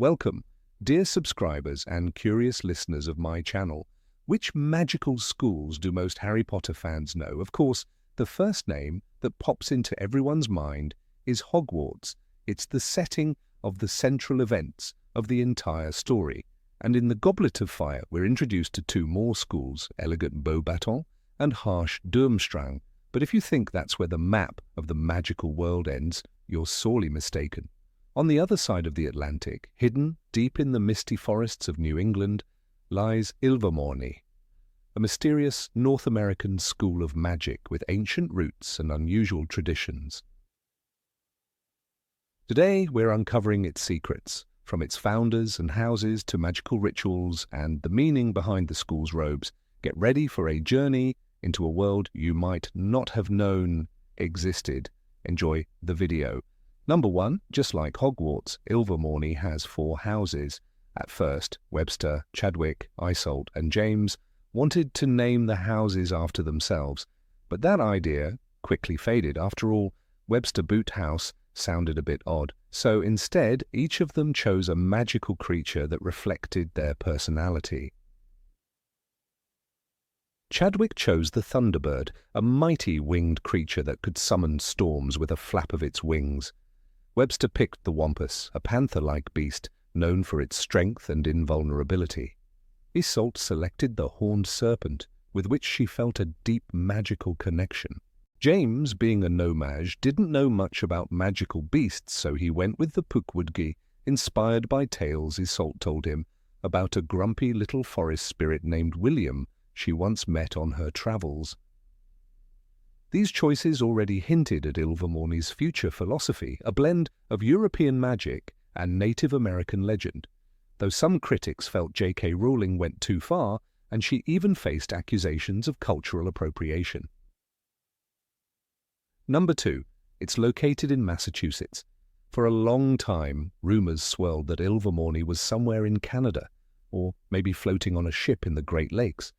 Welcome, dear subscribers and curious listeners of my channel. Which magical schools do most Harry Potter fans know? Of course, the first name that pops into everyone's mind is Hogwarts. It's the setting of the central events of the entire story. And in the Goblet of Fire, we're introduced to two more schools, Elegant Beauxbaton and Harsh Durmstrang. But if you think that's where the map of the magical world ends, you're sorely mistaken. On the other side of the Atlantic, hidden deep in the misty forests of New England, lies Ilvermorny, a mysterious North American school of magic with ancient roots and unusual traditions. Today, we're uncovering its secrets, from its founders and houses to magical rituals and the meaning behind the school's robes. Get ready for a journey into a world you might not have known existed. Enjoy the video. Number 1, just like Hogwarts, Ilvermorny has 4 houses. At first, Webster, Chadwick, Isolde, and James wanted to name the houses after themselves, but that idea quickly faded. After all, Webster Boot House sounded a bit odd, so instead, each of them chose a magical creature that reflected their personality. Chadwick chose the Thunderbird, a mighty winged creature that could summon storms with a flap of its wings. Webster picked the Wampus, a panther-like beast known for its strength and invulnerability. Isolde selected the Horned Serpent, with which she felt a deep magical connection. James, being a nomad, didn't know much about magical beasts, so he went with the Pukwudgie, inspired by tales Isolde told him about a grumpy little forest spirit named William she once met on her travels. These choices already hinted at Ilvermorny's future philosophy, a blend of European magic and Native American legend, though some critics felt J.K. Rowling went too far, and she even faced accusations of cultural appropriation. Number 2. It's located in Massachusetts. For a long time, rumors swirled that Ilvermorny was somewhere in Canada, or maybe floating on a ship in the Great Lakes.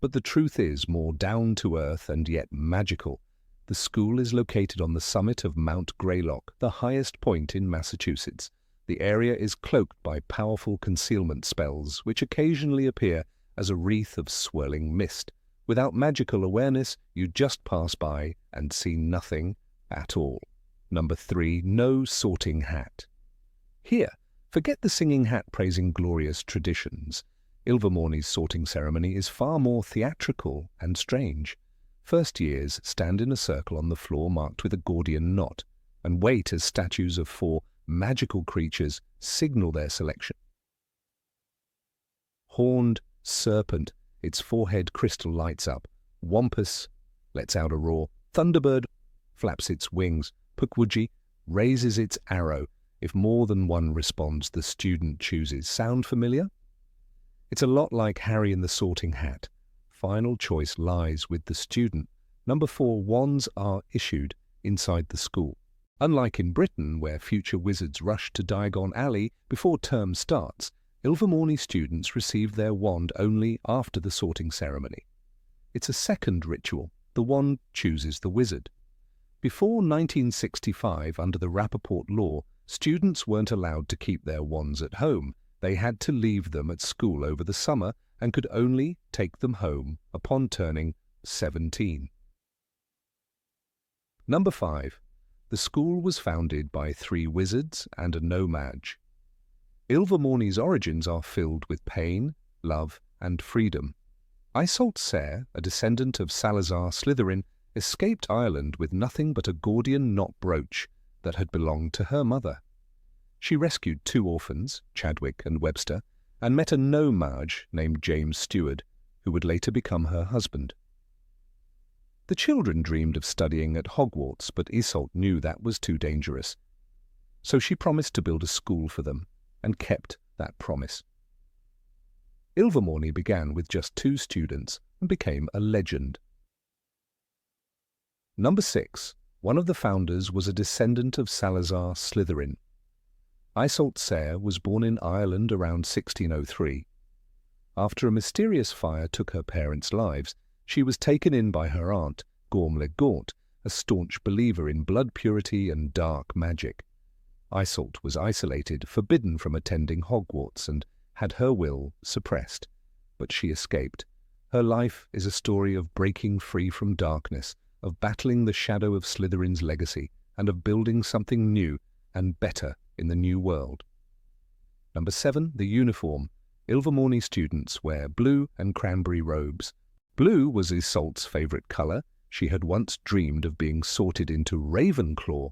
But the truth is more down-to-earth and yet magical. The school is located on the summit of Mount Greylock, the highest point in Massachusetts. The area is cloaked by powerful concealment spells, which occasionally appear as a wreath of swirling mist. Without magical awareness, you just pass by and see nothing at all. Number 3, no sorting hat. Here, forget the singing hat praising glorious traditions. Ilvermorny's sorting ceremony is far more theatrical and strange. First years stand in a circle on the floor marked with a Gordian knot and wait as statues of 4 magical creatures signal their selection. Horned Serpent, its forehead crystal lights up. Wampus lets out a roar. Thunderbird flaps its wings. Pukwudgie raises its arrow. If more than one responds, the student chooses. Sound familiar? It's a lot like Harry and the Sorting Hat. Final choice lies with the student. Number 4, wands are issued inside the school. Unlike in Britain, where future wizards rush to Diagon Alley before term starts, Ilvermorny students receive their wand only after the sorting ceremony. It's a second ritual. The wand chooses the wizard. Before 1965, under the Rappaport law, students weren't allowed to keep their wands at home. They had to leave them at school over the summer and could only take them home upon turning 17. Number 5. The school was founded by 3 wizards and a nomad. Ilvermorny's origins are filled with pain, love, and freedom. Isolde Serre, a descendant of Salazar Slytherin, escaped Ireland with nothing but a Gordian knot brooch that had belonged to her mother. She rescued 2 orphans, Chadwick and Webster, and met a nomad named James Stewart, who would later become her husband. The children dreamed of studying at Hogwarts, but Isolde knew that was too dangerous. So she promised to build a school for them, and kept that promise. Ilvermorny began with just 2 students and became a legend. Number 6. One of the founders was a descendant of Salazar Slytherin. Isolde Serre was born in Ireland around 1603. After a mysterious fire took her parents' lives, she was taken in by her aunt, Gormle Gaunt, a staunch believer in blood purity and dark magic. Iseult was isolated, forbidden from attending Hogwarts, and had her will suppressed. But she escaped. Her life is a story of breaking free from darkness, of battling the shadow of Slytherin's legacy, and of building something new and better in the new world. Number 7. The uniform. Ilvermorny students wear blue and cranberry robes. Blue was Iseult's favourite colour. She had once dreamed of being sorted into Ravenclaw.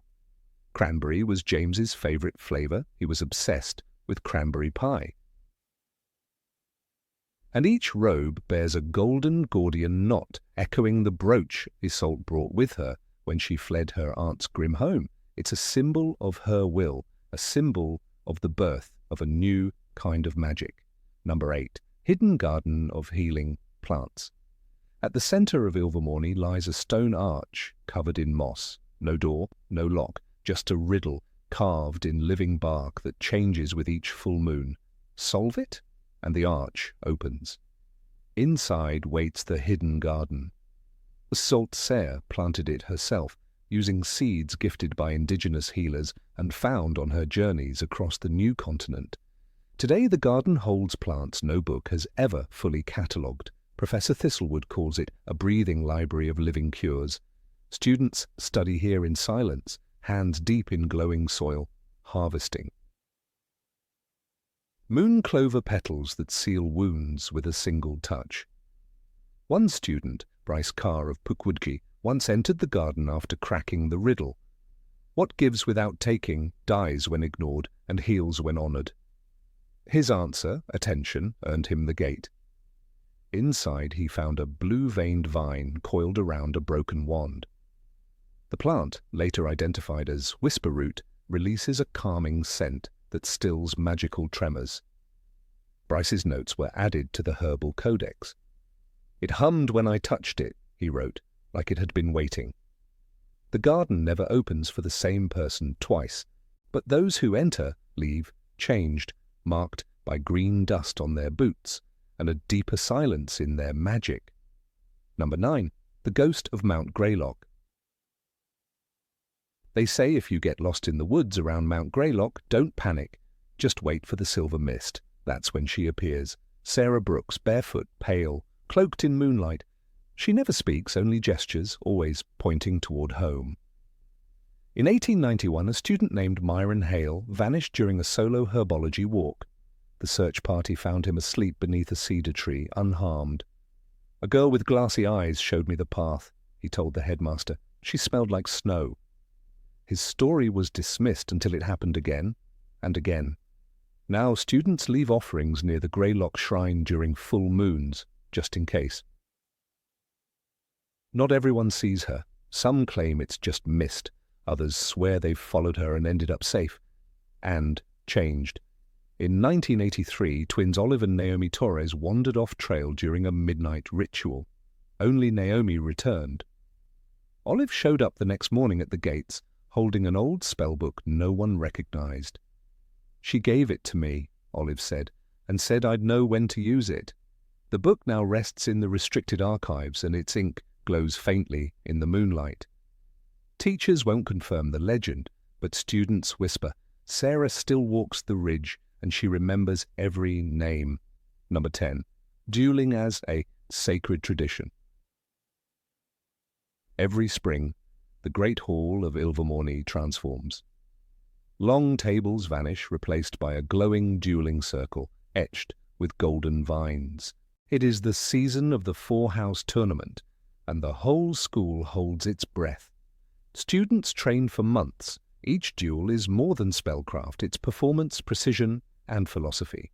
Cranberry was James's favourite flavour. He was obsessed with cranberry pie. And each robe bears a golden Gordian knot, echoing the brooch Iseult brought with her when she fled her aunt's grim home. It's a symbol of her will, a symbol of the birth of a new kind of magic. Number 8. Hidden garden of healing plants. At the centre of Ilvermorny lies a stone arch covered in moss. No door, no lock, just a riddle carved in living bark that changes with each full moon. Solve it, and the arch opens. Inside waits the hidden garden. Iseult Sayre planted it herself, using seeds gifted by Indigenous healers and found on her journeys across the new continent. Today the garden holds plants no book has ever fully catalogued. Professor Thistlewood calls it a breathing library of living cures. Students study here in silence, hands deep in glowing soil, harvesting. Moon clover petals that seal wounds with a single touch. One student, Bryce Carr of Pukwudgie, once entered the garden after cracking the riddle. What gives without taking dies when ignored and heals when honoured. His answer, attention, earned him the gate. Inside he found a blue-veined vine coiled around a broken wand. The plant, later identified as whisper root, releases a calming scent that stills magical tremors. Bryce's notes were added to the herbal codex. It hummed when I touched it, he wrote, like it had been waiting. The garden never opens for the same person twice, but those who enter leave changed, marked by green dust on their boots and a deeper silence in their magic. Number 9. The Ghost of Mount Greylock. They say if you get lost in the woods around Mount Greylock, don't panic. Just wait for the silver mist. That's when she appears. Sarah Brooks, barefoot, pale, cloaked in moonlight. She never speaks, only gestures, always pointing toward home. In 1891, a student named Myron Hale vanished during a solo herbology walk. The search party found him asleep beneath a cedar tree, unharmed. A girl with glassy eyes showed me the path, he told the headmaster. She smelled like snow. His story was dismissed until it happened again and again. Now students leave offerings near the Greylock shrine during full moons, just in case. Not everyone sees her. Some claim it's just mist. Others swear they've followed her and ended up safe. And changed. In 1983, twins Olive and Naomi Torres wandered off trail during a midnight ritual. Only Naomi returned. Olive showed up the next morning at the gates, holding an old spellbook no one recognized. She gave it to me, Olive said, and said I'd know when to use it. The book now rests in the restricted archives, and its ink glows faintly in the moonlight. Teachers won't confirm the legend, but students whisper, Sarah still walks the ridge, and she remembers every name. Number 10. Dueling as a sacred tradition. Every spring, the great hall of Ilvermorny transforms. Long tables vanish, replaced by a glowing dueling circle, etched with golden vines. It is the season of the four-house tournament, and the whole school holds its breath. Students train for months. Each duel is more than spellcraft, it's performance, precision, and philosophy.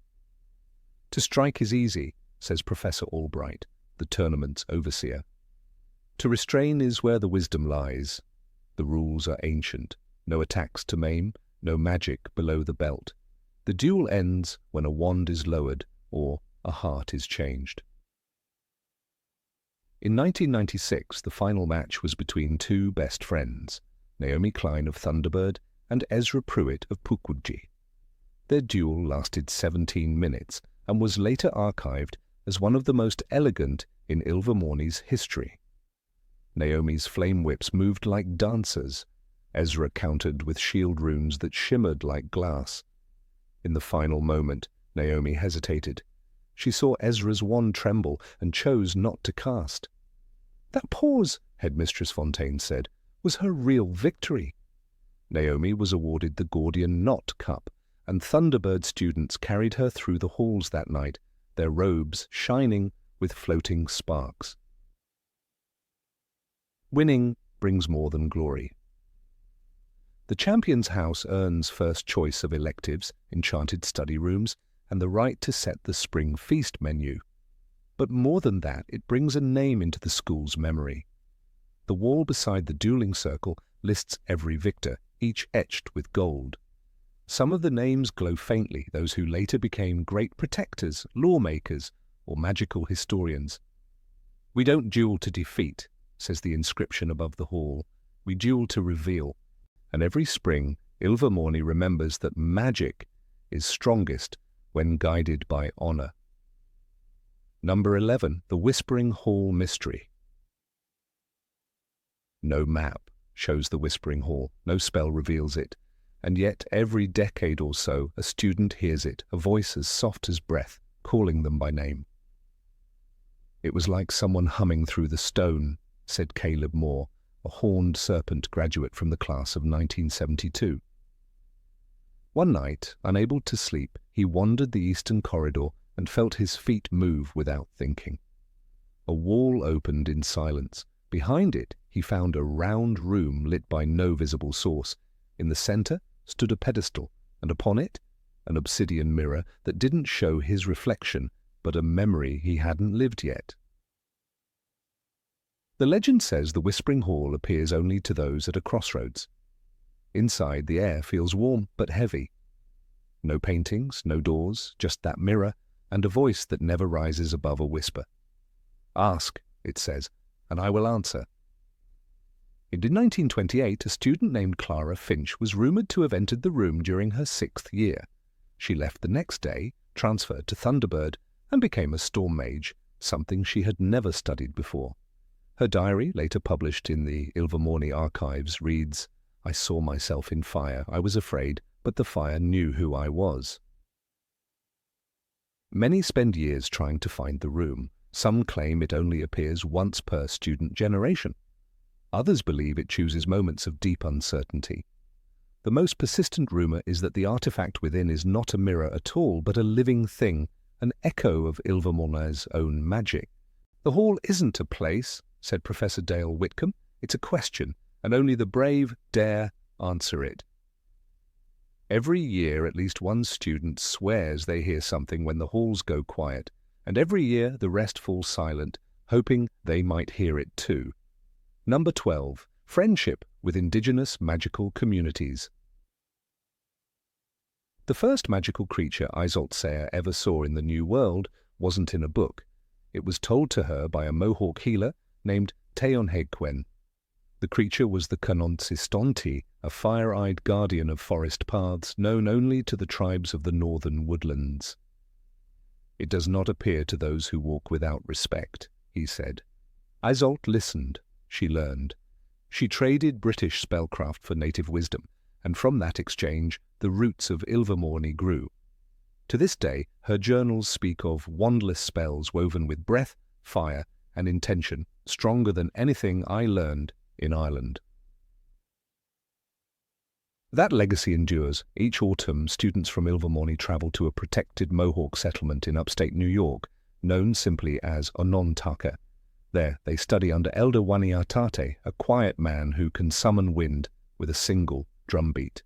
To strike is easy, says Professor Albright, the tournament's overseer. To restrain is where the wisdom lies. The rules are ancient. No attacks to maim, no magic below the belt. The duel ends when a wand is lowered or a heart is changed. In 1996, the final match was between two best friends, Naomi Klein of Thunderbird and Ezra Pruitt of Pukwudgie. Their duel lasted 17 minutes and was later archived as one of the most elegant in Ilvermorny's history. Naomi's flame whips moved like dancers. Ezra countered with shield runes that shimmered like glass. In the final moment, Naomi hesitated. She saw Ezra's wand tremble and chose not to cast. "That pause," Headmistress Fontaine said, "was her real victory." Naomi was awarded the Gordian Knot Cup, and Thunderbird students carried her through the halls that night, their robes shining with floating sparks. Winning brings more than glory. The champion's house earns first choice of electives, enchanted study rooms, and the right to set the spring feast menu. But more than that, it brings a name into the school's memory. The wall beside the dueling circle lists every victor, each etched with gold. Some of the names glow faintly, those who later became great protectors, lawmakers, or magical historians. "We don't duel to defeat," says the inscription above the hall. "We duel to reveal." And every spring, Ilvermorny remembers that magic is strongest when guided by honor. Number 11, The Whispering Hall Mystery. No map shows the Whispering Hall, no spell reveals it, and yet every decade or so a student hears it, a voice as soft as breath, calling them by name. "It was like someone humming through the stone," said Caleb Moore, a horned serpent graduate from the class of 1972. One night, unable to sleep, he wandered the eastern corridor and felt his feet move without thinking. A wall opened in silence. Behind it, he found a round room lit by no visible source. In the center stood a pedestal, and upon it, an obsidian mirror that didn't show his reflection, but a memory he hadn't lived yet. The legend says the Whispering Hall appears only to those at a crossroads. Inside, the air feels warm but heavy. No paintings, no doors, just that mirror, and a voice that never rises above a whisper. "Ask," it says, "and I will answer." In 1928, a student named Clara Finch was rumored to have entered the room during her 6th year. She left the next day, transferred to Thunderbird, and became a storm mage, something she had never studied before. Her diary, later published in the Ilvermorny archives, reads, "I saw myself in fire. I was afraid, but the fire knew who I was." Many spend years trying to find the room. Some claim it only appears once per student generation. Others believe it chooses moments of deep uncertainty. The most persistent rumor is that the artifact within is not a mirror at all, but a living thing, an echo of Ilvermorny's own magic. "The hall isn't a place," said Professor Dale Whitcomb. "It's a question, and only the brave dare answer it." Every year at least one student swears they hear something when the halls go quiet, and every year the rest fall silent, hoping they might hear it too. Number 12. Friendship with Indigenous Magical Communities. The first magical creature Isolde Sayre ever saw in the New World wasn't in a book. It was told to her by a Mohawk healer named Teonhequen. The creature was the Canonsistonti, a fire-eyed guardian of forest paths known only to the tribes of the northern woodlands. "It does not appear to those who walk without respect," he said. Isolde listened. She learned. She traded British spellcraft for native wisdom, and from that exchange the roots of Ilvermorny grew. To this day, her journals speak of wandless spells woven with breath, fire, and intention, stronger than anything I learned in Ireland. That legacy endures. Each autumn, students from Ilvermorny travel to a protected Mohawk settlement in upstate New York, known simply as Onontaka. There, they study under Elder Waniatate, a quiet man who can summon wind with a single drumbeat.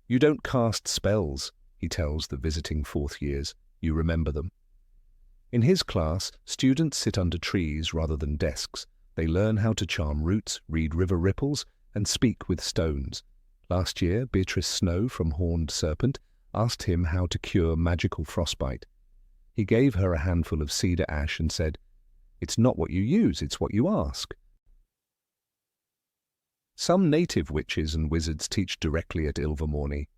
"You don't cast spells," he tells the visiting fourth years. "You remember them." In his class, students sit under trees rather than desks. They learn how to charm roots, read river ripples, and speak with stones. Last year, Beatrice Snow from Horned Serpent asked him how to cure magical frostbite. He gave her a handful of cedar ash and said, "It's not what you use, it's what you ask." Some native witches and wizards teach directly at Ilvermorny.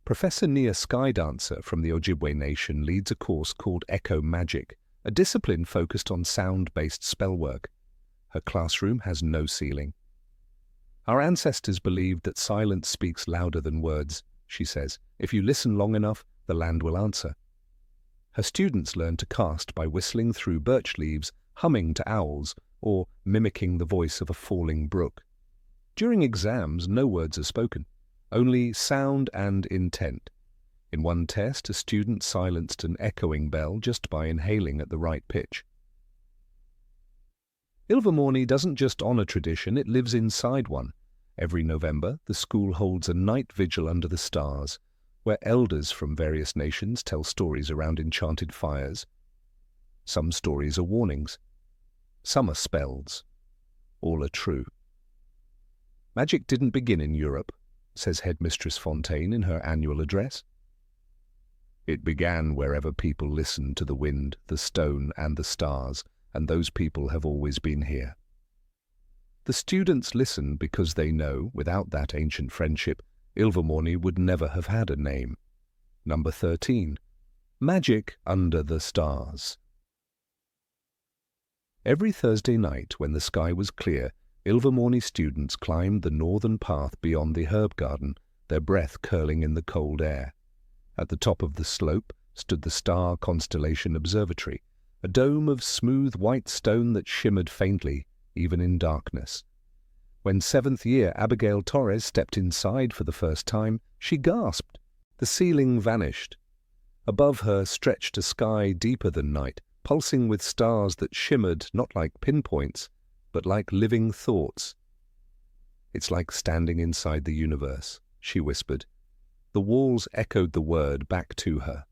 Professor Nia Skydancer from the Ojibwe Nation leads a course called Echo Magic, a discipline focused on sound-based spellwork. Her classroom has no ceiling. Our ancestors believed that silence speaks louder than words, she says. If you listen long enough, the land will answer. Her students learn to cast by whistling through birch leaves, humming to owls, or mimicking the voice of a falling brook. During exams, no words are spoken, only sound and intent. In one test, a student silenced an echoing bell just by inhaling at the right pitch. Ilvermorny doesn't just honour tradition, it lives inside one. Every November, the school holds a night vigil under the stars, where elders from various nations tell stories around enchanted fires. Some stories are warnings. Some are spells. All are true. Magic didn't begin in Europe, says Headmistress Fontaine in her annual address. It began wherever people listened to the wind, the stone, and the stars, and those people have always been here. The students listen because they know, without that ancient friendship, Ilvermorny would never have had a name. Number 13. Magic under the stars. Every Thursday night, when the sky was clear, Ilvermorny students climbed the northern path beyond the herb garden, their breath curling in the cold air. At the top of the slope stood the star constellation Observatory, a dome of smooth white stone that shimmered faintly, even in darkness. When seventh-year Abigail Torres stepped inside for the first time, she gasped. The ceiling vanished. Above her stretched a sky deeper than night, pulsing with stars that shimmered not like pinpoints, but like living thoughts. "It's like standing inside the universe," she whispered. The walls echoed the word back to her.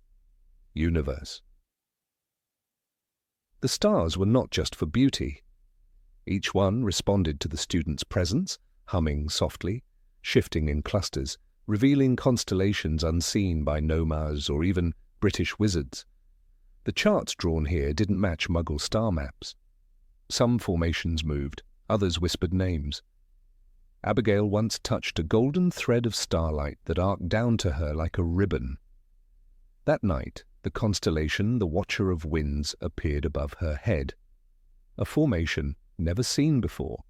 Universe. The stars were not just for beauty. Each one responded to the student's presence, humming softly, shifting in clusters, revealing constellations unseen by nomads or even British wizards. The charts drawn here didn't match Muggle star maps. Some formations moved, others whispered names. Abigail once touched a golden thread of starlight that arced down to her like a ribbon. That night, the constellation, the Watcher of Winds, appeared above her head, a formation never seen before.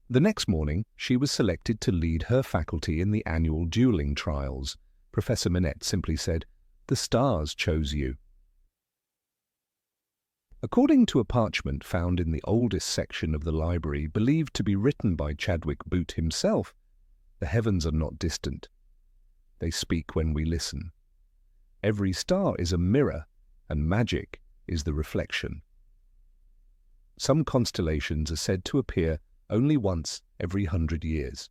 The next morning, she was selected to lead her faculty in the annual dueling trials. Professor Minette simply said, "The stars chose you." According to a parchment found in the oldest section of the library, believed to be written by Chadwick Boot himself, the heavens are not distant. They speak when we listen. Every star is a mirror, and magic is the reflection. Some constellations are said to appear only once every 100 years.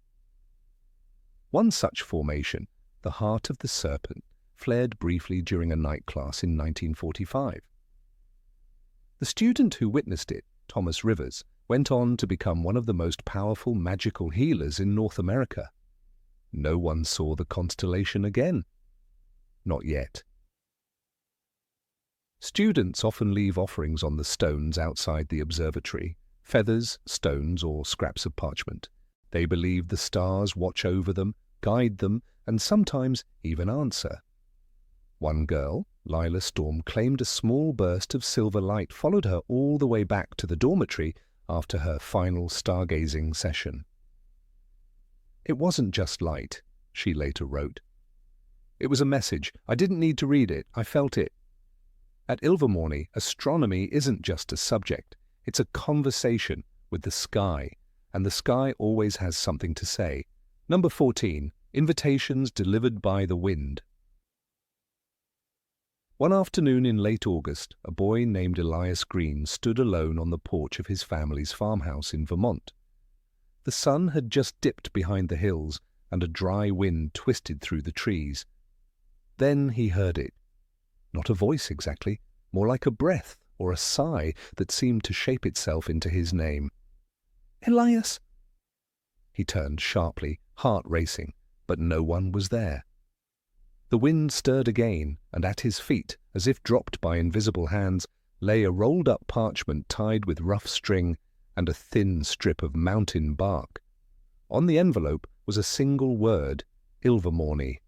One such formation, the Heart of the Serpent, flared briefly during a night class in 1945. The student who witnessed it, Thomas Rivers, went on to become one of the most powerful magical healers in North America. No one saw the constellation again. Not yet. Students often leave offerings on the stones outside the observatory, feathers, stones, or scraps of parchment. They believe the stars watch over them, guide them, and sometimes even answer. One girl, Lila Storm, claimed a small burst of silver light followed her all the way back to the dormitory after her final stargazing session. "It wasn't just light," she later wrote. "It was a message. I didn't need to read it. I felt it." At Ilvermorny, astronomy isn't just a subject. It's a conversation with the sky, and the sky always has something to say. Number 14. Invitations delivered by the wind. One afternoon in late August, a boy named Elias Green stood alone on the porch of his family's farmhouse in Vermont. The sun had just dipped behind the hills, and a dry wind twisted through the trees. Then he heard it. Not a voice exactly, more like a breath or a sigh that seemed to shape itself into his name. "Elias!" He turned sharply, heart racing, but no one was there. The wind stirred again, and at his feet, as if dropped by invisible hands, lay a rolled-up parchment tied with rough string and a thin strip of mountain bark. On the envelope was a single word, Ilvermorny.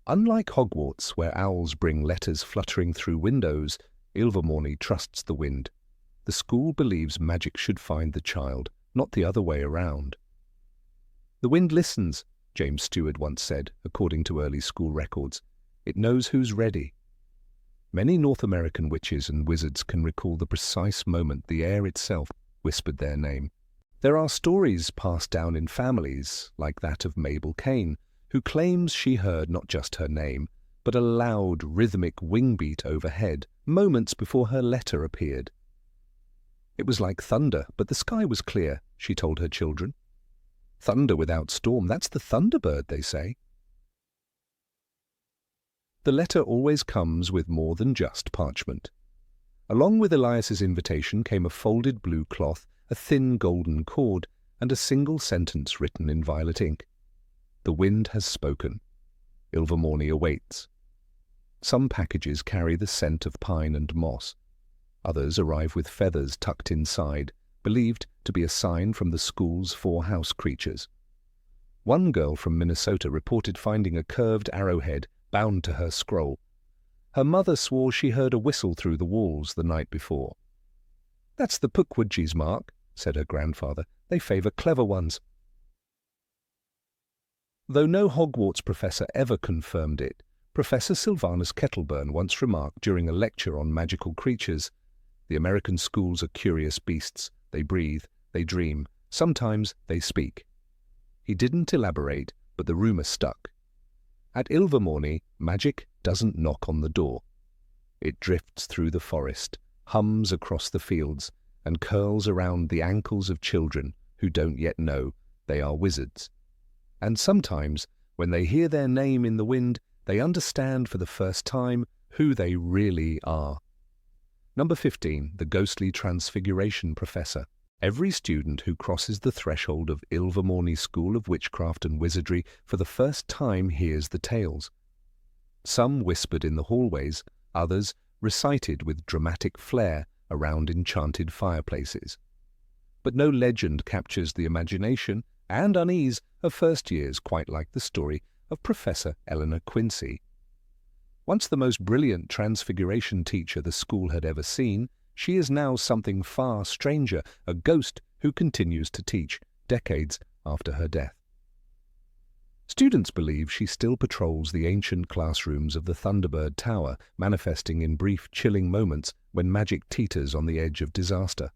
Unlike Hogwarts, where owls bring letters fluttering through windows, Ilvermorny trusts the wind. The school believes magic should find the child, not the other way around. "The wind listens," James Stewart once said, according to early school records. "It knows who's ready." Many North American witches and wizards can recall the precise moment the air itself whispered their name. There are stories passed down in families, like that of Mabel Kane, who claims she heard not just her name, but a loud, rhythmic wing beat overhead, moments before her letter appeared. "It was like thunder, but the sky was clear," she told her children. Thunder without storm, that's the thunderbird, they say. The letter always comes with more than just parchment. Along with Elias's invitation came a folded blue cloth, a thin golden cord, and a single sentence written in violet ink. "The wind has spoken. Ilvermorny awaits." Some packages carry the scent of pine and moss. Others arrive with feathers tucked inside, believed to be a sign from the school's 4 house creatures. One girl from Minnesota reported finding a curved arrowhead bound to her scroll. Her mother swore she heard a whistle through the walls the night before. "That's the Pukwudgies, Mark," said her grandfather. "They favour clever ones." Though no Hogwarts professor ever confirmed it, Professor Sylvanus Kettleburn once remarked during a lecture on magical creatures, "The American schools are curious beasts. They breathe, they dream, sometimes they speak." He didn't elaborate, but the rumour stuck. At Ilvermorny, magic doesn't knock on the door. It drifts through the forest, hums across the fields, and curls around the ankles of children who don't yet know they are wizards. And sometimes, when they hear their name in the wind, they understand for the first time who they really are. Number 15, the ghostly transfiguration professor. Every student who crosses the threshold of Ilvermorny School of Witchcraft and Wizardry for the first time hears the tales. Some whispered in the hallways, others recited with dramatic flair around enchanted fireplaces. But no legend captures the imagination and unease of first years quite like the story of Professor Eleanor Quincy. Once the most brilliant transfiguration teacher the school had ever seen, she is now something far stranger, a ghost who continues to teach, decades after her death. Students believe she still patrols the ancient classrooms of the Thunderbird Tower, manifesting in brief, chilling moments when magic teeters on the edge of disaster.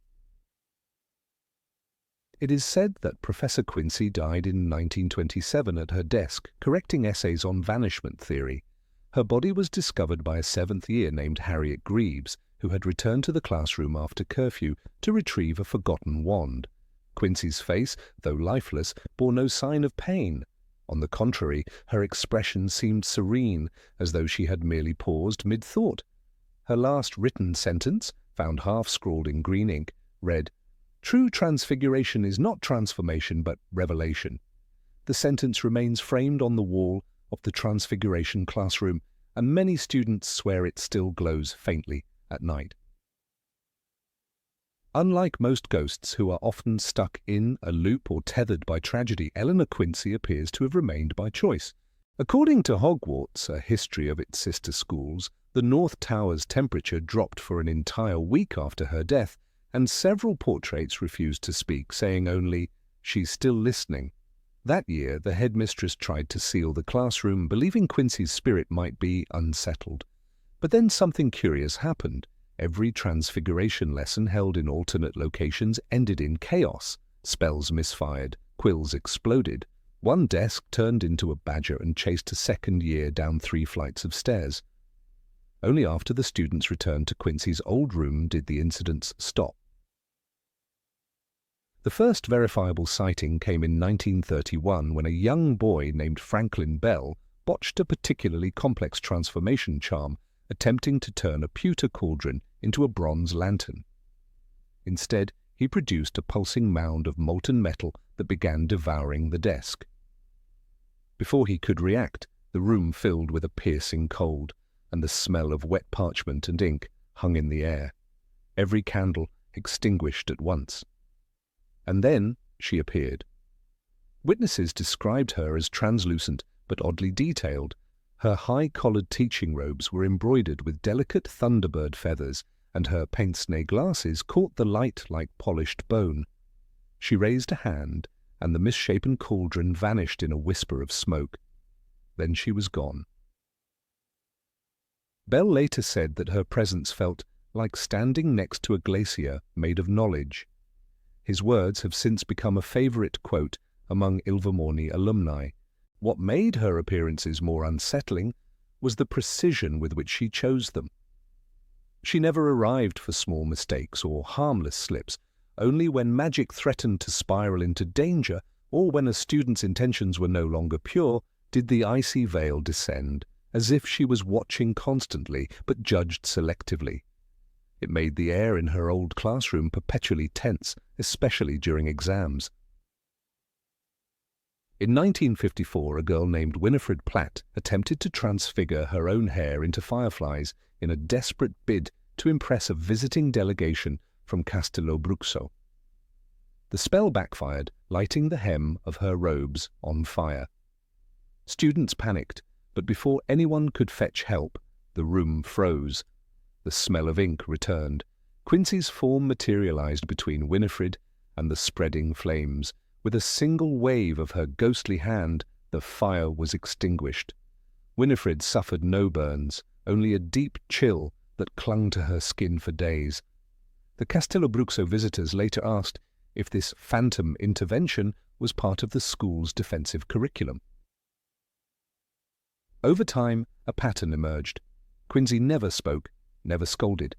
It is said that Professor Quincy died in 1927 at her desk, correcting essays on vanishment theory. Her body was discovered by a 7th year named Harriet Greaves, who had returned to the classroom after curfew to retrieve a forgotten wand. Quincy's face, though lifeless, bore no sign of pain. On the contrary, her expression seemed serene, as though she had merely paused mid-thought. Her last written sentence, found half-scrawled in green ink, read, "True transfiguration is not transformation but revelation." The sentence remains framed on the wall of the transfiguration classroom, and many students swear it still glows faintly at night. Unlike most ghosts who are often stuck in a loop or tethered by tragedy, Eleanor Quincy appears to have remained by choice. According to Hogwarts, a history of its sister schools, the North Tower's temperature dropped for an entire week after her death, and several portraits refused to speak, saying only, "She's still listening." That year, the headmistress tried to seal the classroom, believing Quincy's spirit might be unsettled. But then something curious happened. Every transfiguration lesson held in alternate locations ended in chaos. Spells misfired, quills exploded. One desk turned into a badger and chased a 2nd year down 3 flights of stairs. Only after the students returned to Quincy's old room did the incidents stop. The first verifiable sighting came in 1931 when a young boy named Franklin Bell botched a particularly complex transformation charm, attempting to turn a pewter cauldron into a bronze lantern. Instead, he produced a pulsing mound of molten metal that began devouring the desk. Before he could react, the room filled with a piercing cold, and the smell of wet parchment and ink hung in the air. Every candle extinguished at once. And then she appeared. Witnesses described her as translucent but oddly detailed. Her high-collared teaching robes were embroidered with delicate thunderbird feathers, and her pince-nez glasses caught the light like polished bone. She raised a hand, and the misshapen cauldron vanished in a whisper of smoke. Then she was gone. Bell later said that her presence felt like standing next to a glacier made of knowledge. His words have since become a favourite quote among Ilvermorny alumni. What made her appearances more unsettling was the precision with which she chose them. She never arrived for small mistakes or harmless slips. Only when magic threatened to spiral into danger, or when a student's intentions were no longer pure, did the icy veil descend, as if she was watching constantly but judged selectively. It made the air in her old classroom perpetually tense, especially during exams. In 1954, a girl named Winifred Platt attempted to transfigure her own hair into fireflies in a desperate bid to impress a visiting delegation from Castellobruxo. The spell backfired, lighting the hem of her robes on fire. Students panicked, but before anyone could fetch help, the room froze. The smell of ink returned. Quincy's form materialized between Winifred and the spreading flames. With a single wave of her ghostly hand, the fire was extinguished. Winifred suffered no burns, only a deep chill that clung to her skin for days. The Castellobruxo visitors later asked if this phantom intervention was part of the school's defensive curriculum. Over time, a pattern emerged. Quincy never spoke, never scolded.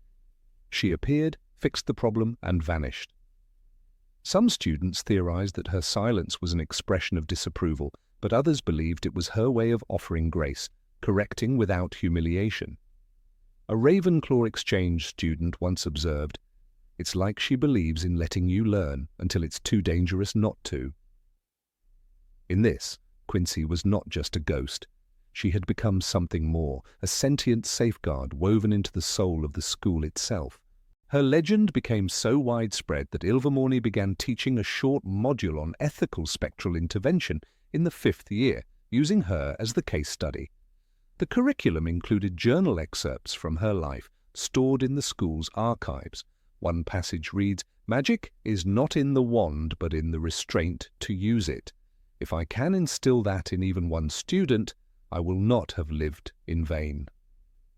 She appeared, fixed the problem, and vanished. Some students theorized that her silence was an expression of disapproval, but others believed it was her way of offering grace, correcting without humiliation. A Ravenclaw exchange student once observed, "It's like she believes in letting you learn until it's too dangerous not to." In this, Quincy was not just a ghost. She had become something more, a sentient safeguard woven into the soul of the school itself. Her legend became so widespread that Ilvermorny began teaching a short module on ethical spectral intervention in the 5th year, using her as the case study. The curriculum included journal excerpts from her life, stored in the school's archives. One passage reads, "Magic is not in the wand, but in the restraint to use it. If I can instill that in even one student, I will not have lived in vain."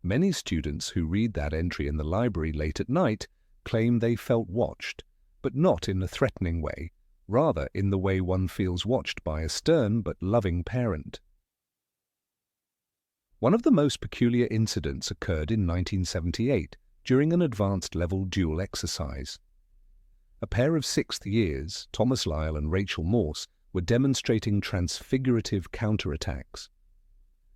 Many students who read that entry in the library late at night claim they felt watched, but not in a threatening way, rather in the way one feels watched by a stern but loving parent. One of the most peculiar incidents occurred in 1978 during an advanced level duel exercise. A pair of 6th years, Thomas Lyle and Rachel Morse, were demonstrating transfigurative counterattacks.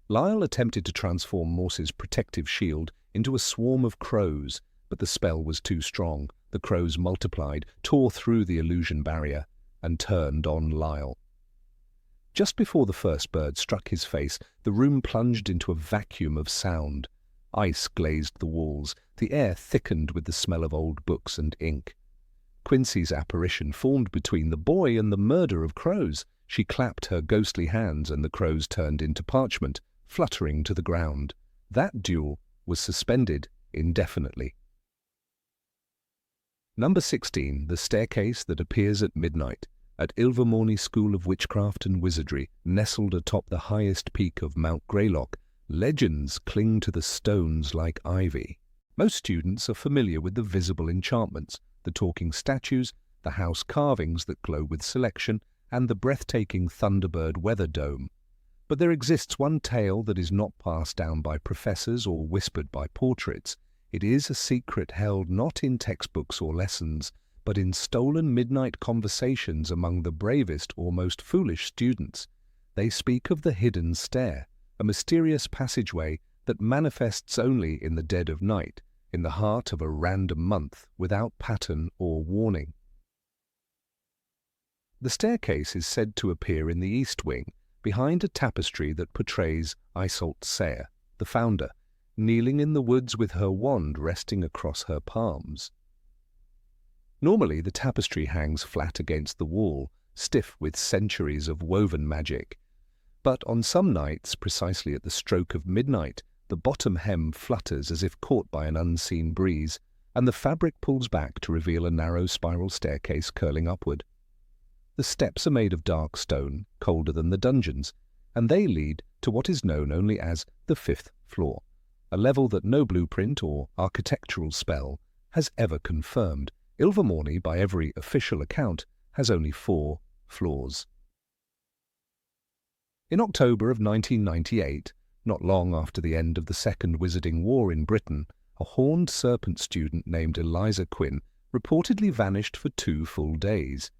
Lyle attempted to transform Morse's protective shield into a swarm of crows, but the spell was too strong. The crows multiplied, tore through the illusion barrier, and turned on Lyle. Just before the first bird struck his face, the room plunged into a vacuum of sound. Ice glazed the walls. The air thickened with the smell of old books and ink. Quincy's apparition formed between the boy and the murder of crows. She clapped her ghostly hands, and the crows turned into parchment, fluttering to the ground. That duel was suspended indefinitely. Number 16, the staircase that appears at midnight. At Ilvermorny School of Witchcraft and Wizardry, nestled atop the highest peak of Mount Greylock, legends cling to the stones like ivy. Most students are familiar with the visible enchantments, the talking statues, the house carvings that glow with selection, and the breathtaking Thunderbird weather dome. But there exists one tale that is not passed down by professors or whispered by portraits. It is a secret held not in textbooks or lessons, but in stolen midnight conversations among the bravest or most foolish students. They speak of the hidden stair, a mysterious passageway that manifests only in the dead of night, in the heart of a random month, without pattern or warning. The staircase is said to appear in the east wing, behind a tapestry that portrays Isolde Sayre, the founder, kneeling in the woods with her wand resting across her palms. Normally, the tapestry hangs flat against the wall, stiff with centuries of woven magic. But on some nights, precisely at the stroke of midnight, the bottom hem flutters as if caught by an unseen breeze, and the fabric pulls back to reveal a narrow spiral staircase curling upward. The steps are made of dark stone, colder than the dungeons, and they lead to what is known only as the fifth floor, a level that no blueprint or architectural spell has ever confirmed. Ilvermorny, by every official account, has only 4 floors. In October of 1998, not long after the end of the Second Wizarding War in Britain, a horned serpent student named Eliza Quinn reportedly vanished for 2 full days.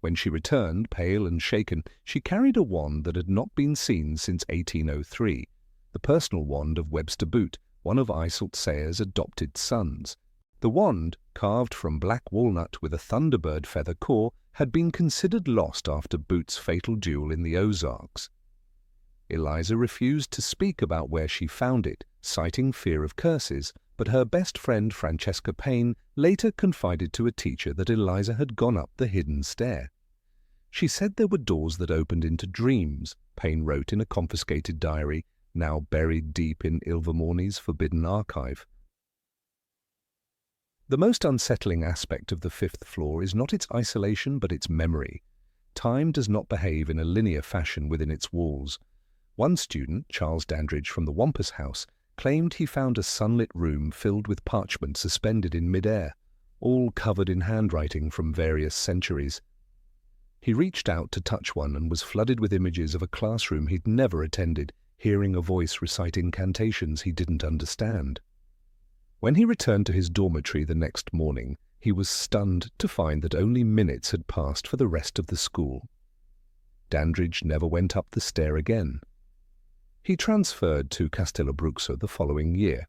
When she returned, pale and shaken, she carried a wand that had not been seen since 1803, the personal wand of Webster Boot, one of Iseult Sayer's adopted sons. The wand, carved from black walnut with a thunderbird feather core, had been considered lost after Boot's fatal duel in the Ozarks. Eliza refused to speak about where she found it, citing fear of curses, but her best friend Francesca Payne later confided to a teacher that Eliza had gone up the hidden stair. She said there were doors that opened into dreams, Payne wrote in a confiscated diary, now buried deep in Ilvermorny's forbidden archive. The most unsettling aspect of the 5th floor is not its isolation but its memory. Time does not behave in a linear fashion within its walls. One student, Charles Dandridge from the Wampus House, claimed he found a sunlit room filled with parchment suspended in mid-air, all covered in handwriting from various centuries. He reached out to touch one and was flooded with images of a classroom he'd never attended, hearing a voice recite incantations he didn't understand. When he returned to his dormitory the next morning, he was stunned to find that only minutes had passed for the rest of the school. Dandridge never went up the stair again. He transferred to Castellabruxo the following year.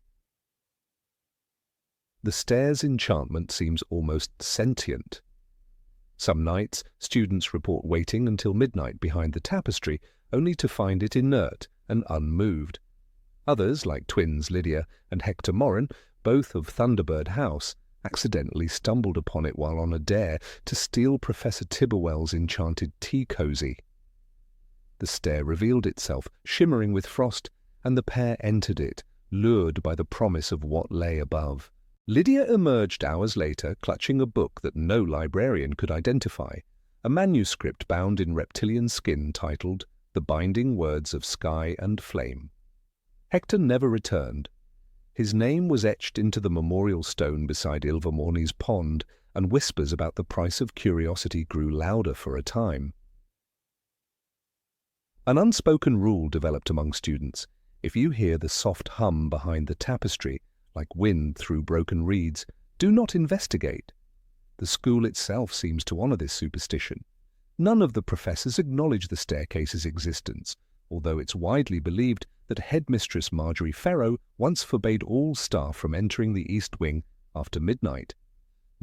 The stair's enchantment seems almost sentient. Some nights, students report waiting until midnight behind the tapestry, only to find it inert and unmoved. Others, like twins Lydia and Hector Morin, both of Thunderbird House, accidentally stumbled upon it while on a dare to steal Professor Tiberwell's enchanted tea cosy. The stair revealed itself, shimmering with frost, and the pair entered it, lured by the promise of what lay above. Lydia emerged hours later, clutching a book that no librarian could identify, a manuscript bound in reptilian skin titled The Binding Words of Sky and Flame. Hector never returned. His name was etched into the memorial stone beside Ilvermorny's pond, and whispers about the price of curiosity grew louder for a time. An unspoken rule developed among students. If you hear the soft hum behind the tapestry, like wind through broken reeds, do not investigate. The school itself seems to honor this superstition. None of the professors acknowledge the staircase's existence, although it's widely believed that Headmistress Marjorie Ferro once forbade all staff from entering the East Wing after midnight.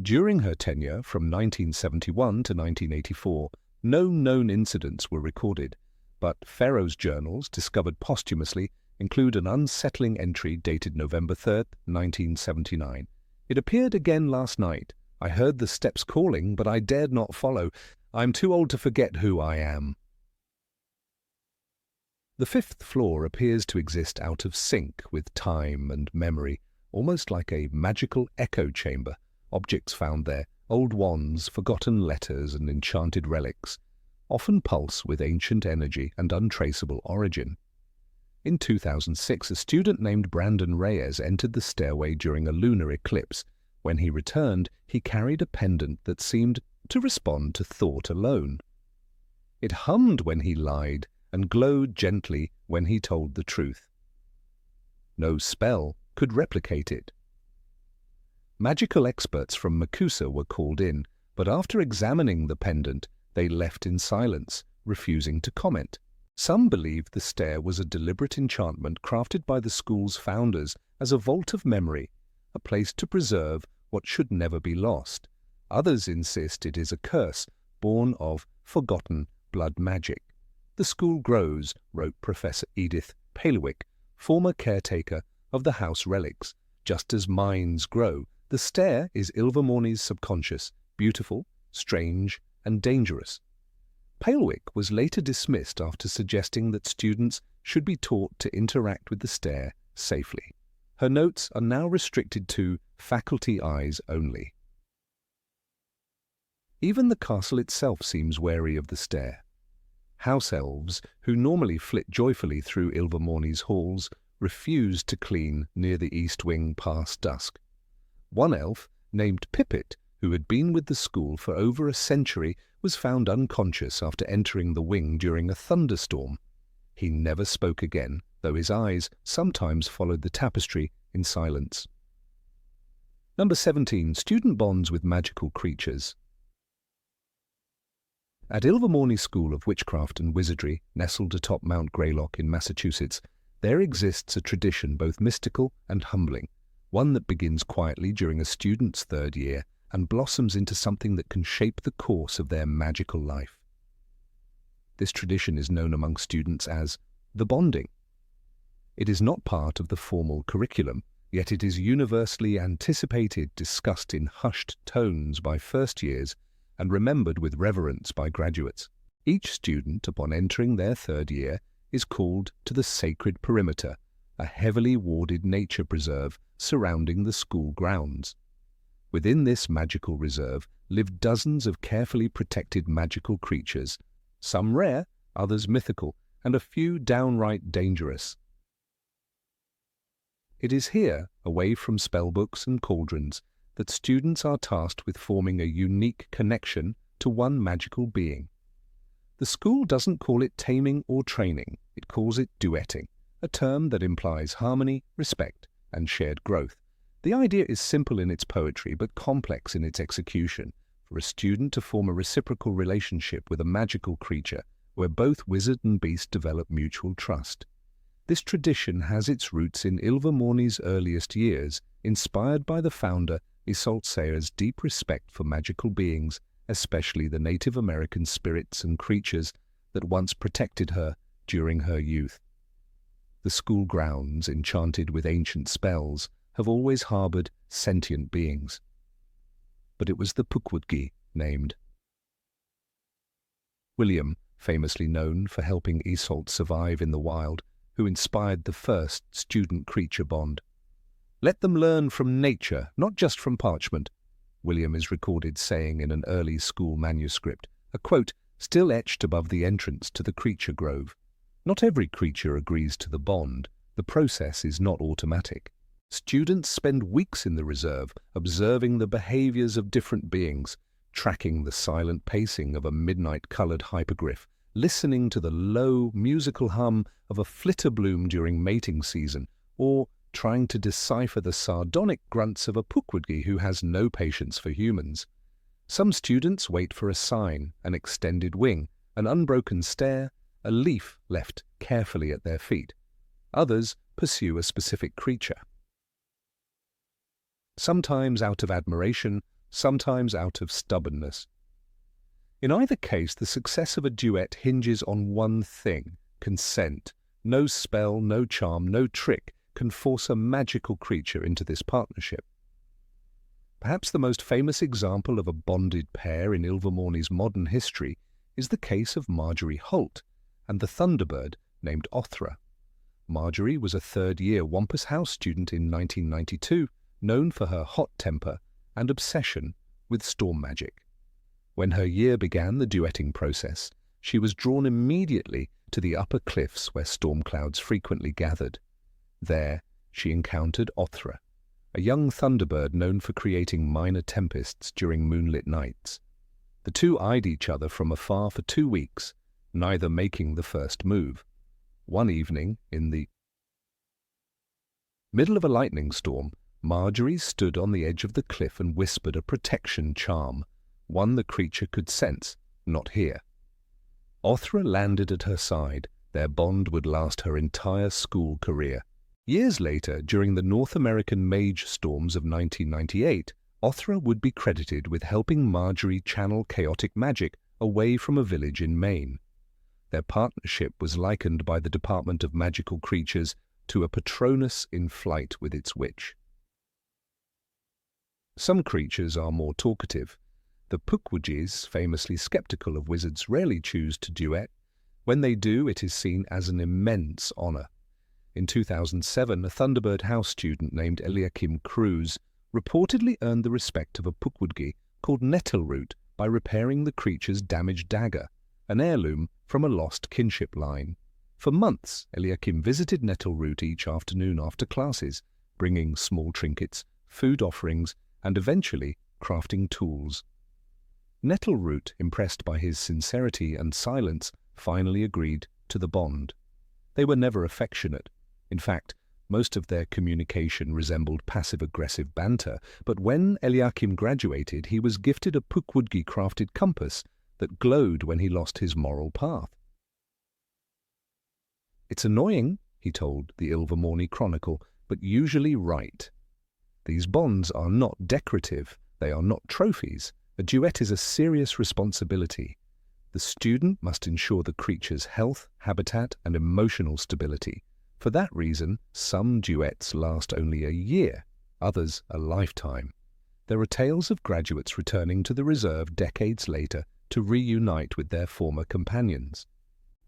During her tenure from 1971 to 1984, no known incidents were recorded, but Ferro's journals, discovered posthumously, include an unsettling entry dated November 3, 1979. It appeared again last night. I heard the steps calling, but I dared not follow. I'm too old to forget who I am. The 5th floor appears to exist out of sync with time and memory, almost like a magical echo chamber. Objects found there, old wands, forgotten letters, and enchanted relics, often pulse with ancient energy and untraceable origin. In 2006, a student named Brandon Reyes entered the stairway during a lunar eclipse. When he returned, he carried a pendant that seemed to respond to thought alone. It hummed when he lied and glowed gently when he told the truth. No spell could replicate it. Magical experts from Makusa were called in, but after examining the pendant, they left in silence, refusing to comment. Some believed the stair was a deliberate enchantment crafted by the school's founders as a vault of memory, a place to preserve what should never be lost. Others insist it is a curse born of forgotten blood magic. The school grows, wrote Professor Edith Palewick, former caretaker of the house relics. Just as minds grow, the stair is Ilvermorny's subconscious, beautiful, strange, and dangerous. Palewick was later dismissed after suggesting that students should be taught to interact with the stair safely. Her notes are now restricted to faculty eyes only. Even the castle itself seems wary of the stair. House elves, who normally flit joyfully through Ilvermorny's halls, refuse to clean near the east wing past dusk. One elf, named Pippet, who had been with the school for over a century, was found unconscious after entering the wing during a thunderstorm. He never spoke again, though his eyes sometimes followed the tapestry in silence. Number 17. Student bonds with magical creatures. At Ilvermorny School of Witchcraft and Wizardry, nestled atop Mount Greylock in Massachusetts, there exists a tradition both mystical and humbling, one that begins quietly during a student's third year and blossoms into something that can shape the course of their magical life. This tradition is known among students as the bonding. It is not part of the formal curriculum, yet it is universally anticipated, discussed in hushed tones by first years, and remembered with reverence by graduates. Each student, upon entering their third year, is called to the sacred perimeter, a heavily warded nature preserve surrounding the school grounds. Within this magical reserve live dozens of carefully protected magical creatures, some rare, others mythical, and a few downright dangerous. It is here, away from spellbooks and cauldrons, that students are tasked with forming a unique connection to one magical being. The school doesn't call it taming or training, it calls it duetting, a term that implies harmony, respect, and shared growth. The idea is simple in its poetry, but complex in its execution. For a student to form a reciprocal relationship with a magical creature, where both wizard and beast develop mutual trust. This tradition has its roots in Ilvermorny's earliest years, inspired by the founder Isolde Sayre's deep respect for magical beings, especially the Native American spirits and creatures that once protected her during her youth. The school grounds, enchanted with ancient spells, have always harbored sentient beings. But it was the Pukwudgie named William, famously known for helping Isolde survive in the wild, who inspired the first student-creature bond. "Let them learn from nature, not just from parchment," William is recorded saying in an early school manuscript, a quote still etched above the entrance to the creature grove. Not every creature agrees to the bond. The process is not automatic. Students spend weeks in the reserve, observing the behaviors of different beings, tracking the silent pacing of a midnight-colored hypogryph, listening to the low, musical hum of a flitterbloom during mating season, or trying to decipher the sardonic grunts of a Pukwudgie who has no patience for humans. Some students wait for a sign, an extended wing, an unbroken stare, a leaf left carefully at their feet. Others pursue a specific creature. Sometimes out of admiration, sometimes out of stubbornness. In either case, the success of a duet hinges on one thing: consent. No spell, no charm, no trick can force a magical creature into this partnership. Perhaps the most famous example of a bonded pair in Ilvermorny's modern history is the case of Marjorie Holt and the Thunderbird named Othra. Marjorie was a third-year Wampus House student in 1992, known for her hot temper and obsession with storm magic. When her year began the duetting process, she was drawn immediately to the upper cliffs where storm clouds frequently gathered. There, she encountered Othra, a young thunderbird known for creating minor tempests during moonlit nights. The two eyed each other from afar for 2 weeks, neither making the first move. One evening, in the middle of a lightning storm, Marjorie stood on the edge of the cliff and whispered a protection charm, one the creature could sense, not hear. Othra landed at her side. Their bond would last her entire school career. Years later, during the North American mage storms of 1998, Othra would be credited with helping Marjorie channel chaotic magic away from a village in Maine. Their partnership was likened by the Department of Magical Creatures to a Patronus in flight with its witch. Some creatures are more talkative. The Pukwudgies, famously skeptical of wizards, rarely choose to duet. When they do, it is seen as an immense honor. In 2007, a Thunderbird House student named Eliakim Cruz reportedly earned the respect of a Pukwudgie called Nettleroot by repairing the creature's damaged dagger, an heirloom from a lost kinship line. For months, Eliakim visited Nettleroot each afternoon after classes, bringing small trinkets, food offerings, and eventually crafting tools. Nettleroot, impressed by his sincerity and silence, finally agreed to the bond. They were never affectionate. In fact, most of their communication resembled passive-aggressive banter, but when Eliakim graduated, he was gifted a Pukwudgie-crafted compass that glowed when he lost his moral path. "It's annoying," he told the Ilvermorny Chronicle, "but usually right. These bonds are not decorative, they are not trophies. A duet is a serious responsibility. The student must ensure the creature's health, habitat, and emotional stability. For that reason, some duets last only a year, others a lifetime. There are tales of graduates returning to the reserve decades later to reunite with their former companions.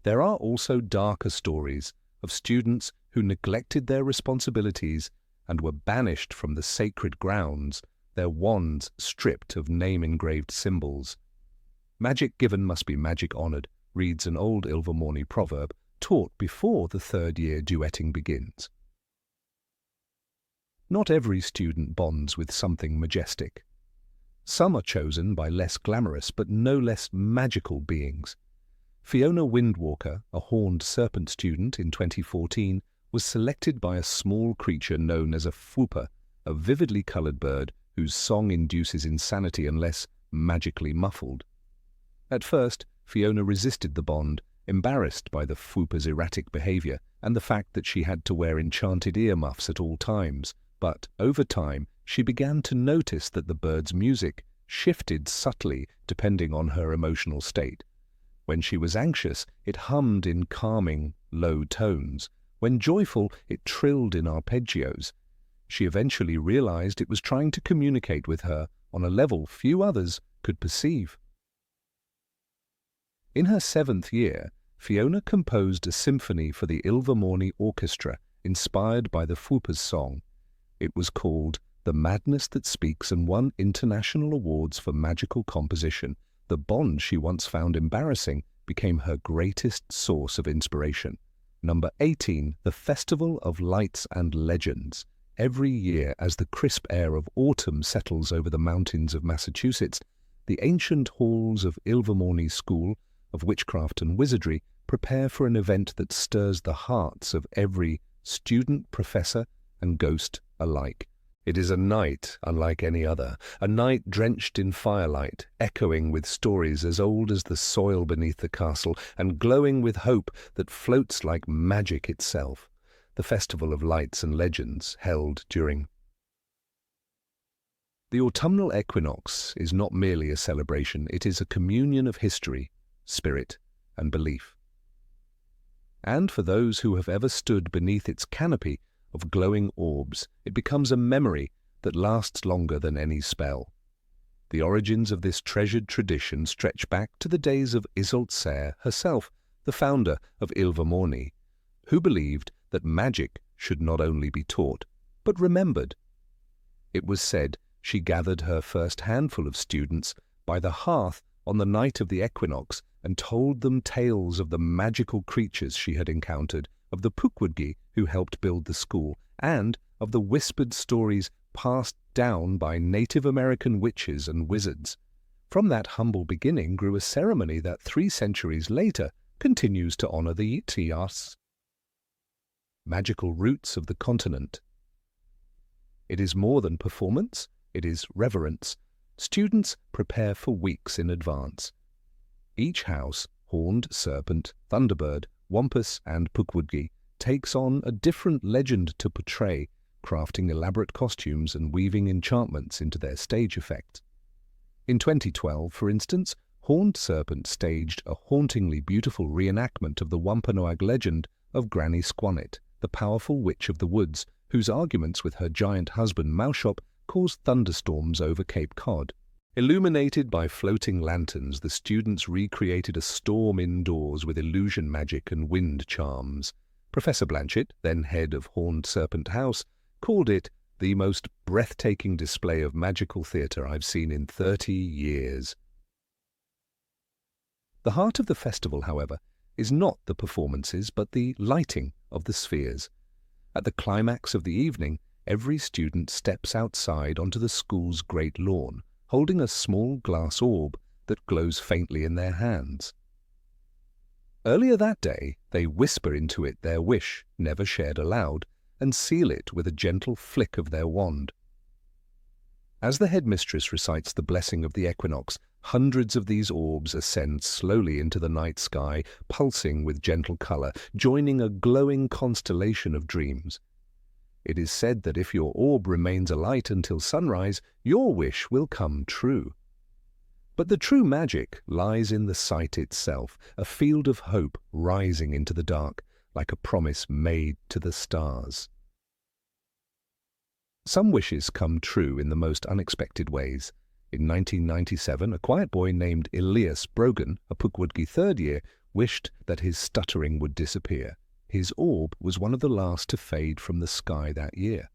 There are also darker stories of students who neglected their responsibilities and were banished from the sacred grounds, their wands stripped of name-engraved symbols. Magic given must be magic honored, reads an old Ilvermorny proverb, taught before the third-year duetting begins. Not every student bonds with something majestic. Some are chosen by less glamorous but no less magical beings. Fiona Windwalker, a horned serpent student in 2014, was selected by a small creature known as a fwooper, a vividly coloured bird whose song induces insanity unless magically muffled. At first, Fiona resisted the bond, embarrassed by the fwooper's erratic behaviour and the fact that she had to wear enchanted earmuffs at all times, but over time she began to notice that the bird's music shifted subtly depending on her emotional state. When she was anxious, it hummed in calming, low tones. When joyful, it trilled in arpeggios. She eventually realized it was trying to communicate with her on a level few others could perceive. In her 7th year, Fiona composed a symphony for the Ilvermorny Orchestra, inspired by the fwooper's song. It was called The Madness That Speaks and won international awards for magical composition. The bond she once found embarrassing became her greatest source of inspiration. Number 18, the Festival of Lights and Legends. Every year, as the crisp air of autumn settles over the mountains of Massachusetts, the ancient halls of Ilvermorny School of Witchcraft and Wizardry prepare for an event that stirs the hearts of every student, professor, and ghost alike. It is a night unlike any other, a night drenched in firelight, echoing with stories as old as the soil beneath the castle, and glowing with hope that floats like magic itself. The Festival of Lights and Legends, held during the autumnal equinox, is not merely a celebration, it is a communion of history, spirit, and belief. And for those who have ever stood beneath its canopy of glowing orbs, it becomes a memory that lasts longer than any spell. The origins of this treasured tradition stretch back to the days of Isolde Serre herself, the founder of Ilvermorny, who believed that magic should not only be taught, but remembered. It was said she gathered her first handful of students by the hearth on the night of the equinox and told them tales of the magical creatures she had encountered, of the Pukwudgie who helped build the school, and of the whispered stories passed down by Native American witches and wizards. From that humble beginning grew a ceremony that 3 centuries later continues to honor the Tias, magical roots of the continent. It is more than performance, it is reverence. Students prepare for weeks in advance. Each house, horned serpent, thunderbird, wampus, and Pukwudgie, takes on a different legend to portray, crafting elaborate costumes and weaving enchantments into their stage effects. In 2012, for instance, Horned Serpent staged a hauntingly beautiful reenactment of the Wampanoag legend of Granny Squannet, the powerful witch of the woods, whose arguments with her giant husband Moushop caused thunderstorms over Cape Cod. Illuminated by floating lanterns, the students recreated a storm indoors with illusion magic and wind charms. Professor Blanchett, then head of Horned Serpent House, called it the most breathtaking display of magical theatre I've seen in 30 years. The heart of the festival, however, is not the performances but the lighting of the spheres. At the climax of the evening, every student steps outside onto the school's great lawn, holding a small glass orb that glows faintly in their hands. Earlier that day, they whisper into it their wish, never shared aloud, and seal it with a gentle flick of their wand. As the headmistress recites the blessing of the equinox, hundreds of these orbs ascend slowly into the night sky, pulsing with gentle color, joining a glowing constellation of dreams. It is said that if your orb remains alight until sunrise, your wish will come true. But the true magic lies in the sight itself, a field of hope rising into the dark, like a promise made to the stars. Some wishes come true in the most unexpected ways. In 1997, a quiet boy named Elias Brogan, a Pukwudgie third year, wished that his stuttering would disappear. His orb was one of the last to fade from the sky that year.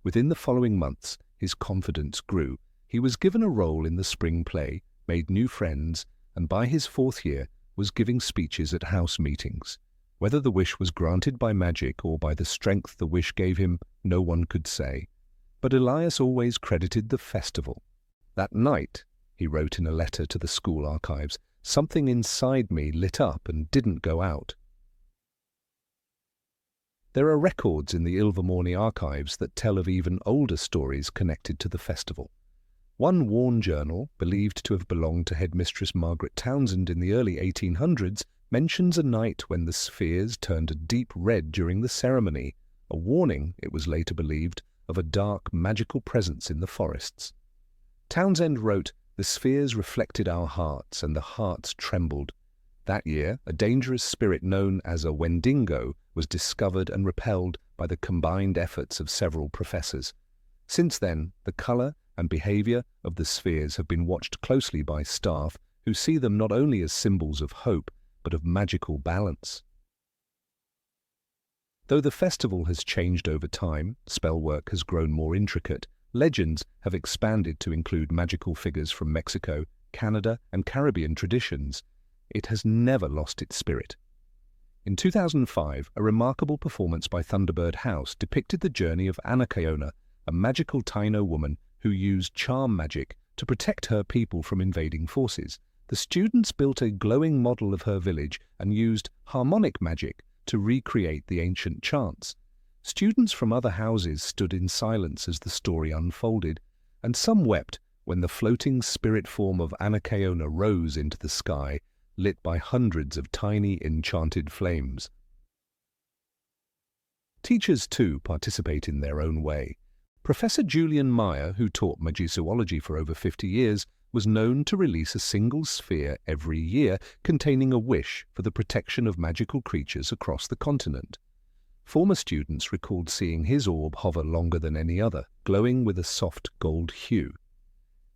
Within the following months, his confidence grew. He was given a role in the spring play, made new friends, and by his fourth year was giving speeches at house meetings. Whether the wish was granted by magic or by the strength the wish gave him, no one could say. But Elias always credited the festival. That night, he wrote in a letter to the school archives, something inside me lit up and didn't go out. There are records in the Ilvermorny archives that tell of even older stories connected to the festival. One worn journal, believed to have belonged to Headmistress Margaret Townsend in the early 1800s, mentions a night when the spheres turned a deep red during the ceremony, a warning, it was later believed, of a dark, magical presence in the forests. Townsend wrote, "The spheres reflected our hearts, and the hearts trembled." That year, a dangerous spirit known as a Wendigo was discovered and repelled by the combined efforts of several professors. Since then, the colour and behaviour of the spheres have been watched closely by staff who see them not only as symbols of hope, but of magical balance. Though the festival has changed over time, spellwork has grown more intricate, legends have expanded to include magical figures from Mexico, Canada, and Caribbean traditions. It has never lost its spirit. In 2005, a remarkable performance by Thunderbird House depicted the journey of Anacaona, a magical Taino woman who used charm magic to protect her people from invading forces. The students built a glowing model of her village and used harmonic magic to recreate the ancient chants. Students from other houses stood in silence as the story unfolded, and some wept when the floating spirit form of Anacaona rose into the sky, lit by hundreds of tiny enchanted flames. Teachers, too, participate in their own way. Professor Julian Meyer, who taught Magizoology for over 50 years, was known to release a single sphere every year containing a wish for the protection of magical creatures across the continent. Former students recalled seeing his orb hover longer than any other, glowing with a soft gold hue.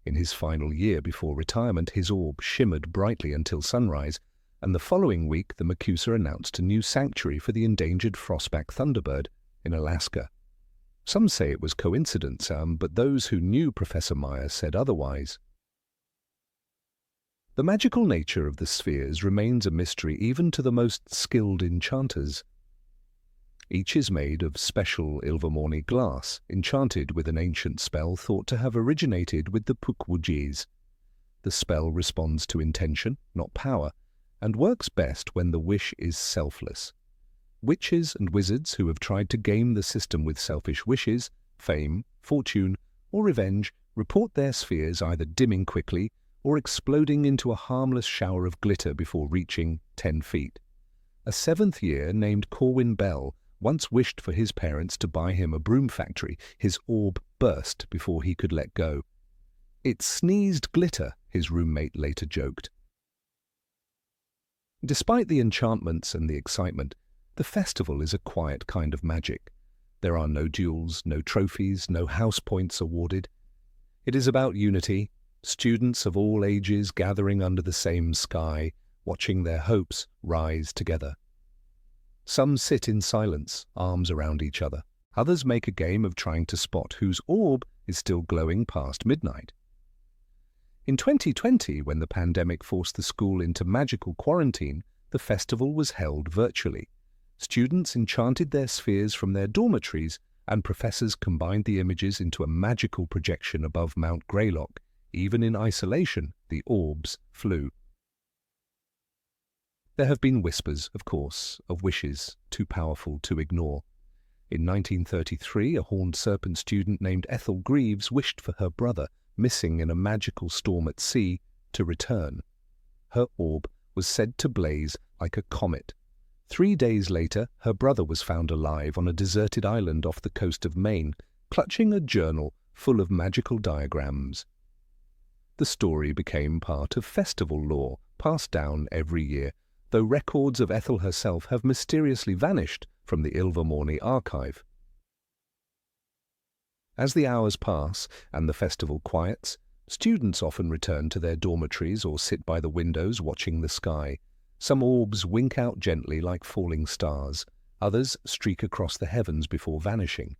In his final year before retirement, his orb shimmered brightly until sunrise, and the following week the Macusa announced a new sanctuary for the endangered frostback thunderbird in Alaska. Some say it was coincidence, but those who knew Professor Meyer said otherwise. The magical nature of the spheres remains a mystery even to the most skilled enchanters. Each is made of special Ilvermorny glass, enchanted with an ancient spell thought to have originated with the Pukwudgies. The spell responds to intention, not power, and works best when the wish is selfless. Witches and wizards who have tried to game the system with selfish wishes, fame, fortune, or revenge report their spheres either dimming quickly or exploding into a harmless shower of glitter before reaching 10 feet. A 7th year named Corwin Bell once wished for his parents to buy him a broom factory. His orb burst before he could let go. "It sneezed glitter," his roommate later joked. Despite the enchantments and the excitement, the festival is a quiet kind of magic. There are no duels, no trophies, no house points awarded. It is about unity, students of all ages gathering under the same sky, watching their hopes rise together. Some sit in silence, arms around each other. Others make a game of trying to spot whose orb is still glowing past midnight. In 2020, when the pandemic forced the school into magical quarantine, the festival was held virtually. Students enchanted their spheres from their dormitories, and professors combined the images into a magical projection above Mount Greylock. Even in isolation, the orbs flew. There have been whispers, of course, of wishes too powerful to ignore. In 1933, a horned serpent student named Ethel Greaves wished for her brother, missing in a magical storm at sea, to return. Her orb was said to blaze like a comet. 3 days later, her brother was found alive on a deserted island off the coast of Maine, clutching a journal full of magical diagrams. The story became part of festival lore, passed down every year, though records of Ethel herself have mysteriously vanished from the Ilvermorny archive. As the hours pass and the festival quiets, students often return to their dormitories or sit by the windows watching the sky. Some orbs wink out gently like falling stars, others streak across the heavens before vanishing.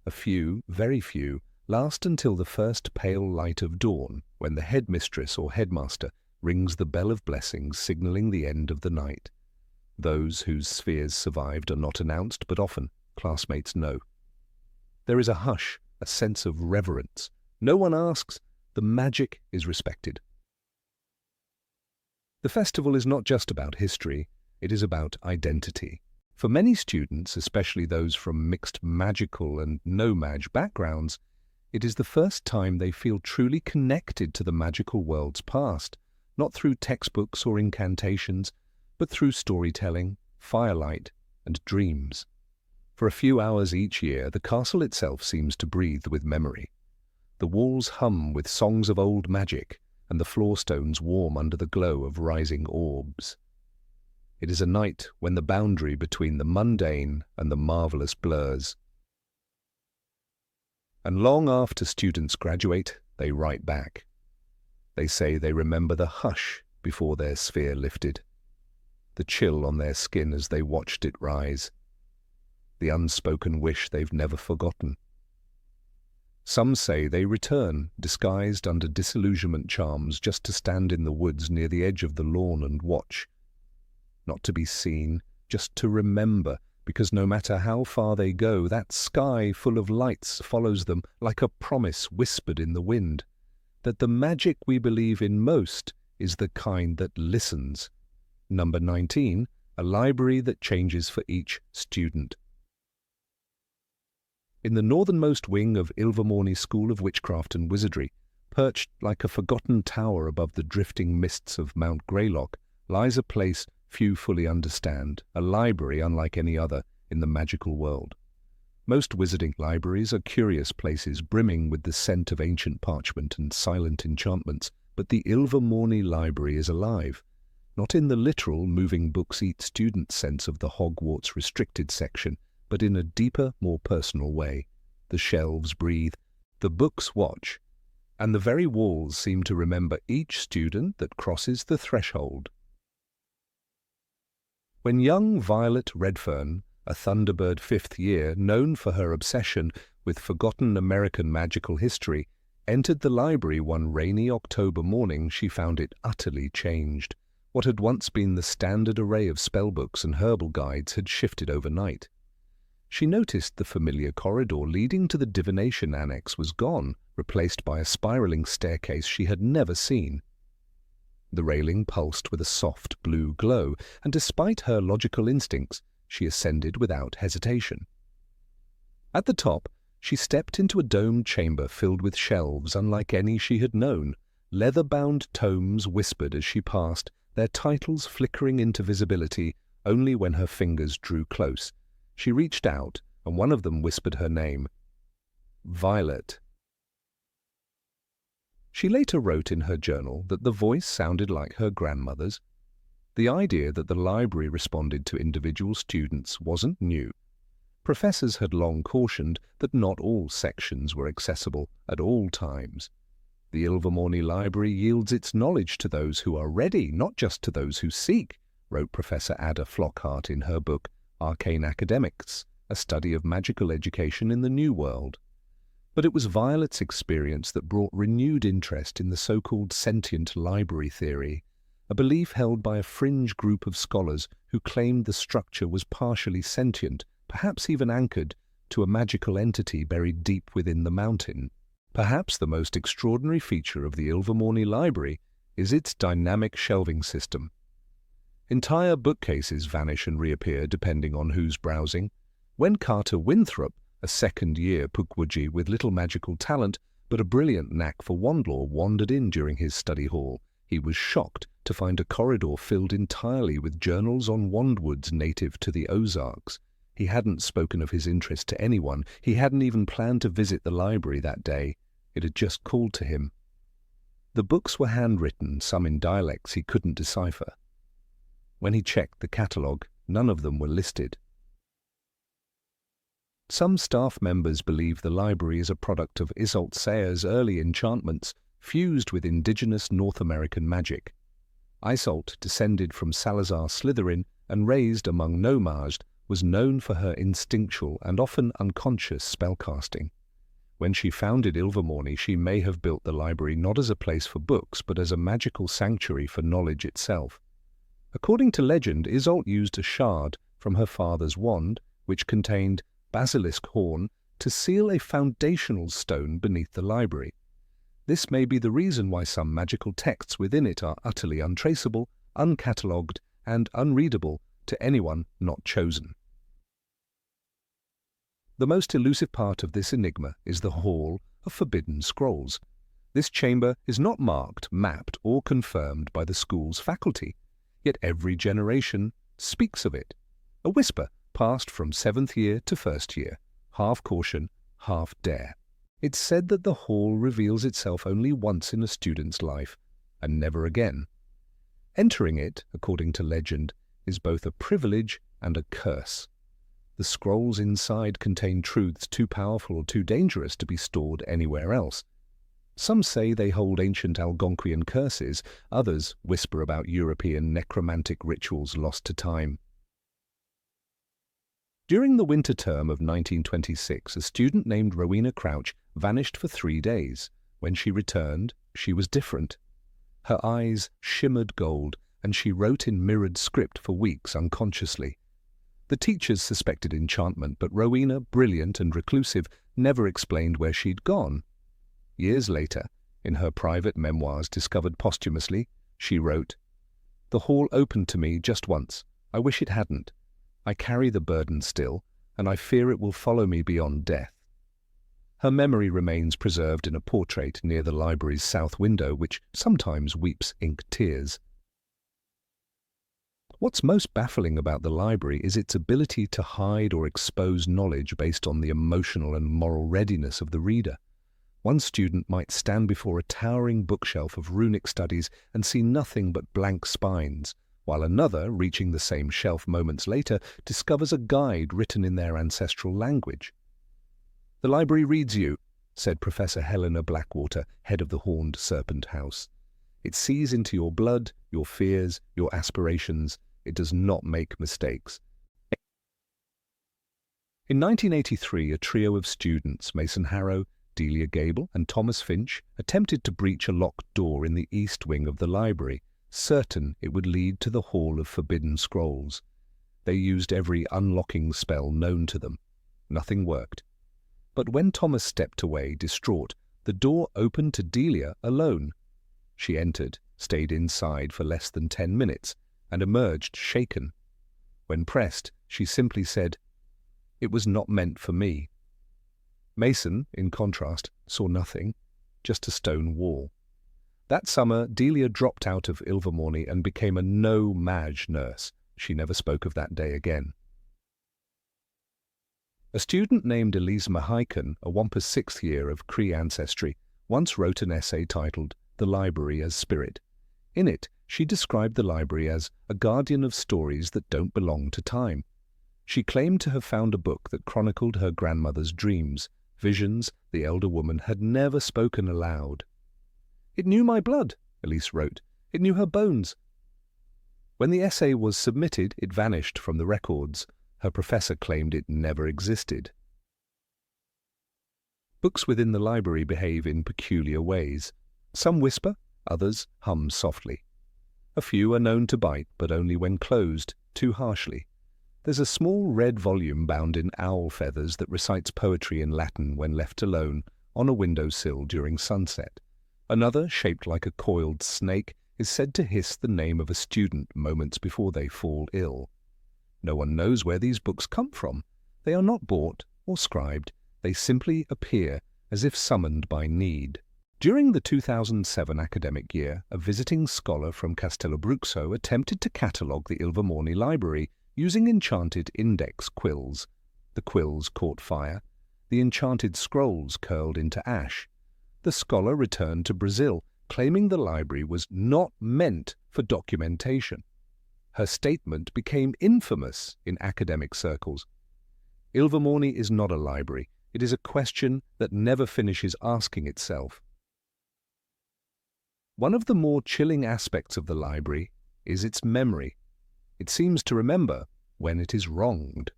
A few, very few, last until the first pale light of dawn, when the headmistress or headmaster rings the bell of blessings, signalling the end of the night. Those whose spheres survived are not announced, but often classmates know. There is a hush, a sense of reverence. No one asks, the magic is respected. The festival is not just about history, it is about identity. For many students, especially those from mixed magical and no-mag backgrounds, it is the first time they feel truly connected to the magical world's past, not through textbooks or incantations, but through storytelling, firelight, and dreams. For a few hours each year, the castle itself seems to breathe with memory. The walls hum with songs of old magic, and the floor stones warm under the glow of rising orbs. It is a night when the boundary between the mundane and the marvelous blurs. And long after students graduate, they write back. They say they remember the hush before their sphere lifted, the chill on their skin as they watched it rise, the unspoken wish they've never forgotten. Some say they return, disguised under disillusionment charms, just to stand in the woods near the edge of the lawn and watch. Not to be seen, just to remember, because no matter how far they go, that sky full of lights follows them like a promise whispered in the wind, that the magic we believe in most is the kind that listens. Number 19, a library that changes for each student. In the northernmost wing of Ilvermorny School of Witchcraft and Wizardry, perched like a forgotten tower above the drifting mists of Mount Greylock, lies a place few fully understand, a library unlike any other in the magical world. Most wizarding libraries are curious places brimming with the scent of ancient parchment and silent enchantments, but the Ilvermorny Library is alive, not in the literal moving books eat student sense of the Hogwarts restricted section, but in a deeper, more personal way. The shelves breathe, the books watch, and the very walls seem to remember each student that crosses the threshold. When young Violet Redfern, a Thunderbird fifth year, known for her obsession with forgotten American magical history, entered the library one rainy October morning, she found it utterly changed. What had once been the standard array of spellbooks and herbal guides had shifted overnight. She noticed the familiar corridor leading to the divination annex was gone, replaced by a spiraling staircase she had never seen. The railing pulsed with a soft blue glow, and despite her logical instincts, she ascended without hesitation. At the top, she stepped into a domed chamber filled with shelves unlike any she had known. Leather-bound tomes whispered as she passed, their titles flickering into visibility only when her fingers drew close. She reached out, and one of them whispered her name. Violet. She later wrote in her journal that the voice sounded like her grandmother's. The idea that the library responded to individual students wasn't new. Professors had long cautioned that not all sections were accessible at all times. The Ilvermorny Library yields its knowledge to those who are ready, not just to those who seek, wrote Professor Ada Flockhart in her book Arcane Academics, a study of magical education in the New World. But it was Violet's experience that brought renewed interest in the so-called sentient library theory, a belief held by a fringe group of scholars who claimed the structure was partially sentient, perhaps even anchored to a magical entity buried deep within the mountain. Perhaps the most extraordinary feature of the Ilvermorny library is its dynamic shelving system. Entire bookcases vanish and reappear depending on who's browsing. When Carter Winthrop, a second-year Pukwudgie with little magical talent but a brilliant knack for wand lore, wandered in during his study hall, he was shocked to find a corridor filled entirely with journals on wandwoods native to the Ozarks. He hadn't spoken of his interest to anyone. He hadn't even planned to visit the library that day. It had just called to him. The books were handwritten, some in dialects he couldn't decipher. When he checked the catalogue, none of them were listed. Some staff members believe the library is a product of Isolde Sayer's early enchantments, fused with indigenous North American magic. Isolde, descended from Salazar Slytherin and raised among Nomaged, was known for her instinctual and often unconscious spellcasting. When she founded Ilvermorny, she may have built the library not as a place for books, but as a magical sanctuary for knowledge itself. According to legend, Isolde used a shard from her father's wand, which contained basilisk horn, to seal a foundational stone beneath the library. This may be the reason why some magical texts within it are utterly untraceable, uncatalogued, and unreadable to anyone not chosen. The most elusive part of this enigma is the Hall of Forbidden Scrolls. This chamber is not marked, mapped, or confirmed by the school's faculty, yet every generation speaks of it. A whisper passed from 7th year to 1st year, half caution, half dare. It's said that the hall reveals itself only once in a student's life, and never again. Entering it, according to legend, is both a privilege and a curse. The scrolls inside contain truths too powerful or too dangerous to be stored anywhere else. Some say they hold ancient Algonquian curses, others whisper about European necromantic rituals lost to time. During the winter term of 1926, a student named Rowena Crouch vanished for 3 days. When she returned, she was different. Her eyes shimmered gold, and she wrote in mirrored script for weeks unconsciously. The teachers suspected enchantment, but Rowena, brilliant and reclusive, never explained where she'd gone. Years later, in her private memoirs discovered posthumously, she wrote, "The hall opened to me just once. I wish it hadn't. I carry the burden still, and I fear it will follow me beyond death." Her memory remains preserved in a portrait near the library's south window, which sometimes weeps ink tears. What's most baffling about the library is its ability to hide or expose knowledge based on the emotional and moral readiness of the reader. One student might stand before a towering bookshelf of runic studies and see nothing but blank spines, while another, reaching the same shelf moments later, discovers a guide written in their ancestral language. "The library reads you," said Professor Helena Blackwater, head of the Horned Serpent House. "It sees into your blood, your fears, your aspirations. It does not make mistakes." In 1983, a trio of students, Mason Harrow, Delia Gable, and Thomas Finch, attempted to breach a locked door in the east wing of the library, certain it would lead to the Hall of Forbidden Scrolls. They used every unlocking spell known to them. Nothing worked. But when Thomas stepped away, distraught, the door opened to Delia alone. She entered, stayed inside for less than 10 minutes, and emerged shaken. When pressed, she simply said, "It was not meant for me." Mason, in contrast, saw nothing, just a stone wall. That summer, Delia dropped out of Ilvermorny and became a no-mage nurse. She never spoke of that day again. A student named Elise Mahaiken, a Wampus 6th year of Cree ancestry, once wrote an essay titled "The Library as Spirit." In it, she described the library as a guardian of stories that don't belong to time. She claimed to have found a book that chronicled her grandmother's dreams, visions the elder woman had never spoken aloud. "It knew my blood," Elise wrote. "It knew her bones." When the essay was submitted, it vanished from the records. Her professor claimed it never existed. Books within the library behave in peculiar ways. Some whisper, others hum softly. A few are known to bite, but only when closed, too harshly. There's a small red volume bound in owl feathers that recites poetry in Latin when left alone on a windowsill during sunset. Another, shaped like a coiled snake, is said to hiss the name of a student moments before they fall ill. No one knows where these books come from. They are not bought or scribed. They simply appear as if summoned by need. During the 2007 academic year, a visiting scholar from Castellabruxo attempted to catalogue the Ilvermorny library using enchanted index quills. The quills caught fire. The enchanted scrolls curled into ash. The scholar returned to Brazil, claiming the library was not meant for documentation. Her statement became infamous in academic circles. Ilvermorny is not a library. It is a question that never finishes asking itself. One of the more chilling aspects of the library is its memory. It seems to remember when it is wronged.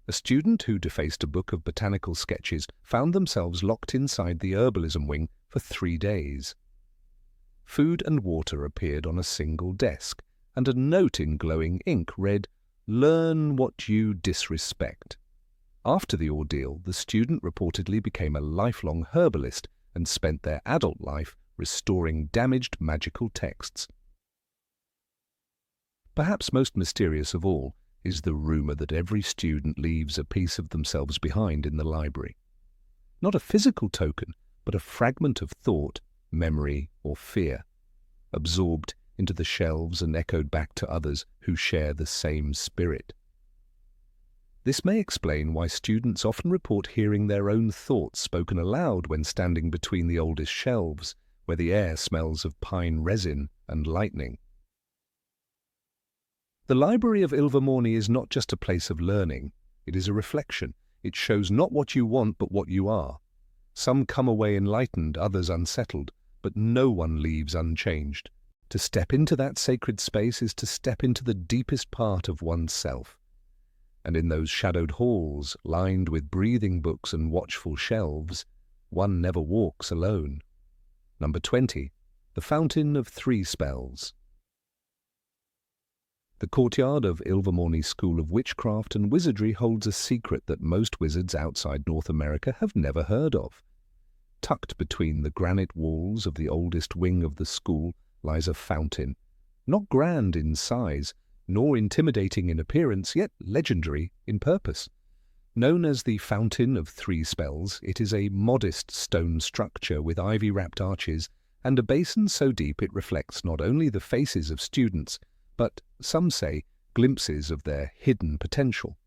A student who defaced a book of botanical sketches found themselves locked inside the herbalism wing for 3 days. Food and water appeared on a single desk, and a note in glowing ink read, "Learn what you disrespect." After the ordeal, the student reportedly became a lifelong herbalist and spent their adult life restoring damaged magical texts. Perhaps most mysterious of all is the rumor that every student leaves a piece of themselves behind in the library. Not a physical token, but a fragment of thought, memory, or fear, absorbed into the shelves and echoed back to others who share the same spirit. This may explain why students often report hearing their own thoughts spoken aloud when standing between the oldest shelves, where the air smells of pine resin and lightning. The Library of Ilvermorny is not just a place of learning. It is a reflection. It shows not what you want, but what you are. Some come away enlightened, others unsettled, but no one leaves unchanged. To step into that sacred space is to step into the deepest part of oneself. And in those shadowed halls, lined with breathing books and watchful shelves, one never walks alone. Number 20. The Fountain of 3 Spells. The courtyard of Ilvermorny School of Witchcraft and Wizardry holds a secret that most wizards outside North America have never heard of. Tucked between the granite walls of the oldest wing of the school lies a fountain, not grand in size, nor intimidating in appearance, yet legendary in purpose. Known as the Fountain of 3 Spells, it is a modest stone structure with ivy-wrapped arches and a basin so deep it reflects not only the faces of students, but, some say, glimpses of their hidden potential.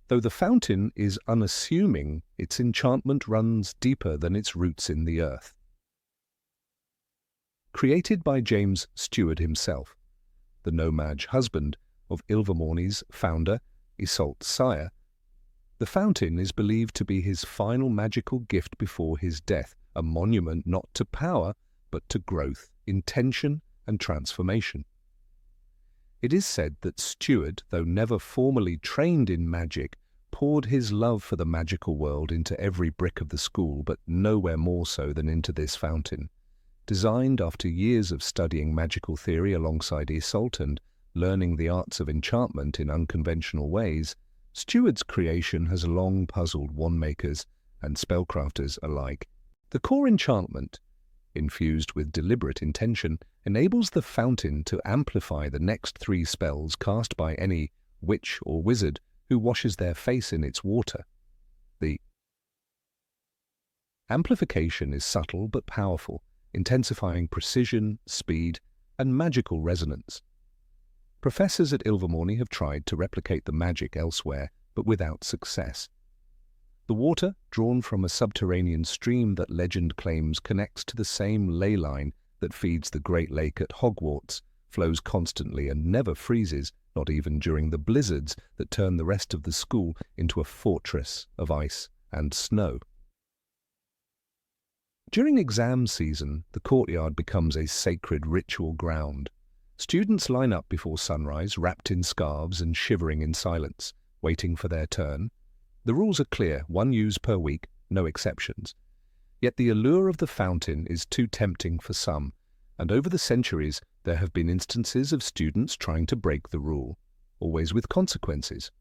Though the fountain is unassuming, its enchantment runs deeper than its roots in the earth. Created by James Stewart himself, the no-maj husband of Ilvermorny's founder, Isolt's sire, the fountain is believed to be his final magical gift before his death, a monument not to power, but to growth, intention, and transformation. It is said that Stewart, though never formally trained in magic, poured his love for the magical world into every brick of the school, but nowhere more so than into this fountain. Designed after years of studying magical theory alongside Isolt and learning the arts of enchantment in unconventional ways, Stewart's creation has long puzzled wandmakers and spellcrafters alike. The core enchantment, infused with deliberate intention, enables the fountain to amplify the next 3 spells cast by any witch or wizard who washes their face in its water. The amplification is subtle but powerful, intensifying precision, speed, and magical resonance. Professors at Ilvermorny have tried to replicate the magic elsewhere, but without success. The water, drawn from a subterranean stream that legend claims connects to the same ley line that feeds the Great Lake at Hogwarts, flows constantly and never freezes, not even during the blizzards that turn the rest of the school into a fortress of ice and snow. During exam season, the courtyard becomes a sacred ritual ground. Students line up before sunrise, wrapped in scarves and shivering in silence, waiting for their turn. The rules are clear: 1 use per week, no exceptions. Yet the allure of the fountain is too tempting for some, and over the centuries there have been instances of students trying to break the rule, always with consequences.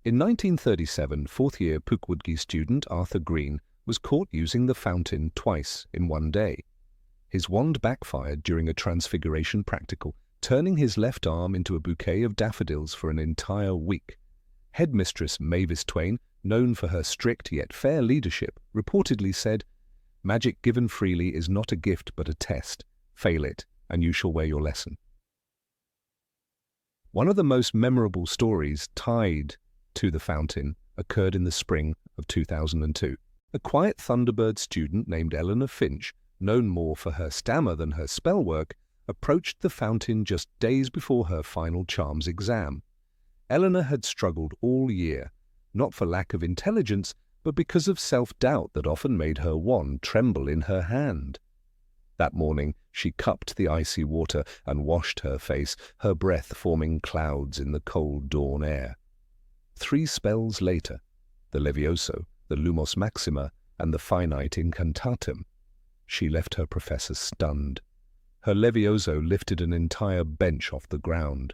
In 1937, fourth-year Pukwoodgie student Arthur Green was caught using the fountain twice in one day. His wand backfired during a transfiguration practical, turning his left arm into a bouquet of daffodils for an entire week. Headmistress Mavis Twain, known for her strict yet fair leadership, reportedly said, "Magic given freely is not a gift but a test. Fail it, and you shall wear your lesson." One of the most memorable stories tied to the fountain occurred in the spring of 2002. A quiet Thunderbird student named Eleanor Finch, known more for her stammer than her spell work, approached the fountain just days before her final charms exam. Eleanor had struggled all year, not for lack of intelligence, but because of self-doubt that often made her wand tremble in her hand. That morning she cupped the icy water and washed her face, her breath forming clouds in the cold dawn air. 3 spells later, the Levioso, the Lumos Maxima, and the Finite Incantatem, she left her professor stunned. Her Levioso lifted an entire bench off the ground.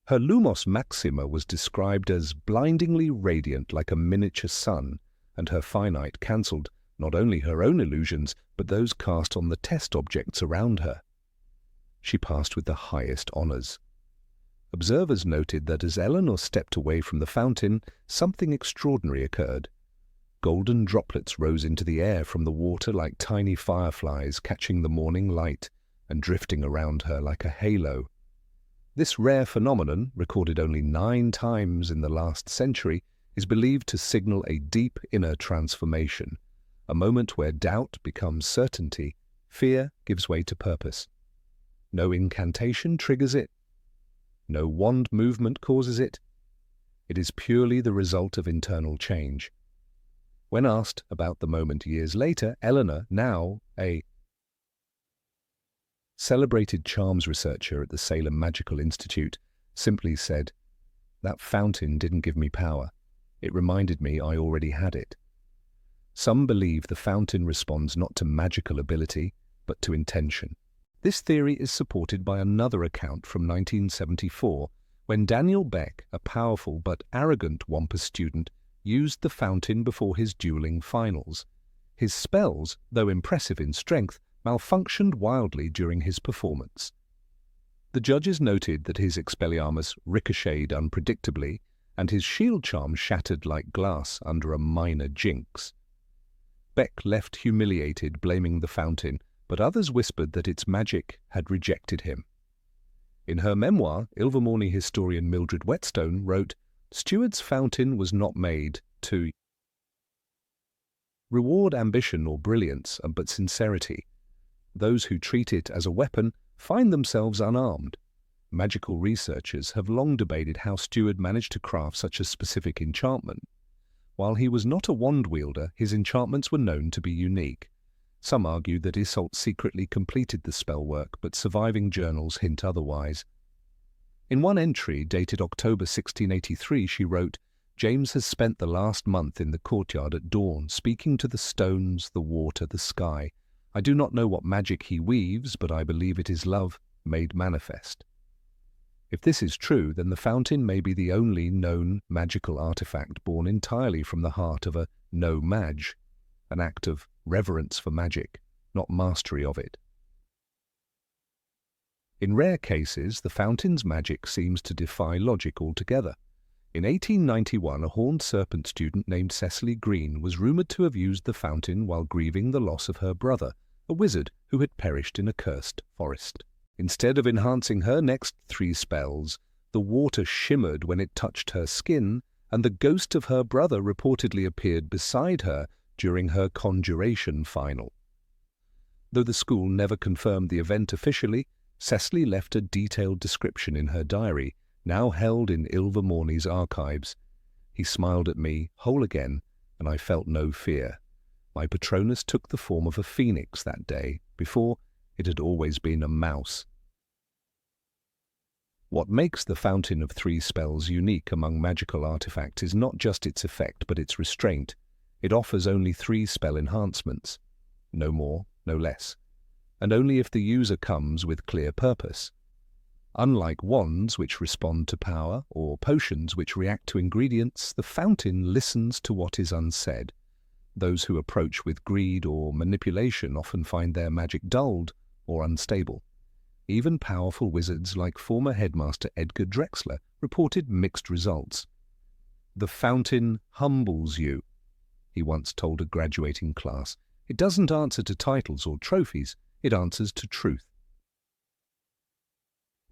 Her Lumos Maxima was described as blindingly radiant like a miniature sun, and her Finite cancelled not only her own illusions, but those cast on the test objects around her. She passed with the highest honours. Observers noted that as Eleanor stepped away from the fountain, something extraordinary occurred. Golden droplets rose into the air from the water like tiny fireflies catching the morning light and drifting around her like a halo. This rare phenomenon, recorded only 9 times in the last century, is believed to signal a deep inner transformation, a moment where doubt becomes certainty, fear gives way to purpose. No incantation triggers it. No wand movement causes it. It is purely the result of internal change. When asked about the moment years later, Eleanor, now a celebrated charms researcher at the Salem Magical Institute, simply said, "That fountain didn't give me power. It reminded me I already had it." Some believe the fountain responds not to magical ability, but to intention. This theory is supported by another account from 1974, when Daniel Beck, a powerful but arrogant Wampus student, used the fountain before his dueling finals. His spells, though impressive in strength, malfunctioned wildly during his performance. The judges noted that his Expelliarmus ricocheted unpredictably, and his shield charm shattered like glass under a minor jinx. Beck left humiliated, blaming the fountain, but others whispered that its magic had rejected him. In her memoir, Ilvermorny historian Mildred Whetstone wrote, "Steward's fountain was not made to reward ambition or brilliance, but sincerity. Those who treat it as a weapon find themselves unarmed." Magical researchers have long debated how Steward managed to craft such a specific enchantment. While he was not a wand wielder, his enchantments were known to be unique. Some argue that Iseult secretly completed the spell work, but surviving journals hint otherwise. In one entry, dated October 1683, she wrote, "James has spent the last month in the courtyard at dawn, speaking to the stones, the water, the sky. I do not know what magic he weaves, but I believe it is love made manifest." If this is true, then the fountain may be the only known magical artifact born entirely from the heart of a no-mage, an act of reverence for magic, not mastery of it. In rare cases, the fountain's magic seems to defy logic altogether. In 1891, a horned serpent student named Cecily Green was rumoured to have used the fountain while grieving the loss of her brother, a wizard who had perished in a cursed forest. Instead of enhancing her next 3 spells, the water shimmered when it touched her skin, and the ghost of her brother reportedly appeared beside her during her conjuration final. Though the school never confirmed the event officially, Cecily left a detailed description in her diary, now held in Ilvermorny's archives. "He smiled at me, whole again, and I felt no fear. My Patronus took the form of a phoenix that day. Before, it had always been a mouse." What makes the Fountain of 3 Spells unique among magical artifacts is not just its effect, but its restraint. It offers only 3 spell enhancements, no more, no less, and only if the user comes with clear purpose. Unlike wands, which respond to power, or potions which react to ingredients, the fountain listens to what is unsaid. Those who approach with greed or manipulation often find their magic dulled or unstable. Even powerful wizards like former headmaster Edgar Drexler reported mixed results. "The fountain humbles you," he once told a graduating class. "It doesn't answer to titles or trophies, it answers to truth."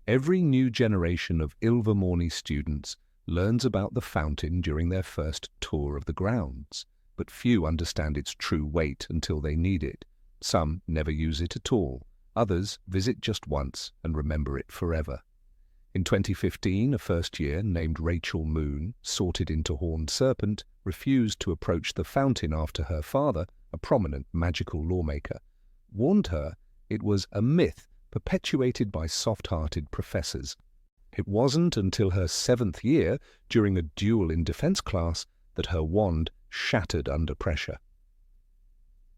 Every new generation of Ilvermorny students learns about the fountain during their first tour of the grounds, but few understand its true weight until they need it. Some never use it at all. Others visit just once and remember it forever. In 2015, a first year named Rachel Moon, sorted into Horned Serpent, refused to approach the fountain after her father, a prominent magical lawmaker, warned her it was a myth perpetuated by soft-hearted professors. It wasn't until her 7th year, during a duel in defense class, that her wand shattered under pressure.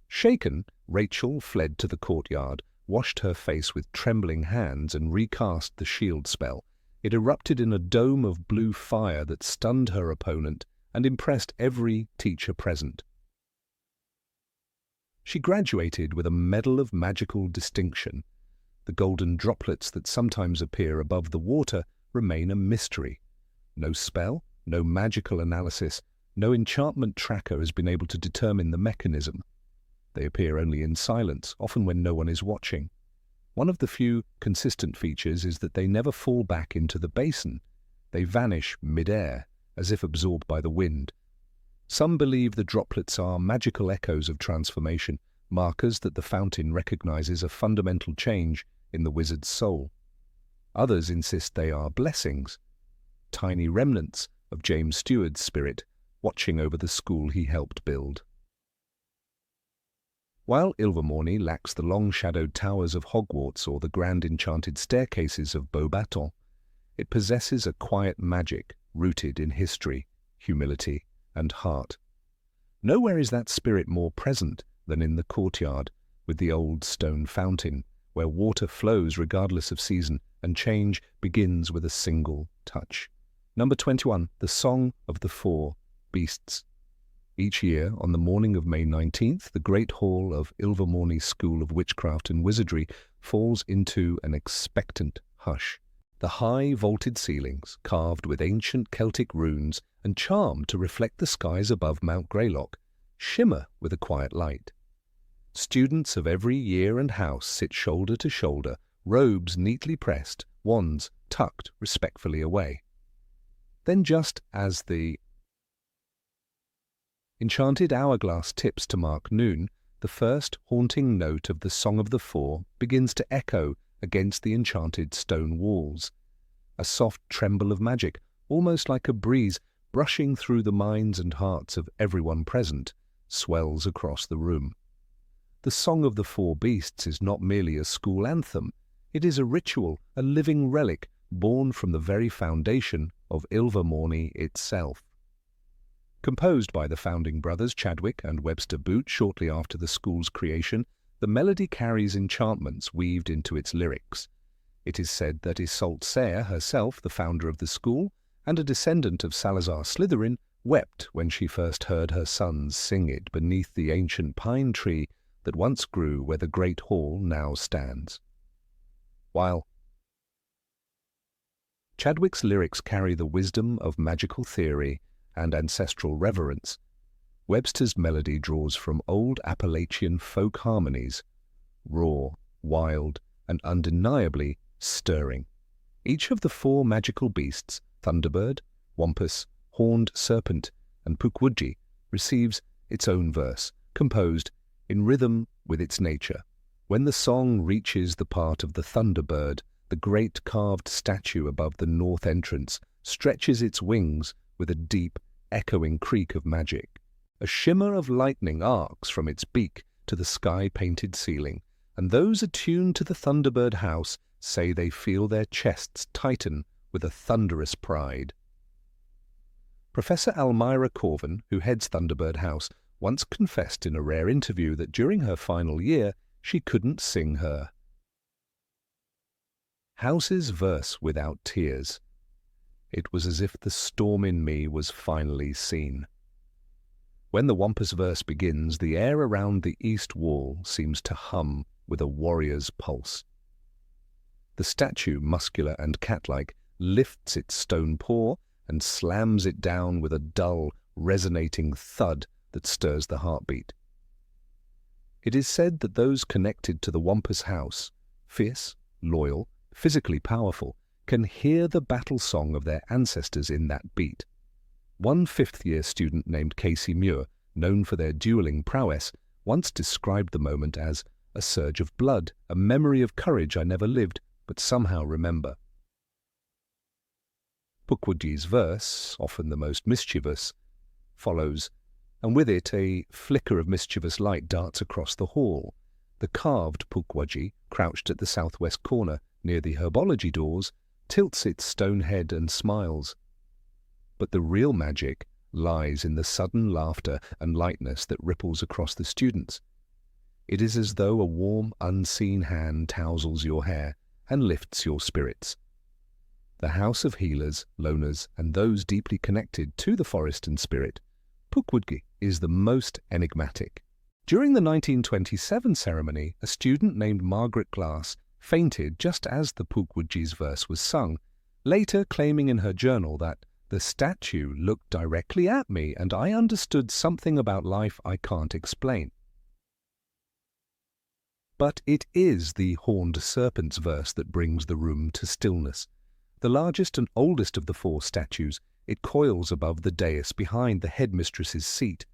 Shaken, Rachel fled to the courtyard, washed her face with trembling hands and recast the shield spell. It erupted in a dome of blue fire that stunned her opponent and impressed every teacher present. She graduated with a Medal of Magical Distinction. The golden droplets that sometimes appear above the water remain a mystery. No spell, no magical analysis, no enchantment tracker has been able to determine the mechanism. They appear only in silence, often when no one is watching. One of the few consistent features is that they never fall back into the basin. They vanish mid-air, as if absorbed by the wind. Some believe the droplets are magical echoes of transformation, markers that the fountain recognizes a fundamental change in the wizard's soul. Others insist they are blessings, tiny remnants of James Steward's spirit watching over the school he helped build. While Ilvermorny lacks the long-shadowed towers of Hogwarts or the grand enchanted staircases of Beauxbatons, it possesses a quiet magic rooted in history, humility, and heart. Nowhere is that spirit more present than in the courtyard with the old stone fountain, where water flows regardless of season and change begins with a single touch. Number 21, The Song of the Four Beasts. Each year, on the morning of May 19th, the Great Hall of Ilvermorny School of Witchcraft and Wizardry falls into an expectant hush. The high vaulted ceilings, carved with ancient Celtic runes and charmed to reflect the skies above Mount Greylock, shimmer with a quiet light. Students of every year and house sit shoulder to shoulder, robes neatly pressed, wands tucked respectfully away. Then, just as the enchanted hourglass tips to mark noon, the first haunting note of the Song of the Four begins to echo against the enchanted stone walls. A soft tremble of magic, almost like a breeze brushing through the minds and hearts of everyone present, swells across the room. The Song of the Four Beasts is not merely a school anthem. It is a ritual, a living relic, born from the very foundation of Ilvermorny itself. Composed by the founding brothers Chadwick and Webster Boot shortly after the school's creation, the melody carries enchantments weaved into its lyrics. It is said that Isolde Sayre herself, the founder of the school, and a descendant of Salazar Slytherin, wept when she first heard her sons sing it beneath the ancient pine tree that once grew where the Great Hall now stands. While Chadwick's lyrics carry the wisdom of magical theory and ancestral reverence, Webster's melody draws from old Appalachian folk harmonies, raw, wild, and undeniably stirring. Each of the four magical beasts, Thunderbird, Wampus, Horned Serpent, and Pukwudgie, receives its own verse, composed in rhythm with its nature. When the song reaches the part of the Thunderbird, the great carved statue above the north entrance stretches its wings with a deep, echoing creak of magic. A shimmer of lightning arcs from its beak to the sky-painted ceiling, and those attuned to the Thunderbird house say they feel their chests tighten with a thunderous pride. Professor Almira Corvin, who heads Thunderbird House, once confessed in a rare interview that during her final year she couldn't sing her House's verse without tears. It was as if the storm in me was finally seen. When the Wampus verse begins, the air around the east wall seems to hum with a warrior's pulse. The statue, muscular and cat-like, lifts its stone paw and slams it down with a dull, resonating thud that stirs the heartbeat. It is said that those connected to the Wampus house, fierce, loyal, physically powerful, can hear the battle song of their ancestors in that beat. One fifth-year student named Casey Muir, known for their dueling prowess, once described the moment as a surge of blood, a memory of courage I never lived, but somehow remember. Pukwudgi's verse, often the most mischievous, follows, and with it a flicker of mischievous light darts across the hall. The carved Pukwudgi, crouched at the southwest corner near the herbology doors, tilts its stone head and smiles. But the real magic lies in the sudden laughter and lightness that ripples across the students. It is as though a warm, unseen hand tousles your hair and lifts your spirits. The house of healers, loners, and those deeply connected to the forest and spirit, Pukwudgi is the most enigmatic. During the 1927 ceremony, a student named Margaret Glass fainted just as the Pukwudgi's verse was sung, later claiming in her journal that the statue looked directly at me and I understood something about life I can't explain. But it is the horned serpent's verse that brings the room to stillness. The largest and oldest of the four statues, it coils above the dais behind the headmistress's seat.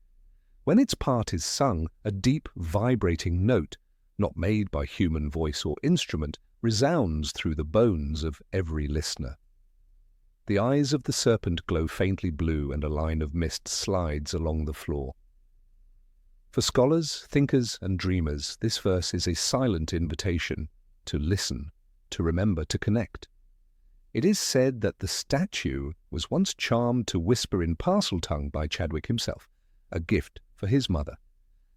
When its part is sung, a deep, vibrating note, not made by human voice or instrument, resounds through the bones of every listener. The eyes of the serpent glow faintly blue and a line of mist slides along the floor. For scholars, thinkers, and dreamers, this verse is a silent invitation to listen, to remember, to connect. It is said that the statue was once charmed to whisper in Parseltongue by Chadwick himself, a gift for his mother.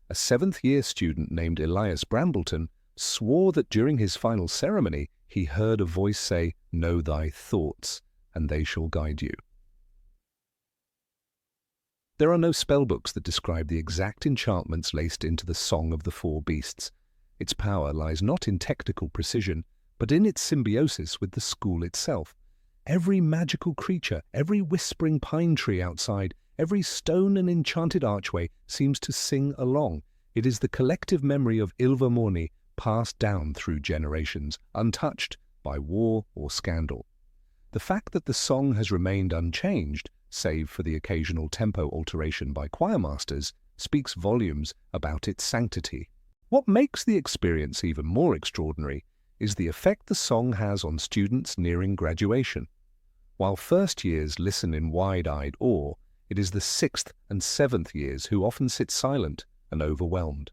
A seventh-year student named Elias Brambleton swore that during his final ceremony he heard a voice say, "Know thy thoughts, and they shall guide you." There are no spellbooks that describe the exact enchantments laced into the Song of the Four Beasts. Its power lies not in technical precision, but in its symbiosis with the school itself. Every magical creature, every whispering pine tree outside, every stone and enchanted archway seems to sing along. It is the collective memory of Ilvermorny passed down through generations, untouched by war or scandal. The fact that the song has remained unchanged, save for the occasional tempo alteration by choirmasters, speaks volumes about its sanctity. What makes the experience even more extraordinary is the effect the song has on students nearing graduation. While first years listen in wide-eyed awe, it is the sixth and seventh years who often sit silent and overwhelmed.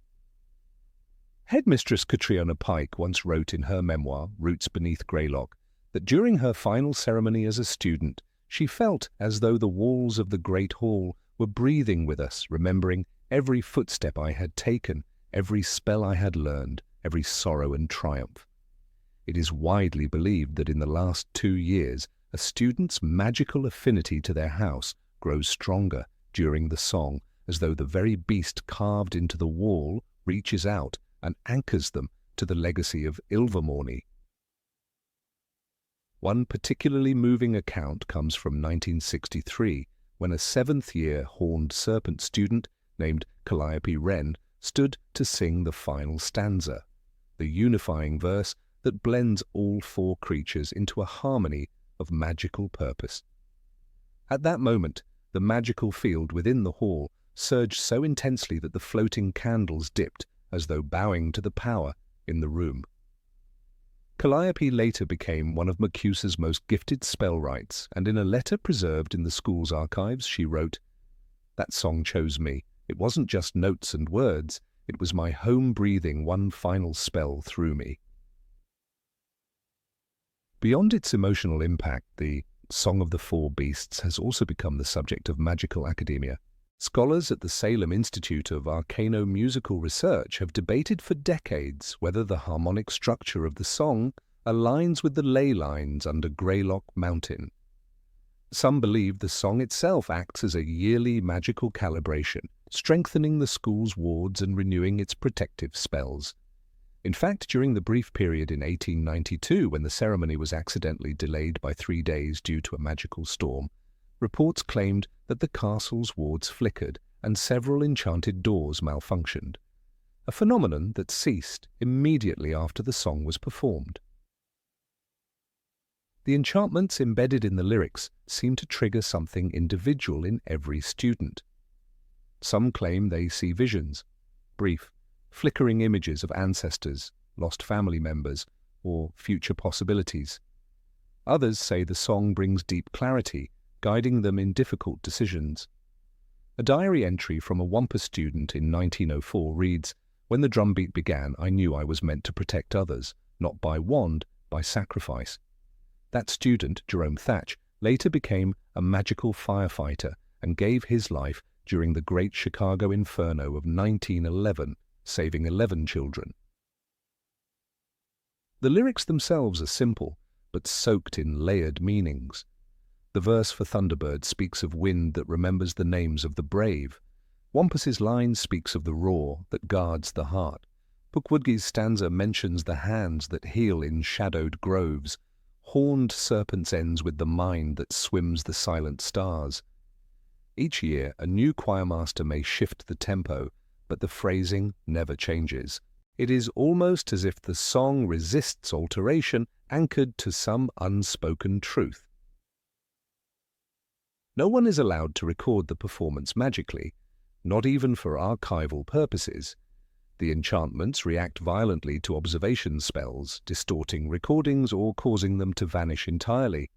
Headmistress Catriona Pike once wrote in her memoir, Roots Beneath Greylock, that during her final ceremony as a student, she felt as though the walls of the great hall were breathing with us, remembering every footstep I had taken, every spell I had learned, every sorrow and triumph. It is widely believed that in the last 2 years, a student's magical affinity to their house grows stronger during the song, as though the very beast carved into the wall reaches out and anchors them to the legacy of Ilvermorny. One particularly moving account comes from 1963, when a seventh-year horned serpent student named Calliope Wren stood to sing the final stanza, the unifying verse that blends all four creatures into a harmony of magical purpose. At that moment, the magical field within the hall surged so intensely that the floating candles dipped as though bowing to the power in the room. Calliope later became one of Macusa's most gifted spellwrights, and in a letter preserved in the school's archives, she wrote, "That song chose me. It wasn't just notes and words, it was my home breathing one final spell through me." Beyond its emotional impact, the Song of the Four Beasts has also become the subject of magical academia. Scholars at the Salem Institute of Arcano-Musical Research have debated for decades whether the harmonic structure of the song aligns with the ley lines under Greylock Mountain. Some believe the song itself acts as a yearly magical calibration, strengthening the school's wards and renewing its protective spells. In fact, during the brief period in 1892 when the ceremony was accidentally delayed by 3 days due to a magical storm, reports claimed that the castle's wards flickered and several enchanted doors malfunctioned, a phenomenon that ceased immediately after the song was performed. The enchantments embedded in the lyrics seem to trigger something individual in every student. Some claim they see visions, brief, flickering images of ancestors, lost family members, or future possibilities. Others say the song brings deep clarity, guiding them in difficult decisions. A diary entry from a Wampa student in 1904 reads, "When the drumbeat began, I knew I was meant to protect others, not by wand, by sacrifice." That student, Jerome Thatch, later became a magical firefighter and gave his life during the Great Chicago Inferno of 1911, saving 11 children. The lyrics themselves are simple, but soaked in layered meanings. The verse for Thunderbird speaks of wind that remembers the names of the brave. Wampus's line speaks of the roar that guards the heart. Pukwudgi's stanza mentions the hands that heal in shadowed groves. Horned serpents ends with the mind that swims the silent stars. Each year, a new choirmaster may shift the tempo, but the phrasing never changes. It is almost as if the song resists alteration, anchored to some unspoken truth. No one is allowed to record the performance magically, not even for archival purposes. The enchantments react violently to observation spells, distorting recordings or causing them to vanish entirely.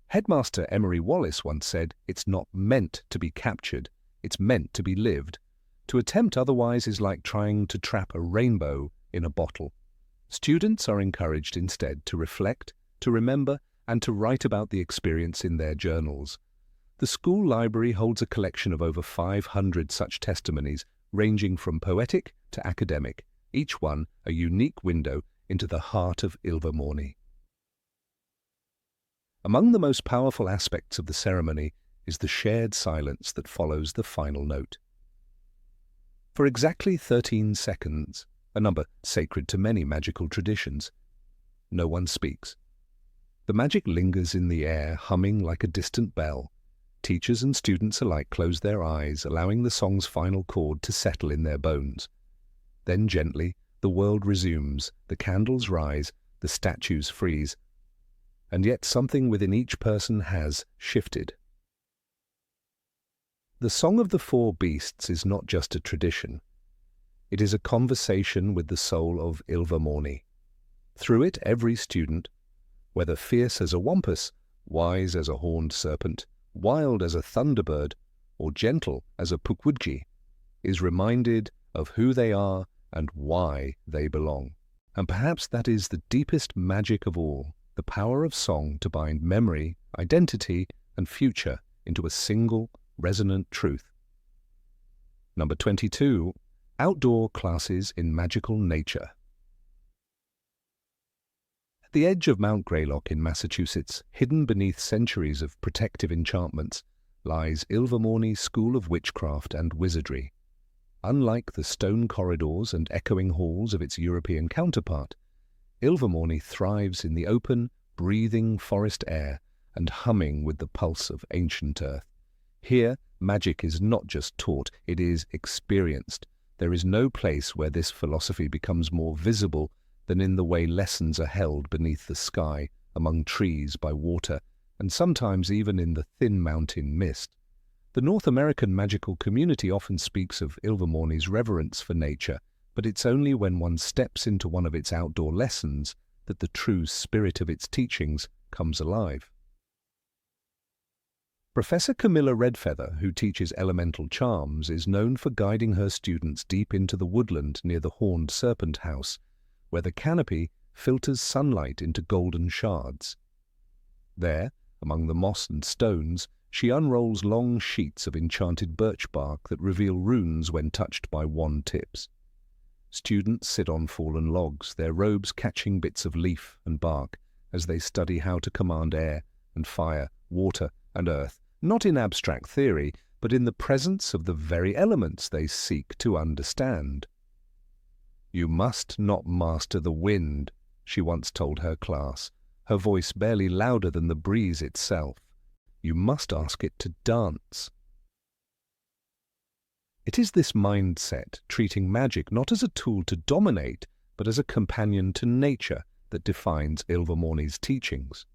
Headmaster Emery Wallace once said, "It's not meant to be captured, it's meant to be lived. To attempt otherwise is like trying to trap a rainbow in a bottle." Students are encouraged instead to reflect, to remember, and to write about the experience in their journals. The school library holds a collection of over 500 such testimonies, ranging from poetic to academic, each one a unique window into the heart of Ilvermorny. Among the most powerful aspects of the ceremony is the shared silence that follows the final note. For exactly 13 seconds, a number sacred to many magical traditions, no one speaks. The magic lingers in the air, humming like a distant bell. Teachers and students alike close their eyes, allowing the song's final chord to settle in their bones. Then gently, the world resumes, the candles rise, the statues freeze. And yet something within each person has shifted. The Song of the Four Beasts is not just a tradition. It is a conversation with the soul of Ilvermorny. Through it, every student, whether fierce as a wampus, wise as a horned serpent, wild as a thunderbird, or gentle as a pukwudgi, is reminded of who they are and why they belong. And perhaps that is the deepest magic of all, the power of song to bind memory, identity, and future into a single, resonant truth. Number 22. Outdoor classes in magical nature. At the edge of Mount Greylock in Massachusetts, hidden beneath centuries of protective enchantments, lies Ilvermorny School of Witchcraft and Wizardry. Unlike the stone corridors and echoing halls of its European counterpart, Ilvermorny thrives in the open, breathing forest air and humming with the pulse of ancient earth. Here, magic is not just taught, it is experienced. There is no place where this philosophy becomes more visible than in the way lessons are held beneath the sky, among trees, by water, and sometimes even in the thin mountain mist. The North American magical community often speaks of Ilvermorny's reverence for nature, but it's only when one steps into one of its outdoor lessons that the true spirit of its teachings comes alive. Professor Camilla Redfeather, who teaches elemental charms, is known for guiding her students deep into the woodland near the Horned Serpent House, where the canopy filters sunlight into golden shards. There, among the moss and stones, she unrolls long sheets of enchanted birch bark that reveal runes when touched by wand tips. Students sit on fallen logs, their robes catching bits of leaf and bark as they study how to command air and fire, water and earth, not in abstract theory, but in the presence of the very elements they seek to understand. "You must not master the wind," she once told her class, her voice barely louder than the breeze itself. "You must ask it to dance." It is this mindset, treating magic not as a tool to dominate, but as a companion to nature, that defines Ilvermorny's teachings.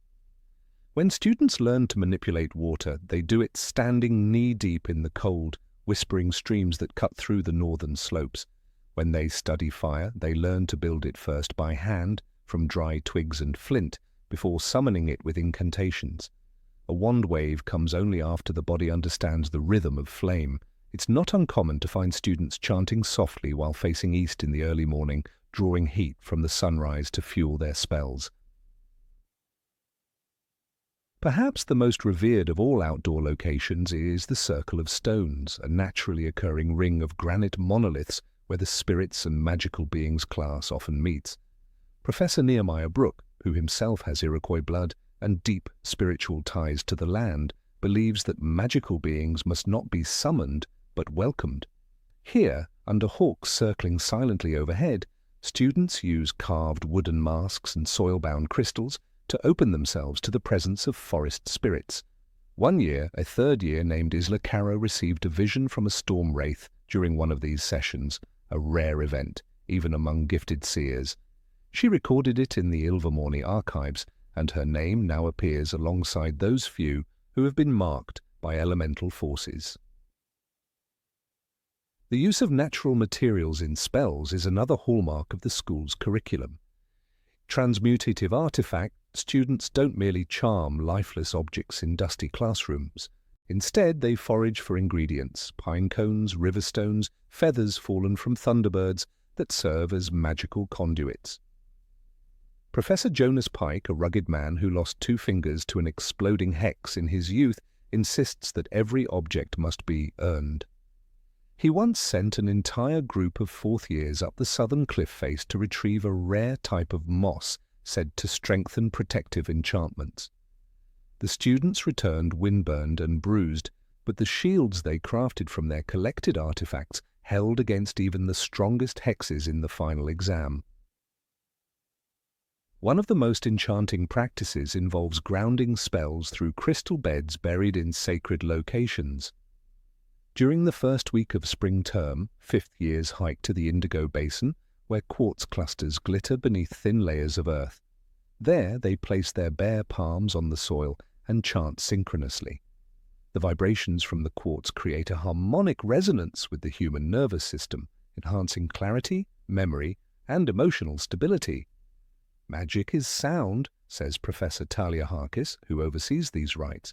When students learn to manipulate water, they do it standing knee-deep in the cold, whispering streams that cut through the northern slopes. When they study fire, they learn to build it first by hand, from dry twigs and flint, before summoning it with incantations. A wand wave comes only after the body understands the rhythm of flame. It's not uncommon to find students chanting softly while facing east in the early morning, drawing heat from the sunrise to fuel their spells. Perhaps the most revered of all outdoor locations is the Circle of Stones, a naturally occurring ring of granite monoliths where the spirits and magical beings class often meets. Professor Nehemiah Brooke, who himself has Iroquois blood and deep spiritual ties to the land, believes that magical beings must not be summoned but welcomed. Here, under hawks circling silently overhead, students use carved wooden masks and soil-bound crystals to open themselves to the presence of forest spirits. One year, a third year named Isla Caro received a vision from a storm wraith during one of these sessions, a rare event, even among gifted seers. She recorded it in the Ilvermorny archives, and her name now appears alongside those few who have been marked by elemental forces. The use of natural materials in spells is another hallmark of the school's curriculum. Transmutative artifact, students don't merely charm lifeless objects in dusty classrooms. Instead, they forage for ingredients, pine cones, river stones, feathers fallen from thunderbirds that serve as magical conduits. Professor Jonas Pike, a rugged man who lost 2 fingers to an exploding hex in his youth, insists that every object must be earned. He once sent an entire group of 4th years up the southern cliff face to retrieve a rare type of moss said to strengthen protective enchantments. The students returned windburned and bruised, but the shields they crafted from their collected artifacts held against even the strongest hexes in the final exam. One of the most enchanting practices involves grounding spells through crystal beds buried in sacred locations. During the first week of spring term, 5th years hike to the Indigo Basin, where quartz clusters glitter beneath thin layers of earth. There they place their bare palms on the soil and chant synchronously. The vibrations from the quartz create a harmonic resonance with the human nervous system, enhancing clarity, memory, and emotional stability. "Magic is sound," says Professor Talia Harkis, who oversees these rites,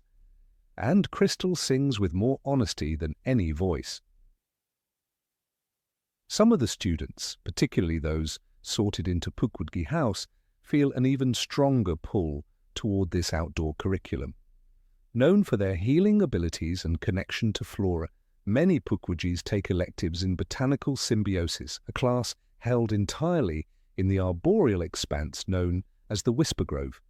"and crystal sings with more honesty than any voice." Some of the students, particularly those sorted into Pukwudgie House, feel an even stronger pull toward this outdoor curriculum. Known for their healing abilities and connection to flora, many Pukwudgies take electives in botanical symbiosis, a class held entirely in the arboreal expanse known as the Whisper Grove.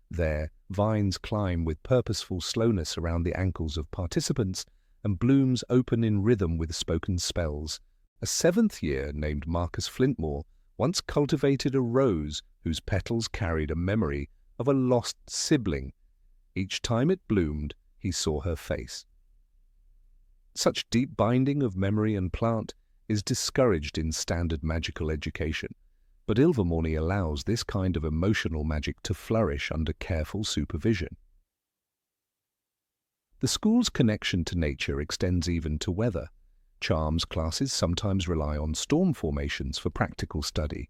There, vines climb with purposeful slowness around the ankles of participants, and blooms open in rhythm with spoken spells. A 7th year named Marcus Flintmore once cultivated a rose whose petals carried a memory of a lost sibling. Each time it bloomed, he saw her face. Such deep binding of memory and plant is discouraged in standard magical education, but Ilvermorny allows this kind of emotional magic to flourish under careful supervision. The school's connection to nature extends even to weather. Charms classes sometimes rely on storm formations for practical study.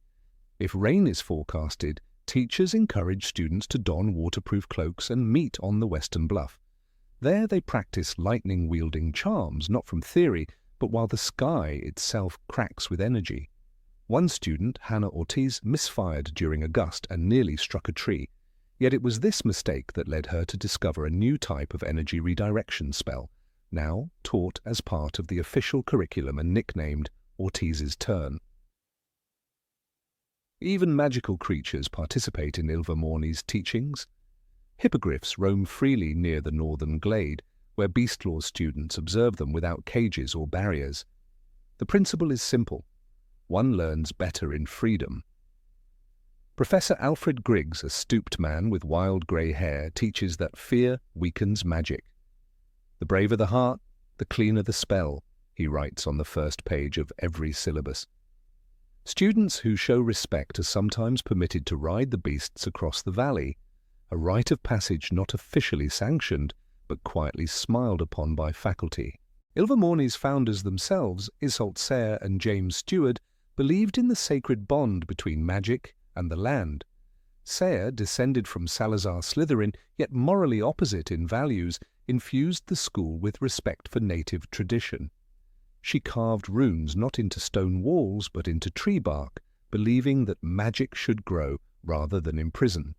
If rain is forecasted, teachers encourage students to don waterproof cloaks and meet on the Western Bluff. There they practice lightning-wielding charms, not from theory, but while the sky itself cracks with energy. One student, Hannah Ortiz, misfired during a gust and nearly struck a tree. Yet it was this mistake that led her to discover a new type of energy redirection spell, now taught as part of the official curriculum and nicknamed Ortiz's Turn. Even magical creatures participate in Ilvermorny's teachings. Hippogriffs roam freely near the northern glade, where Beastlaw students observe them without cages or barriers. The principle is simple. One learns better in freedom. Professor Alfred Griggs, a stooped man with wild grey hair, teaches that fear weakens magic. The braver the heart, the cleaner the spell, he writes on the first page of every syllabus. Students who show respect are sometimes permitted to ride the beasts across the valley, a rite of passage not officially sanctioned, but quietly smiled upon by faculty. Ilvermorny's founders themselves, Isolde Sayre and James Stewart, believed in the sacred bond between magic and the land. Sayre, descended from Salazar Slytherin, yet morally opposite in values, infused the school with respect for native tradition. She carved runes not into stone walls but into tree bark, believing that magic should grow rather than imprison.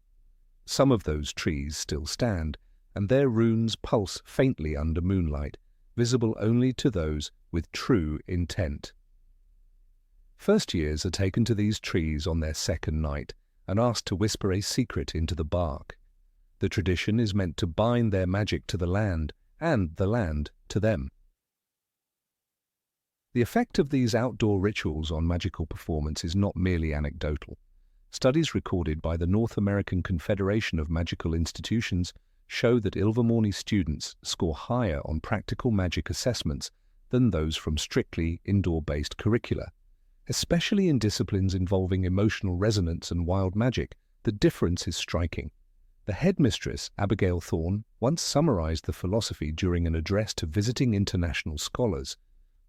Some of those trees still stand, and their runes pulse faintly under moonlight, visible only to those with true intent. First years are taken to these trees on their second night and asked to whisper a secret into the bark. The tradition is meant to bind their magic to the land, and the land to them. The effect of these outdoor rituals on magical performance is not merely anecdotal. Studies recorded by the North American Confederation of Magical Institutions show that Ilvermorny students score higher on practical magic assessments than those from strictly indoor-based curricula. Especially in disciplines involving emotional resonance and wild magic, the difference is striking. The headmistress, Abigail Thorne, once summarized the philosophy during an address to visiting international scholars.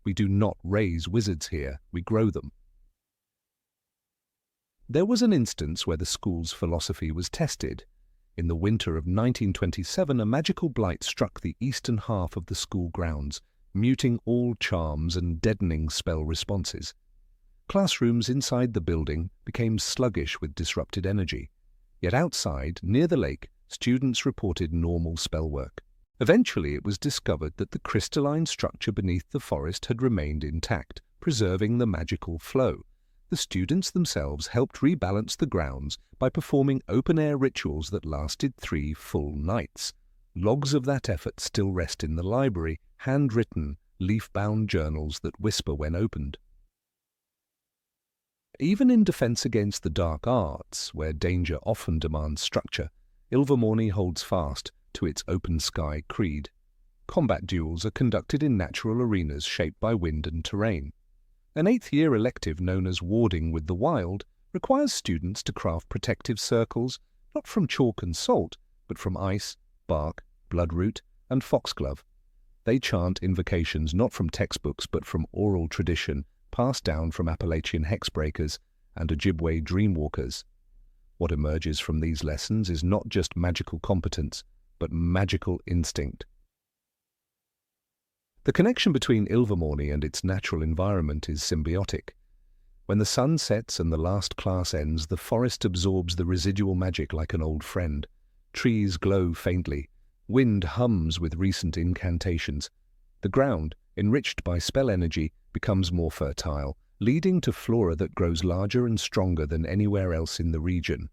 We do not raise wizards here, we grow them. There was an instance where the school's philosophy was tested. In the winter of 1927, a magical blight struck the eastern half of the school grounds, muting all charms and deadening spell responses. Classrooms inside the building became sluggish with disrupted energy. Yet outside, near the lake, students reported normal spell work. Eventually it was discovered that the crystalline structure beneath the forest had remained intact, preserving the magical flow. The students themselves helped rebalance the grounds by performing open-air rituals that lasted 3 full nights. Logs of that effort still rest in the library, handwritten, leaf-bound journals that whisper when opened. Even in defense against the dark arts, where danger often demands structure, Ilvermorny holds fast to its open-sky creed. Combat duels are conducted in natural arenas shaped by wind and terrain. An 8th-year elective known as Warding with the Wild requires students to craft protective circles, not from chalk and salt, but from ice, bark, bloodroot, and foxglove. They chant invocations not from textbooks but from oral tradition, passed down from Appalachian hexbreakers and Ojibwe dreamwalkers. What emerges from these lessons is not just magical competence, but magical instinct. The connection between Ilvermorny and its natural environment is symbiotic. When the sun sets and the last class ends, the forest absorbs the residual magic like an old friend. Trees glow faintly. Wind hums with recent incantations. The ground, enriched by spell energy, becomes more fertile, leading to flora that grows larger and stronger than anywhere else in the region.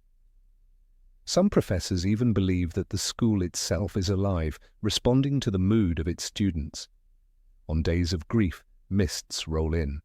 Some professors even believe that the school itself is alive, responding to the mood of its students. On days of grief, mists roll in.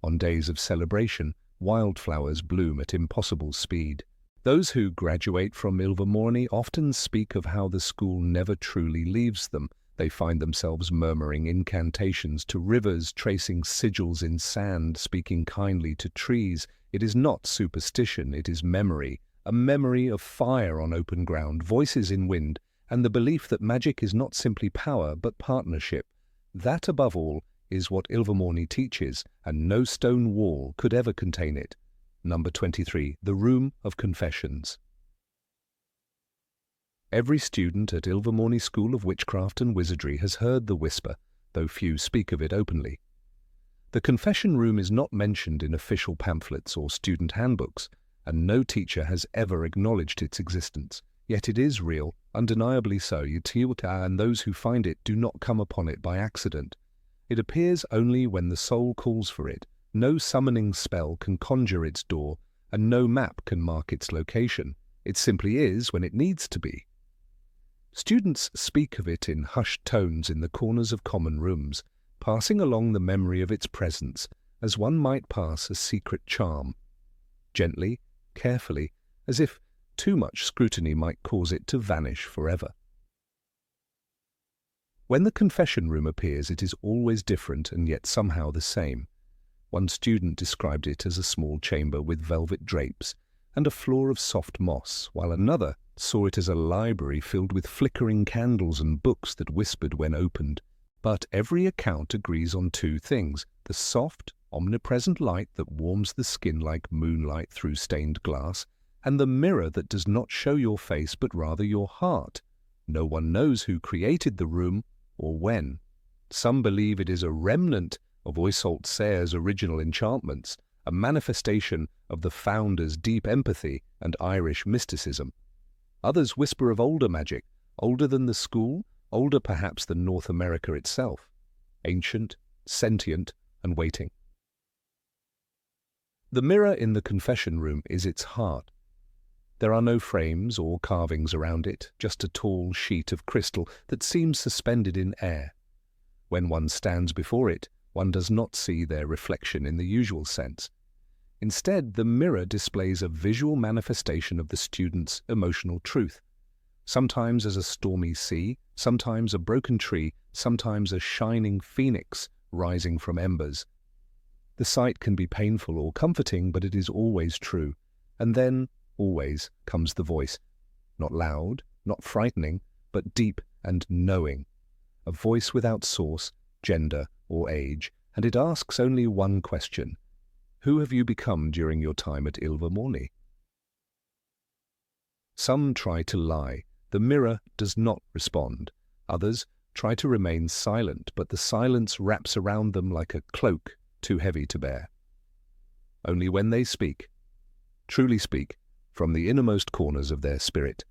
On days of celebration, wildflowers bloom at impossible speed. Those who graduate from Ilvermorny often speak of how the school never truly leaves them. They find themselves murmuring incantations to rivers, tracing sigils in sand, speaking kindly to trees. It is not superstition, it is memory, a memory of fire on open ground, voices in wind, and the belief that magic is not simply power but partnership. That, above all, is what Ilvermorny teaches, and no stone wall could ever contain it. Number 23, the Room of Confessions. Every student at Ilvermorny School of Witchcraft and Wizardry has heard the whisper, though few speak of it openly. The confession room is not mentioned in official pamphlets or student handbooks, and no teacher has ever acknowledged its existence. Yet it is real, undeniably so, and those who find it do not come upon it by accident. It appears only when the soul calls for it. No summoning spell can conjure its door, and no map can mark its location. It simply is when it needs to be. Students speak of it in hushed tones in the corners of common rooms, passing along the memory of its presence as one might pass a secret charm. Gently, carefully, as if too much scrutiny might cause it to vanish forever. When the confession room appears, it is always different and yet somehow the same. One student described it as a small chamber with velvet drapes and a floor of soft moss, while another saw it as a library filled with flickering candles and books that whispered when opened. But every account agrees on two things: the soft, omnipresent light that warms the skin like moonlight through stained glass, and the mirror that does not show your face but rather your heart. No one knows who created the room or when. Some believe it is a remnant of Isolde Sayre's original enchantments, a manifestation of the founder's deep empathy and Irish mysticism. Others whisper of older magic, older than the school, older perhaps than North America itself, ancient, sentient, and waiting. The mirror in the confession room is its heart. There are no frames or carvings around it, just a tall sheet of crystal that seems suspended in air. When one stands before it, one does not see their reflection in the usual sense. Instead, the mirror displays a visual manifestation of the student's emotional truth, sometimes as a stormy sea, sometimes a broken tree, sometimes a shining phoenix rising from embers. The sight can be painful or comforting, but it is always true. And then, always, comes the voice. Not loud, not frightening, but deep and knowing. A voice without source, gender, or age, and it asks only one question: who have you become during your time at Ilvermorny? Some try to lie. The mirror does not respond. Others try to remain silent, but the silence wraps around them like a cloak too heavy to bear. Only when they speak, truly speak, from the innermost corners of their spirit,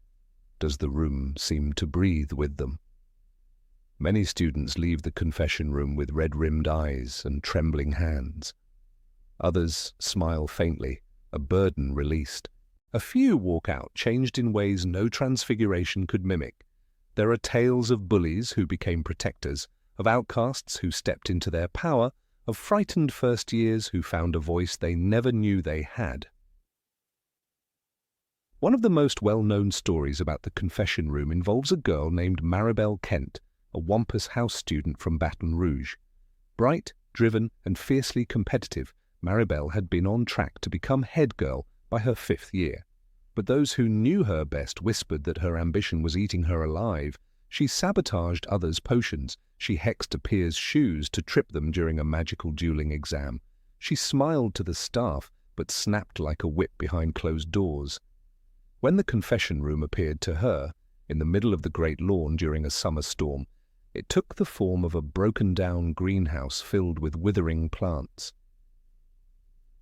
does the room seem to breathe with them. Many students leave the confession room with red-rimmed eyes and trembling hands. Others smile faintly, a burden released. A few walk out changed in ways no transfiguration could mimic. There are tales of bullies who became protectors, of outcasts who stepped into their power, of frightened first years who found a voice they never knew they had. One of the most well-known stories about the confession room involves a girl named Maribel Kent, a Wampus House student from Baton Rouge. Bright, driven, and fiercely competitive, Maribel had been on track to become head girl by her 5th year. But those who knew her best whispered that her ambition was eating her alive. She sabotaged others' potions. She hexed a peer's shoes to trip them during a magical dueling exam. She smiled to the staff, but snapped like a whip behind closed doors. When the confession room appeared to her, in the middle of the great lawn during a summer storm, it took the form of a broken-down greenhouse filled with withering plants.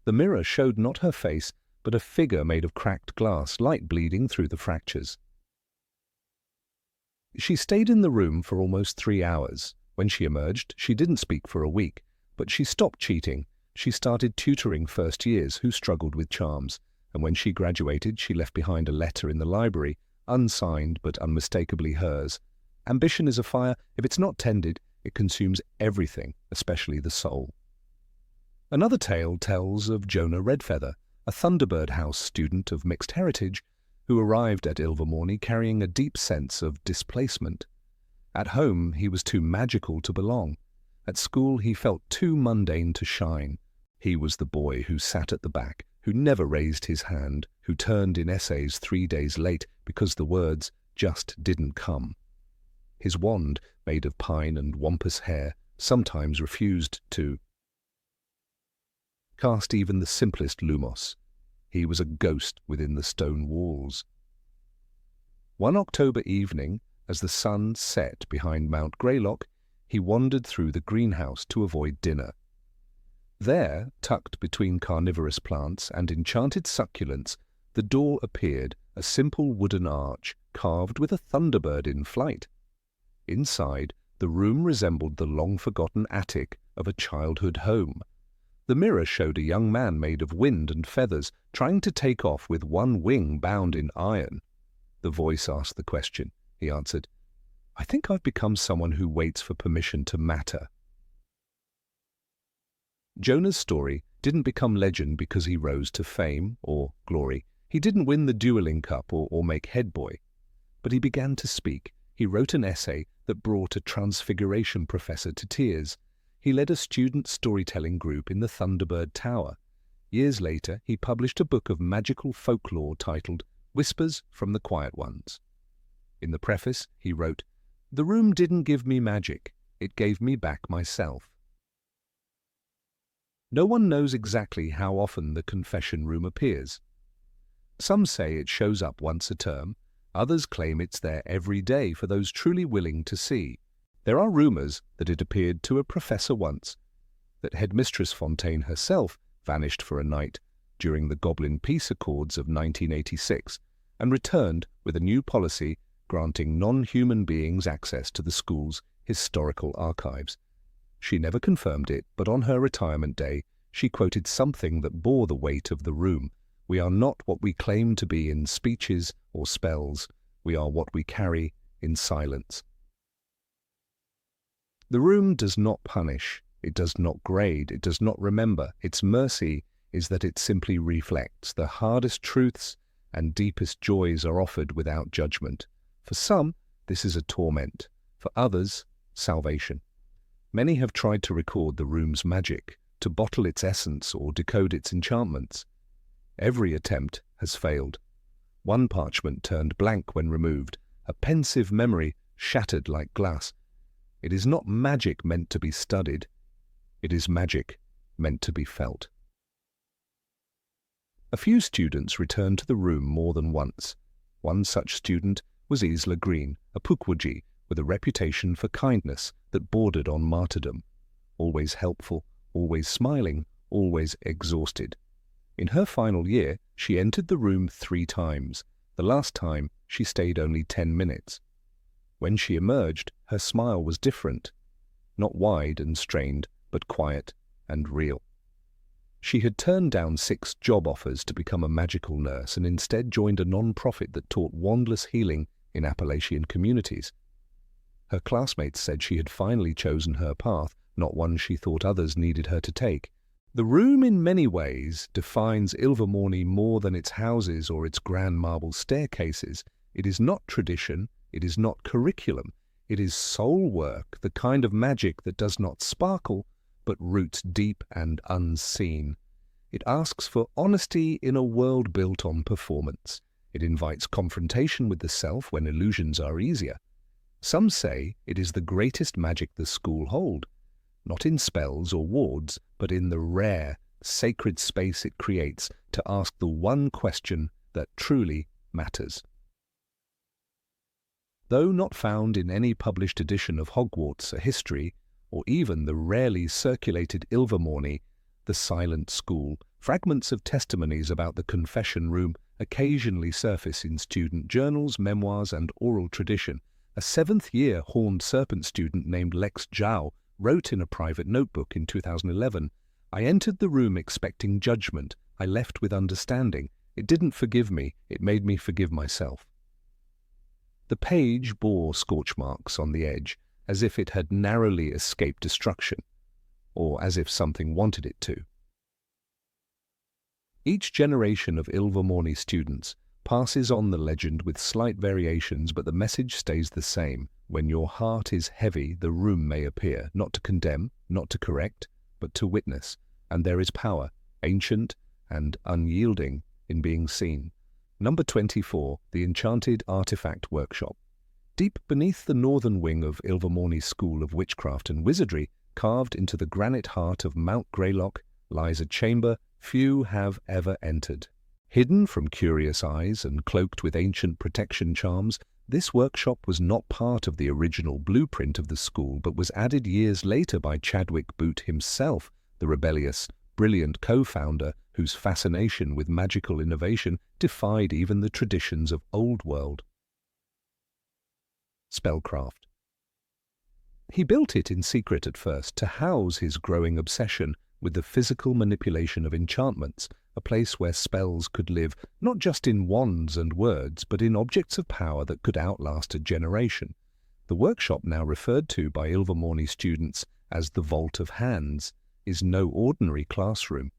The mirror showed not her face, but a figure made of cracked glass, light bleeding through the fractures. She stayed in the room for almost 3 hours. When she emerged, she didn't speak for a week, but she stopped cheating. She started tutoring first years who struggled with charms, and when she graduated, she left behind a letter in the library, unsigned but unmistakably hers. Ambition is a fire. If it's not tended, it consumes everything, especially the soul. Another tale tells of Jonah Redfeather, a Thunderbird House student of mixed heritage, who arrived at Ilvermorny carrying a deep sense of displacement. At home, he was too magical to belong. At school, he felt too mundane to shine. He was the boy who sat at the back, who never raised his hand, who turned in essays 3 days late because the words just didn't come. His wand, made of pine and wampus hair, sometimes refused to cast even the simplest lumos. He was a ghost within the stone walls. One October evening, as the sun set behind Mount Greylock, he wandered through the greenhouse to avoid dinner. There, tucked between carnivorous plants and enchanted succulents, the door appeared, a simple wooden arch carved with a thunderbird in flight. Inside, the room resembled the long-forgotten attic of a childhood home. The mirror showed a young man made of wind and feathers, trying to take off with one wing bound in iron. The voice asked the question. He answered, "I think I've become someone who waits for permission to matter." Jonah's story didn't become legend because he rose to fame or glory. He didn't win the dueling cup or make head boy. But he began to speak. He wrote an essay that brought a transfiguration professor to tears. He led a student storytelling group in the Thunderbird Tower. Years later, he published a book of magical folklore titled Whispers from the Quiet Ones. In the preface, he wrote, "The room didn't give me magic. It gave me back myself." No one knows exactly how often the confession room appears. Some say it shows up once a term. Others claim it's there every day for those truly willing to see. There are rumors that it appeared to a professor once, that Headmistress Fontaine herself vanished for a night during the Goblin Peace Accords of 1986 and returned with a new policy granting non-human beings access to the school's historical archives. She never confirmed it, but on her retirement day, she quoted something that bore the weight of the room. "We are not what we claim to be in speeches or spells. We are what we carry in silence." The room does not punish. It does not grade. It does not remember. Its mercy is that it simply reflects. The hardest truths and deepest joys are offered without judgment. For some, this is a torment. For others, salvation. Many have tried to record the room's magic, to bottle its essence or decode its enchantments. Every attempt has failed. One parchment turned blank when removed, a pensive memory shattered like glass. It is not magic meant to be studied. It is magic meant to be felt. A few students returned to the room more than once. One such student was Isla Green, a Pukwudgie with a reputation for kindness that bordered on martyrdom. Always helpful, always smiling, always exhausted. In her final year, she entered the room 3 times. The last time, she stayed only 10 minutes. When she emerged, her smile was different. Not wide and strained, but quiet and real. She had turned down 6 job offers to become a magical nurse and instead joined a non-profit that taught wandless healing in Appalachian communities. Her classmates said she had finally chosen her path, not one she thought others needed her to take. The room in many ways defines Ilvermorny more than its houses or its grand marble staircases. It is not tradition, it is not curriculum, it is soul work, the kind of magic that does not sparkle, but roots deep and unseen. It asks for honesty in a world built on performance. It invites confrontation with the self when illusions are easier. Some say it is the greatest magic the school hold, not in spells or wards, but in the rare, sacred space it creates to ask the one question that truly matters. Though not found in any published edition of Hogwarts, a history, or even the rarely circulated Ilvermorny, the silent school, fragments of testimonies about the confession room occasionally surface in student journals, memoirs, and oral tradition. A 7th-year Horned Serpent student named Lex Zhao wrote in a private notebook in 2011, "I entered the room expecting judgment. I left with understanding. It didn't forgive me. It made me forgive myself." The page bore scorch marks on the edge, as if it had narrowly escaped destruction, or as if something wanted it to. Each generation of Ilvermorny students passes on the legend with slight variations, but the message stays the same. When your heart is heavy, the room may appear, not to condemn, not to correct, but to witness, and there is power, ancient and unyielding, in being seen. Number 24, the Enchanted Artifact Workshop. Deep beneath the northern wing of Ilvermorny School of Witchcraft and Wizardry, carved into the granite heart of Mount Greylock, lies a chamber few have ever entered. Hidden from curious eyes and cloaked with ancient protection charms, this workshop was not part of the original blueprint of the school, but was added years later by Chadwick Boot himself, the rebellious brilliant co-founder whose fascination with magical innovation defied even the traditions of old world. Spellcraft. He built it in secret at first to house his growing obsession with the physical manipulation of enchantments, a place where spells could live not just in wands and words, but in objects of power that could outlast a generation. The workshop, now referred to by Ilvermorny students as the Vault of Hands, is no ordinary classroom.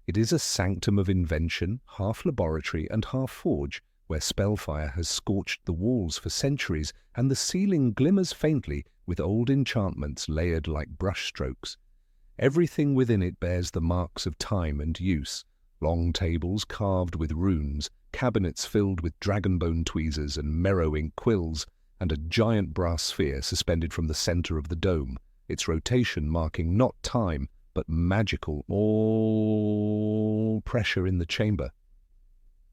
It is a sanctum of invention, half laboratory and half forge, where spellfire has scorched the walls for centuries and the ceiling glimmers faintly with old enchantments layered like brushstrokes. Everything within it bears the marks of time and use. Long tables carved with runes, cabinets filled with dragonbone tweezers and merrow ink quills, and a giant brass sphere suspended from the center of the dome, its rotation marking not time, but magical all pressure in the chamber.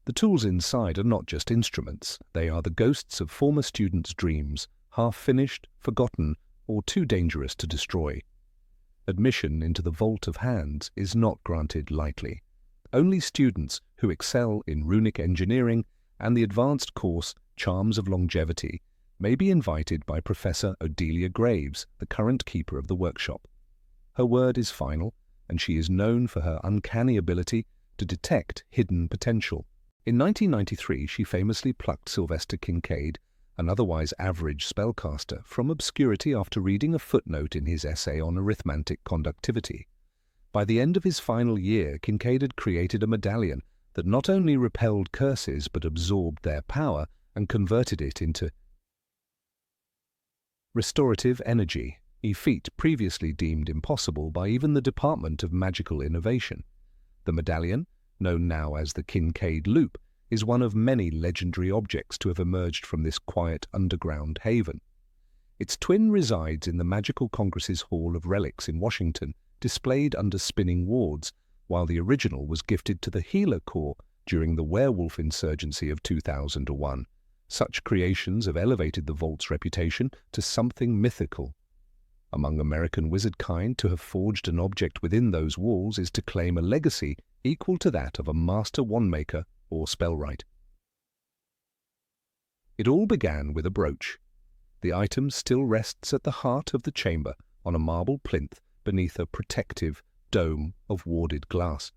The tools inside are not just instruments, they are the ghosts of former students' dreams, half-finished, forgotten, or too dangerous to destroy. Admission into the Vault of Hands is not granted lightly. Only students who excel in runic engineering and the advanced course Charms of Longevity may be invited by Professor Odelia Graves, the current keeper of the workshop. Her word is final, and she is known for her uncanny ability to detect hidden potential. In 1993, she famously plucked Sylvester Kincaid, an otherwise average spellcaster, from obscurity after reading a footnote in his essay on arithmetic conductivity. By the end of his final year, Kincaid had created a medallion that not only repelled curses but absorbed their power and converted it into restorative energy, a feat previously deemed impossible by even the Department of Magical Innovation. The medallion, known now as the Kincaid Loop, is one of many legendary objects to have emerged from this quiet underground haven. Its twin resides in the Magical Congress's Hall of Relics in Washington, displayed under spinning wards, while the original was gifted to the Healer Corps during the werewolf insurgency of 2001. Such creations have elevated the Vault's reputation to something mythical. Among American wizard kind, to have forged an object within those walls is to claim a legacy equal to that of a master wandmaker or spellwright. It all began with a brooch. The item still rests at the heart of the chamber on a marble plinth beneath a protective dome of warded glass.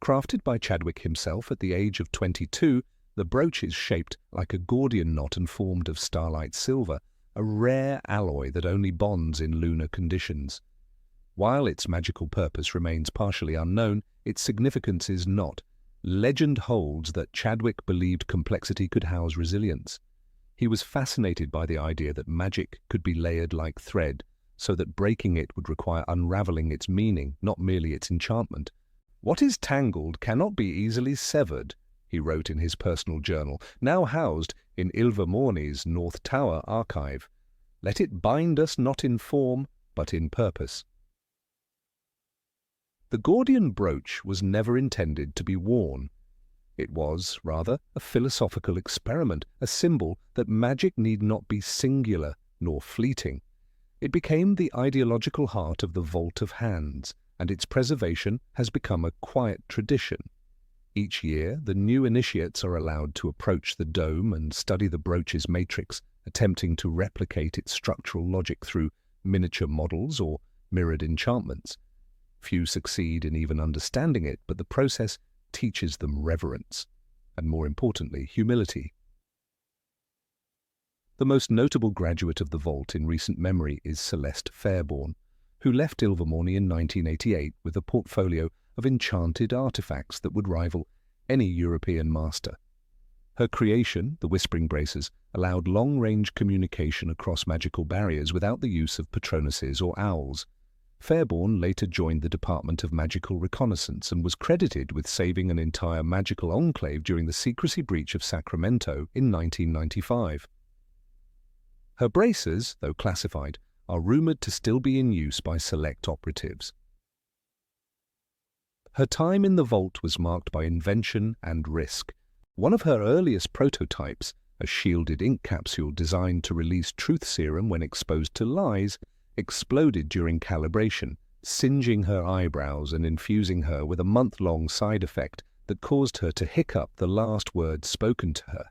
Crafted by Chadwick himself at the age of 22, the brooch is shaped like a Gordian knot and formed of starlight silver, a rare alloy that only bonds in lunar conditions. While its magical purpose remains partially unknown, its significance is not. Legend holds that Chadwick believed complexity could house resilience. He was fascinated by the idea that magic could be layered like thread, so that breaking it would require unraveling its meaning, not merely its enchantment. "What is tangled cannot be easily severed," he wrote in his personal journal, now housed in Ilvermorny's North Tower archive. "Let it bind us not in form, but in purpose." The Gordian brooch was never intended to be worn. It was, rather, a philosophical experiment, a symbol that magic need not be singular nor fleeting. It became the ideological heart of the Vault of Hands, and its preservation has become a quiet tradition. Each year, the new initiates are allowed to approach the dome and study the brooch's matrix, attempting to replicate its structural logic through miniature models or mirrored enchantments. Few succeed in even understanding it, but the process teaches them reverence, and more importantly, humility. The most notable graduate of the Vault in recent memory is Celeste Fairborn, who left Ilvermorny in 1988 with a portfolio of enchanted artifacts that would rival any European master. Her creation, the Whispering Braces, allowed long-range communication across magical barriers without the use of Patronuses or owls. Fairborn later joined the Department of Magical Reconnaissance and was credited with saving an entire magical enclave during the secrecy breach of Sacramento in 1995. Her braces, though classified, are rumoured to still be in use by select operatives. Her time in the Vault was marked by invention and risk. One of her earliest prototypes, a shielded ink capsule designed to release truth serum when exposed to lies, exploded during calibration, singeing her eyebrows and infusing her with a month-long side effect that caused her to hiccup the last words spoken to her.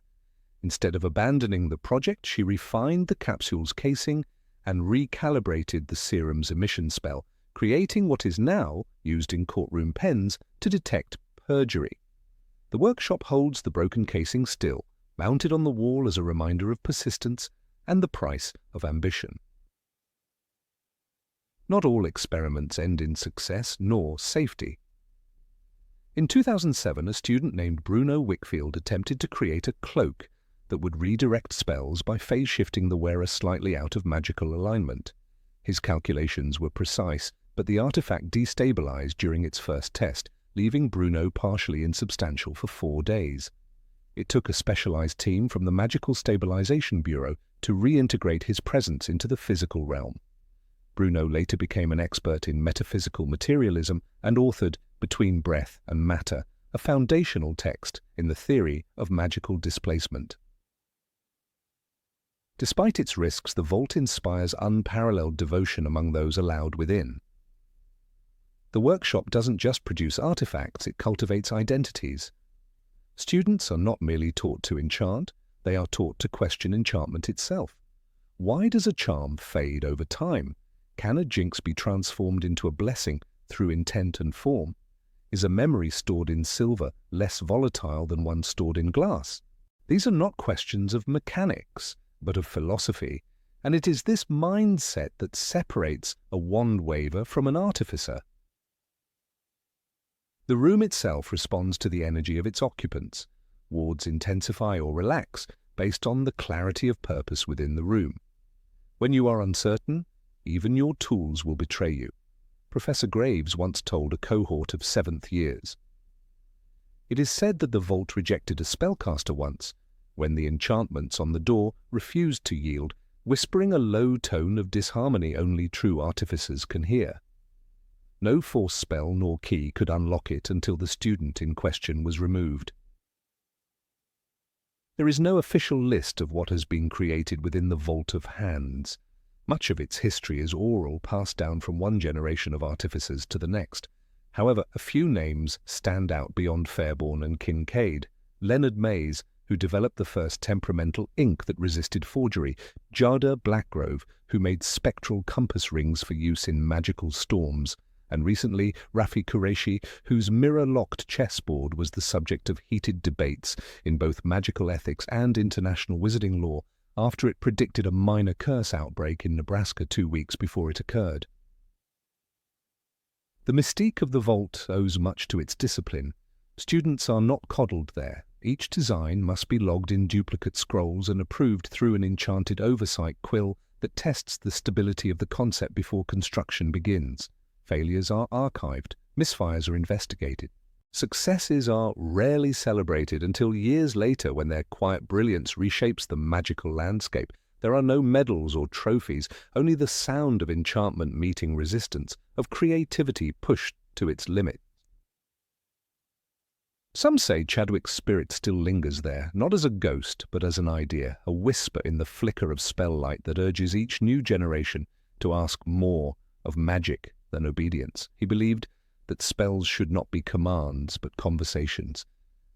Instead of abandoning the project, she refined the capsule's casing and recalibrated the serum's emission spell, creating what is now used in courtroom pens to detect perjury. The workshop holds the broken casing still, mounted on the wall as a reminder of persistence and the price of ambition. Not all experiments end in success nor safety. In 2007, a student named Bruno Wickfield attempted to create a cloak that would redirect spells by phase-shifting the wearer slightly out of magical alignment. His calculations were precise, but the artifact destabilized during its first test, leaving Bruno partially insubstantial for 4 days. It took a specialized team from the Magical Stabilization Bureau to reintegrate his presence into the physical realm. Bruno later became an expert in metaphysical materialism and authored Between Breath and Matter, a foundational text in the theory of magical displacement. Despite its risks, the vault inspires unparalleled devotion among those allowed within. The workshop doesn't just produce artifacts, it cultivates identities. Students are not merely taught to enchant, they are taught to question enchantment itself. Why does a charm fade over time? Can a jinx be transformed into a blessing through intent and form? Is a memory stored in silver less volatile than one stored in glass? These are not questions of mechanics, but of philosophy, and it is this mindset that separates a wand waver from an artificer. The room itself responds to the energy of its occupants. Wards intensify or relax based on the clarity of purpose within the room. When you are uncertain, even your tools will betray you. Professor Graves once told a cohort of 7th years. It is said that the vault rejected a spellcaster once, when the enchantments on the door refused to yield, whispering a low tone of disharmony only true artificers can hear. No force spell nor key could unlock it until the student in question was removed. There is no official list of what has been created within the Vault of Hands. Much of its history is oral, passed down from one generation of artificers to the next. However, a few names stand out beyond Fairborn and Kincaid. Leonard Mays, who developed the first temperamental ink that resisted forgery, Jada Blackgrove, who made spectral compass rings for use in magical storms, and recently Rafi Qureshi, whose mirror-locked chessboard was the subject of heated debates in both magical ethics and international wizarding law, after it predicted a minor curse outbreak in Nebraska 2 weeks before it occurred. The mystique of the vault owes much to its discipline. Students are not coddled there. Each design must be logged in duplicate scrolls and approved through an enchanted oversight quill that tests the stability of the concept before construction begins. Failures are archived, misfires are investigated. Successes are rarely celebrated until years later when their quiet brilliance reshapes the magical landscape. There are no medals or trophies, only the sound of enchantment meeting resistance, of creativity pushed to its limit. Some say Chadwick's spirit still lingers there, not as a ghost, but as an idea, a whisper in the flicker of spell light that urges each new generation to ask more of magic than obedience. He believed that spells should not be commands but conversations,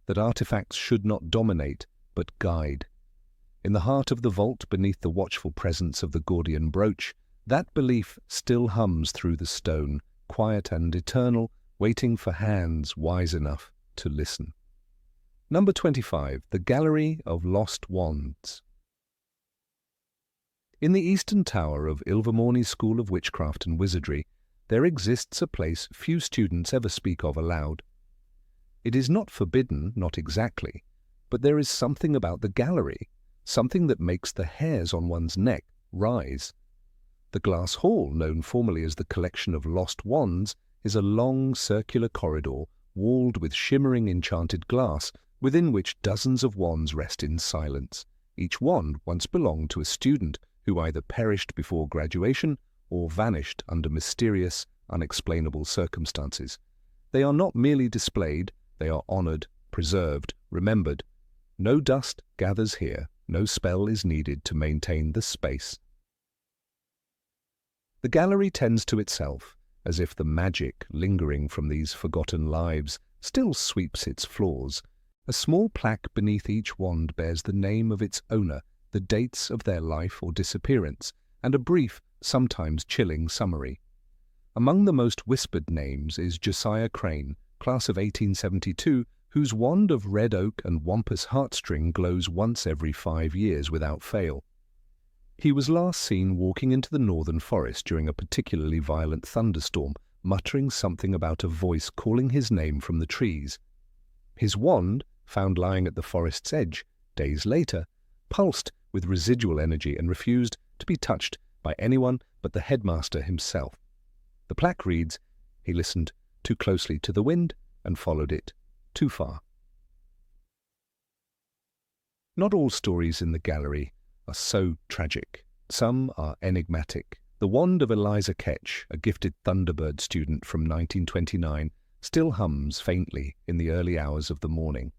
that artifacts should not dominate but guide. In the heart of the vault, beneath the watchful presence of the Gordian brooch, that belief still hums through the stone, quiet and eternal, waiting for hands wise enough to listen. Number 25. The Gallery of Lost Wands. In the eastern tower of Ilvermorny School of Witchcraft and Wizardry, there exists a place few students ever speak of aloud. It is not forbidden, not exactly, but there is something about the gallery, something that makes the hairs on one's neck rise. The glass hall, known formerly as the collection of lost wands, is a long circular corridor walled with shimmering enchanted glass, within which dozens of wands rest in silence. Each wand once belonged to a student who either perished before graduation or vanished under mysterious, unexplainable circumstances. They are not merely displayed, they are honored, preserved, remembered. No dust gathers here, no spell is needed to maintain the space. The gallery tends to itself, as if the magic lingering from these forgotten lives still sweeps its floors. A small plaque beneath each wand bears the name of its owner, the dates of their life or disappearance, and a brief, sometimes chilling summary. Among the most whispered names is Josiah Crane, class of 1872, whose wand of red oak and wampus heartstring glows once every 5 years without fail. He was last seen walking into the northern forest during a particularly violent thunderstorm, muttering something about a voice calling his name from the trees. His wand, found lying at the forest's edge, days later, pulsed with residual energy and refused to be touched by anyone but the headmaster himself. The plaque reads, "He listened too closely to the wind and followed it too far." Not all stories in the gallery are so tragic. Some are enigmatic. The wand of Eliza Ketch, a gifted Thunderbird student from 1929, still hums faintly in the early hours of the morning.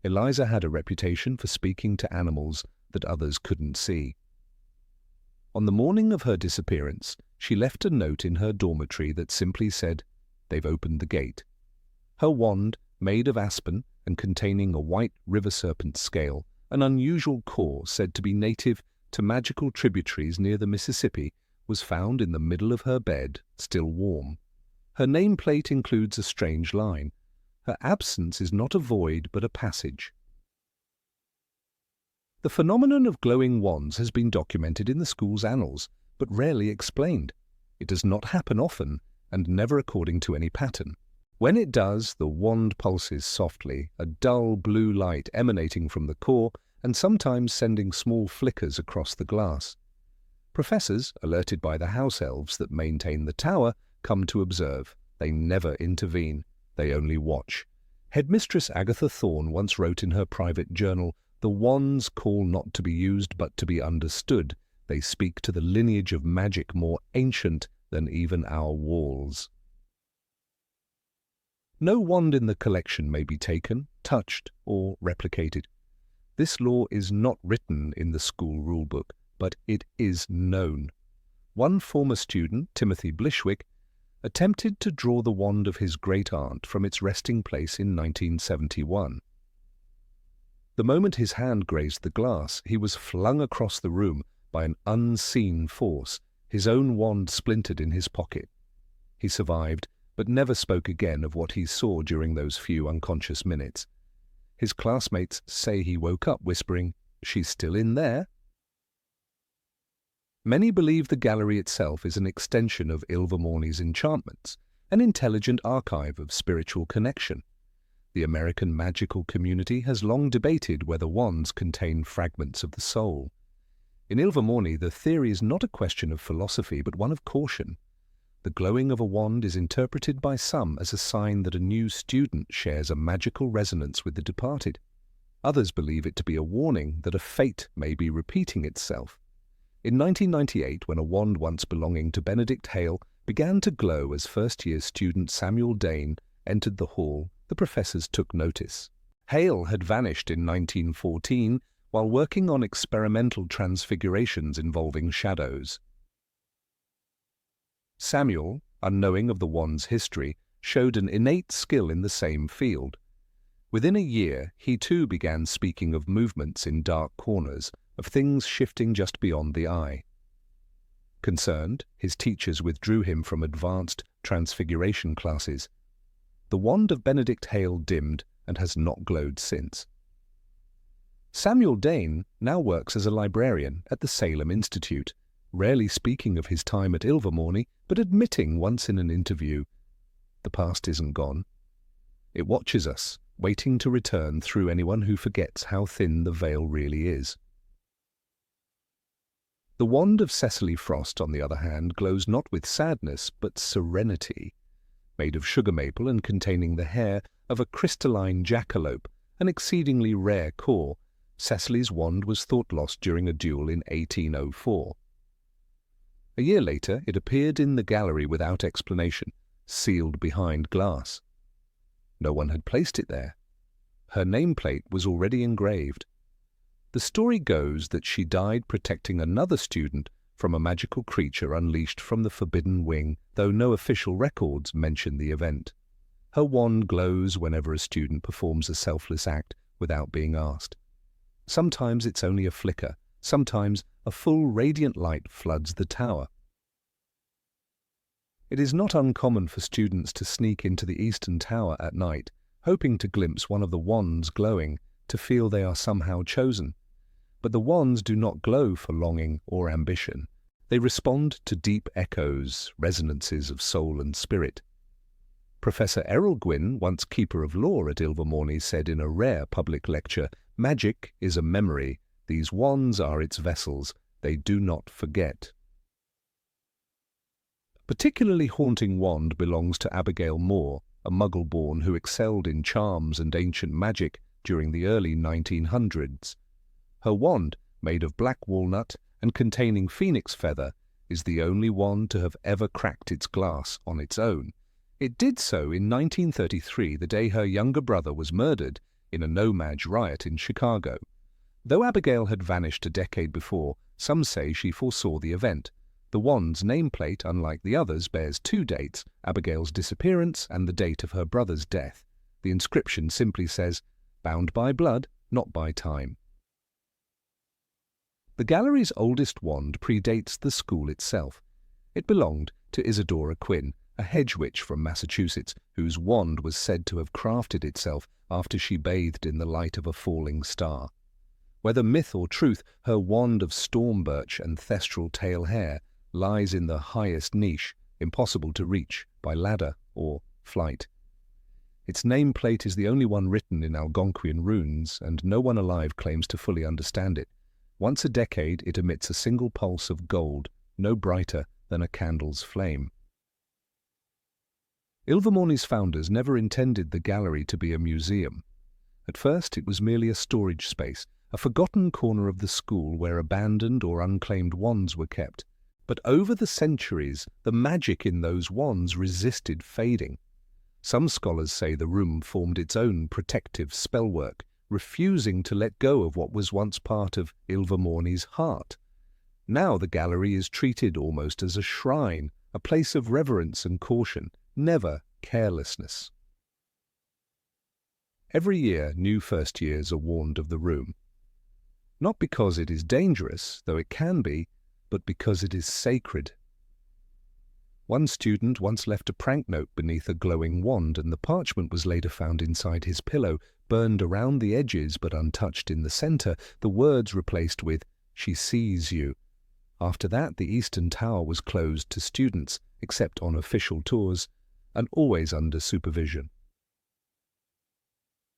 Eliza had a reputation for speaking to animals that others couldn't see. On the morning of her disappearance, she left a note in her dormitory that simply said, "They've opened the gate." Her wand, made of aspen and containing a white river serpent scale, an unusual core said to be native to magical tributaries near the Mississippi, was found in the middle of her bed, still warm. Her nameplate includes a strange line. Her absence is not a void but a passage. The phenomenon of glowing wands has been documented in the school's annals, but rarely explained. It does not happen often, and never according to any pattern. When it does, the wand pulses softly, a dull blue light emanating from the core and sometimes sending small flickers across the glass. Professors, alerted by the house elves that maintain the tower, come to observe. They never intervene. They only watch. Headmistress Agatha Thorne once wrote in her private journal, "The wands call not to be used but to be understood. They speak to the lineage of magic more ancient than even our walls." No wand in the collection may be taken, touched, or replicated. This law is not written in the school rulebook, but it is known. One former student, Timothy Blishwick, attempted to draw the wand of his great-aunt from its resting place in 1971. The moment his hand grazed the glass, he was flung across the room by an unseen force. His own wand splintered in his pocket. He survived, but never spoke again of what he saw during those few unconscious minutes. His classmates say he woke up whispering, "She's still in there?" Many believe the gallery itself is an extension of Ilvermorny's enchantments, an intelligent archive of spiritual connection. The American magical community has long debated whether wands contain fragments of the soul. In Ilvermorny, the theory is not a question of philosophy, but one of caution. The glowing of a wand is interpreted by some as a sign that a new student shares a magical resonance with the departed. Others believe it to be a warning that a fate may be repeating itself. In 1998, when a wand once belonging to Benedict Hale began to glow as first-year student Samuel Dane entered the hall, the professors took notice. Hale had vanished in 1914 while working on experimental transfigurations involving shadows. Samuel, unknowing of the wand's history, showed an innate skill in the same field. Within a year, he too began speaking of movements in dark corners, of things shifting just beyond the eye. Concerned, his teachers withdrew him from advanced transfiguration classes. The wand of Benedict Hale dimmed and has not glowed since. Samuel Dane now works as a librarian at the Salem Institute, rarely speaking of his time at Ilvermorny, but admitting once in an interview, "The past isn't gone. It watches us, waiting to return through anyone who forgets how thin the veil really is." The wand of Cecily Frost, on the other hand, glows not with sadness, but serenity. Made of sugar maple and containing the hair of a crystalline jackalope, an exceedingly rare core, Cecily's wand was thought lost during a duel in 1804. A year later, it appeared in the gallery without explanation, sealed behind glass. No one had placed it there. Her nameplate was already engraved. The story goes that she died protecting another student from a magical creature unleashed from the Forbidden Wing, though no official records mention the event. Her wand glows whenever a student performs a selfless act without being asked. Sometimes it's only a flicker, sometimes a full radiant light floods the tower. It is not uncommon for students to sneak into the Eastern Tower at night, hoping to glimpse one of the wands glowing, to feel they are somehow chosen. But the wands do not glow for longing or ambition. They respond to deep echoes, resonances of soul and spirit. Professor Errol Gwynn, once Keeper of Law at Ilvermorny, said in a rare public lecture, "Magic is a memory. These wands are its vessels. They do not forget." A particularly haunting wand belongs to Abigail Moore, a Muggle-born who excelled in charms and ancient magic during the early 1900s. Her wand, made of black walnut and containing phoenix feather, is the only wand to have ever cracked its glass on its own. It did so in 1933, the day her younger brother was murdered in a no-maj riot in Chicago. Though Abigail had vanished a decade before, some say she foresaw the event. The wand's nameplate, unlike the others, bears two dates, Abigail's disappearance and the date of her brother's death. The inscription simply says, "Bound by blood, not by time." The gallery's oldest wand predates the school itself. It belonged to Isadora Quinn, a hedge witch from Massachusetts, whose wand was said to have crafted itself after she bathed in the light of a falling star. Whether myth or truth, her wand of storm birch and thestral tail hair lies in the highest niche, impossible to reach by ladder or flight. Its nameplate is the only one written in Algonquian runes, and no one alive claims to fully understand it. Once a decade, it emits a single pulse of gold, no brighter than a candle's flame. Ilvermorny's founders never intended the gallery to be a museum. At first, it was merely a storage space, a forgotten corner of the school where abandoned or unclaimed wands were kept. But over the centuries, the magic in those wands resisted fading. Some scholars say the room formed its own protective spellwork, refusing to let go of what was once part of Ilvermorny's heart. Now the gallery is treated almost as a shrine, a place of reverence and caution, never carelessness. Every year, new first years are warned of the room. Not because it is dangerous, though it can be, but because it is sacred. One student once left a prank note beneath a glowing wand, and the parchment was later found inside his pillow, burned around the edges but untouched in the center, the words replaced with, "She sees you." After that, the Eastern Tower was closed to students, except on official tours, and always under supervision.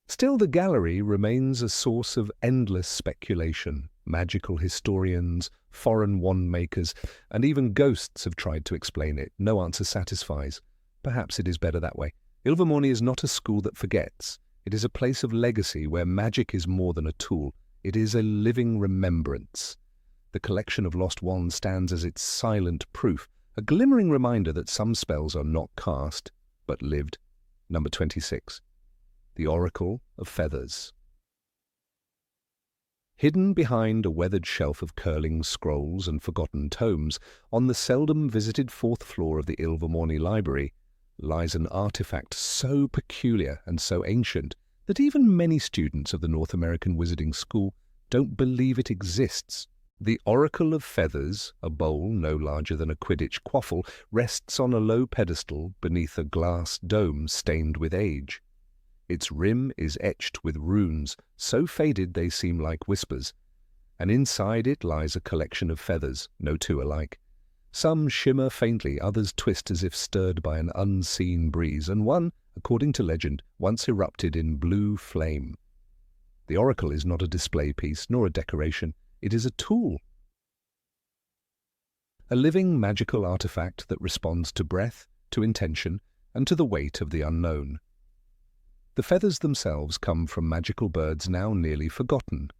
Still, the gallery remains a source of endless speculation. Magical historians, foreign wand makers, and even ghosts have tried to explain it. No answer satisfies. Perhaps it is better that way. Ilvermorny is not a school that forgets. It is a place of legacy where magic is more than a tool. It is a living remembrance. The collection of lost wands stands as its silent proof, a glimmering reminder that some spells are not cast, but lived. Number 26. The Oracle of Feathers. Hidden behind a weathered shelf of curling scrolls and forgotten tomes, on the seldom visited fourth floor of the Ilvermorny Library, lies an artifact so peculiar and so ancient that even many students of the North American Wizarding School don't believe it exists. The Oracle of Feathers, a bowl no larger than a Quidditch quaffle, rests on a low pedestal beneath a glass dome stained with age. Its rim is etched with runes, so faded they seem like whispers, and inside it lies a collection of feathers, no two alike. Some shimmer faintly, others twist as if stirred by an unseen breeze, and one, according to legend, once erupted in blue flame. The oracle is not a display piece nor a decoration. It is a tool. A living magical artifact that responds to breath, to intention, and to the weight of the unknown. The feathers themselves come from magical birds now nearly forgotten.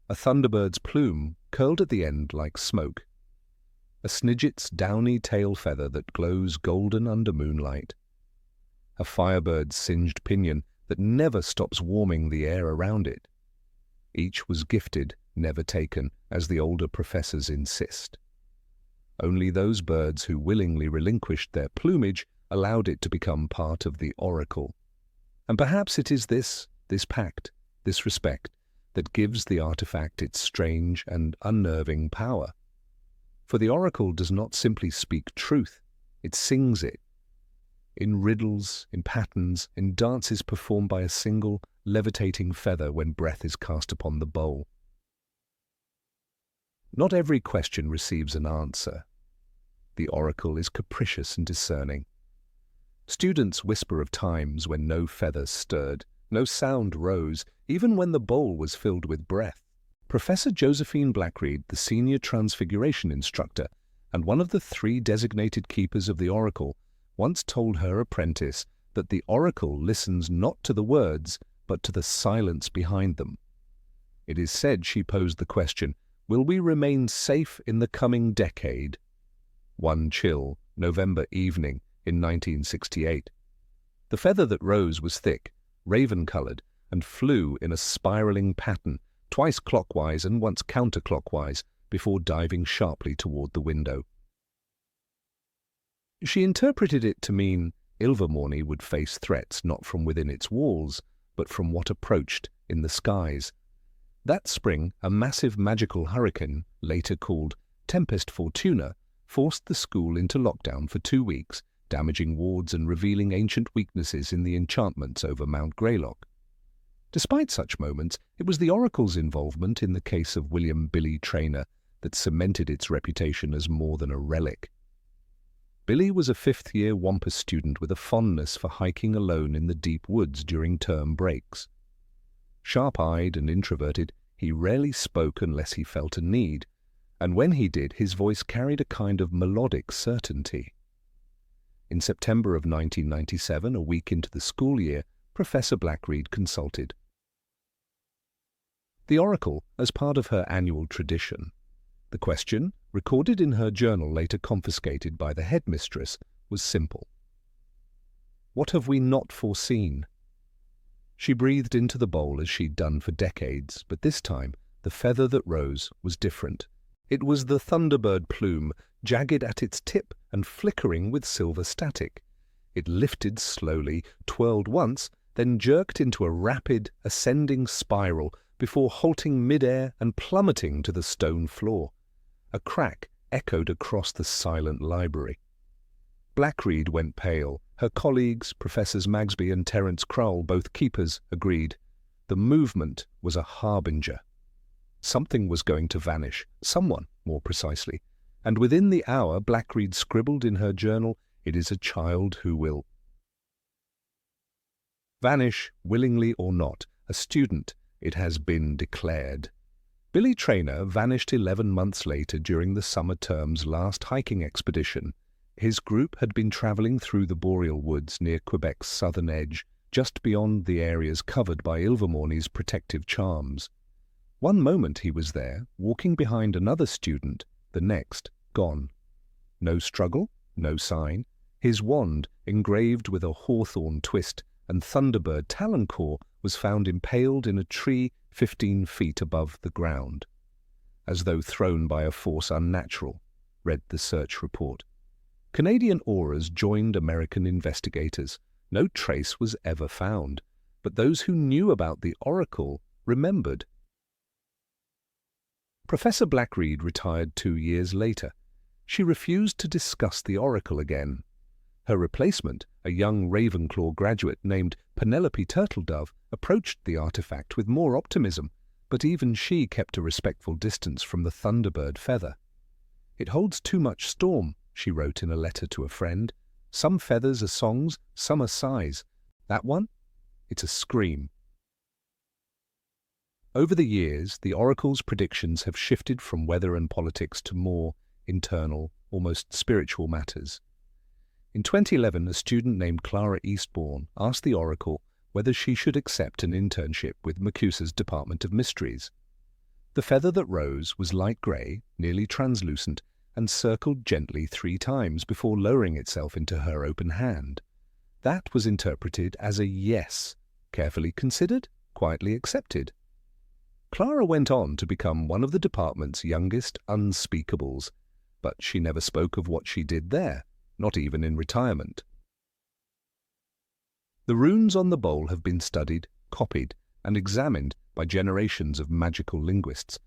A thunderbird's plume, curled at the end like smoke. A snidget's downy tail feather that glows golden under moonlight. A firebird's singed pinion that never stops warming the air around it. Each was gifted, never taken, as the older professors insist. Only those birds who willingly relinquished their plumage allowed it to become part of the oracle. And perhaps it is this pact, this respect, that gives the artifact its strange and unnerving power. For the oracle does not simply speak truth, it sings it. In riddles, in patterns, in dances performed by a single, levitating feather when breath is cast upon the bowl. Not every question receives an answer. The oracle is capricious and discerning. Students whisper of times when no feather stirred, no sound rose, even when the bowl was filled with breath. Professor Josephine Blackreed, the senior transfiguration instructor and one of the 3 designated keepers of the oracle, once told her apprentice that the oracle listens not to the words, but to the silence behind them. It is said she posed the question, "Will we remain safe in the coming decade?" One chill November evening in 1968. The feather that rose was thick, raven-colored, and flew in a spiraling pattern, twice clockwise and once counterclockwise, before diving sharply toward the window. She interpreted it to mean Ilvermorny would face threats not from within its walls, but from what approached in the skies. That spring, a massive magical hurricane, later called Tempest Fortuna, forced the school into lockdown for 2 weeks, damaging wards and revealing ancient weaknesses in the enchantments over Mount Greylock. Despite such moments, it was the oracle's involvement in the case of William Billy Traynor that cemented its reputation as more than a relic. Billy was a 5th-year Wampus student with a fondness for hiking alone in the deep woods during term breaks. Sharp-eyed and introverted, he rarely spoke unless he felt a need, and when he did, his voice carried a kind of melodic certainty. In September of 1997, a week into the school year, Professor Blackreed consulted the oracle as part of her annual tradition. The question, recorded in her journal later confiscated by the headmistress, was simple. What have we not foreseen? She breathed into the bowl as she'd done for decades, but this time the feather that rose was different. It was the thunderbird plume, jagged at its tip and flickering with silver static. It lifted slowly, twirled once, then jerked into a rapid, ascending spiral before halting mid-air and plummeting to the stone floor. A crack echoed across the silent library. Blackreed went pale. Her colleagues, Professors Magsby and Terence Crowell, both keepers, agreed. The movement was a harbinger. Something was going to vanish, someone, more precisely, and within the hour Blackreed scribbled in her journal, "It is a child who will vanish, willingly or not, a student, it has been declared." Billy Traynor vanished 11 months later during the summer term's last hiking expedition. His group had been traveling through the boreal woods near Quebec's southern edge, just beyond the areas covered by Ilvermorny's protective charms. One moment he was there, walking behind another student, the next, gone. No struggle, no sign. His wand, engraved with a hawthorn twist and thunderbird talon core, was found impaled in a tree 15 feet above the ground. As though thrown by a force unnatural, read the search report. Canadian aurors joined American investigators. No trace was ever found, but those who knew about the oracle remembered. Professor Blackreed retired 2 years later. She refused to discuss the oracle again. Her replacement, a young Ravenclaw graduate named Penelope Turtledove, approached the artifact with more optimism, but even she kept a respectful distance from the thunderbird feather. "It holds too much storm," she wrote in a letter to a friend. "Some feathers are songs, some are sighs. That one? It's a scream." Over the years, the oracle's predictions have shifted from weather and politics to more internal, almost spiritual matters. In 2011, a student named Clara Eastbourne asked the oracle whether she should accept an internship with MACUSA's Department of Mysteries. The feather that rose was light grey, nearly translucent, and circled gently 3 times before lowering itself into her open hand. That was interpreted as a yes, carefully considered, quietly accepted. Clara went on to become one of the department's youngest unspeakables. but she never spoke of what she did there, not even in retirement. The runes on the bowl have been studied, copied, and examined by generations of magical linguists.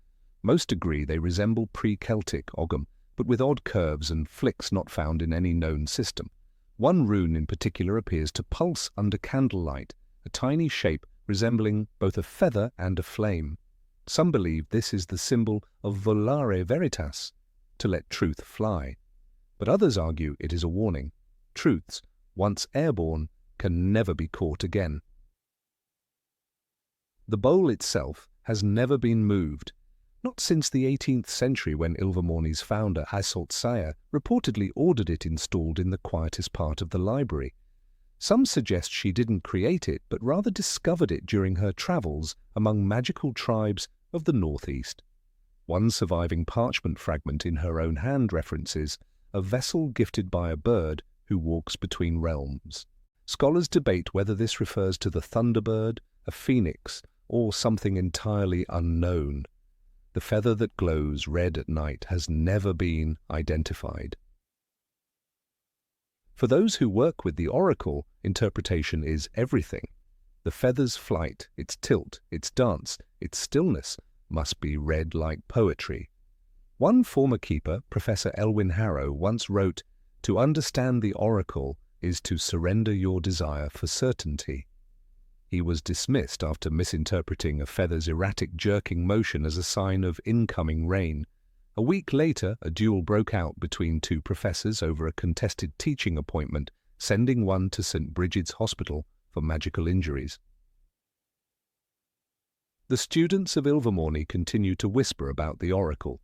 Most agree they resemble pre-Celtic Ogham, but with odd curves and flicks not found in any known system. One rune in particular appears to pulse under candlelight, a tiny shape resembling both a feather and a flame. Some believe this is the symbol of volare veritas, to let truth fly. But others argue it is a warning. Truths, once airborne, can never be caught again. The bowl itself has never been moved, not since the 18th century when Ilvermorny's founder, Isolde Sayer, reportedly ordered it installed in the quietest part of the library. Some suggest she didn't create it, but rather discovered it during her travels among magical tribes of the northeast. One surviving parchment fragment in her own hand references a vessel gifted by a bird who walks between realms. Scholars debate whether this refers to the thunderbird, a phoenix, or something entirely unknown. The feather that glows red at night has never been identified. For those who work with the oracle, interpretation is everything. The feather's flight, its tilt, its dance, its stillness must be read like poetry. One former keeper, Professor Elwyn Harrow, once wrote, "To understand the oracle is to surrender your desire for certainty." He was dismissed after misinterpreting a feather's erratic jerking motion as a sign of incoming rain. A week later, a duel broke out between two professors over a contested teaching appointment, sending one to St. Brigid's Hospital for magical injuries. The students of Ilvermorny continue to whisper about the oracle.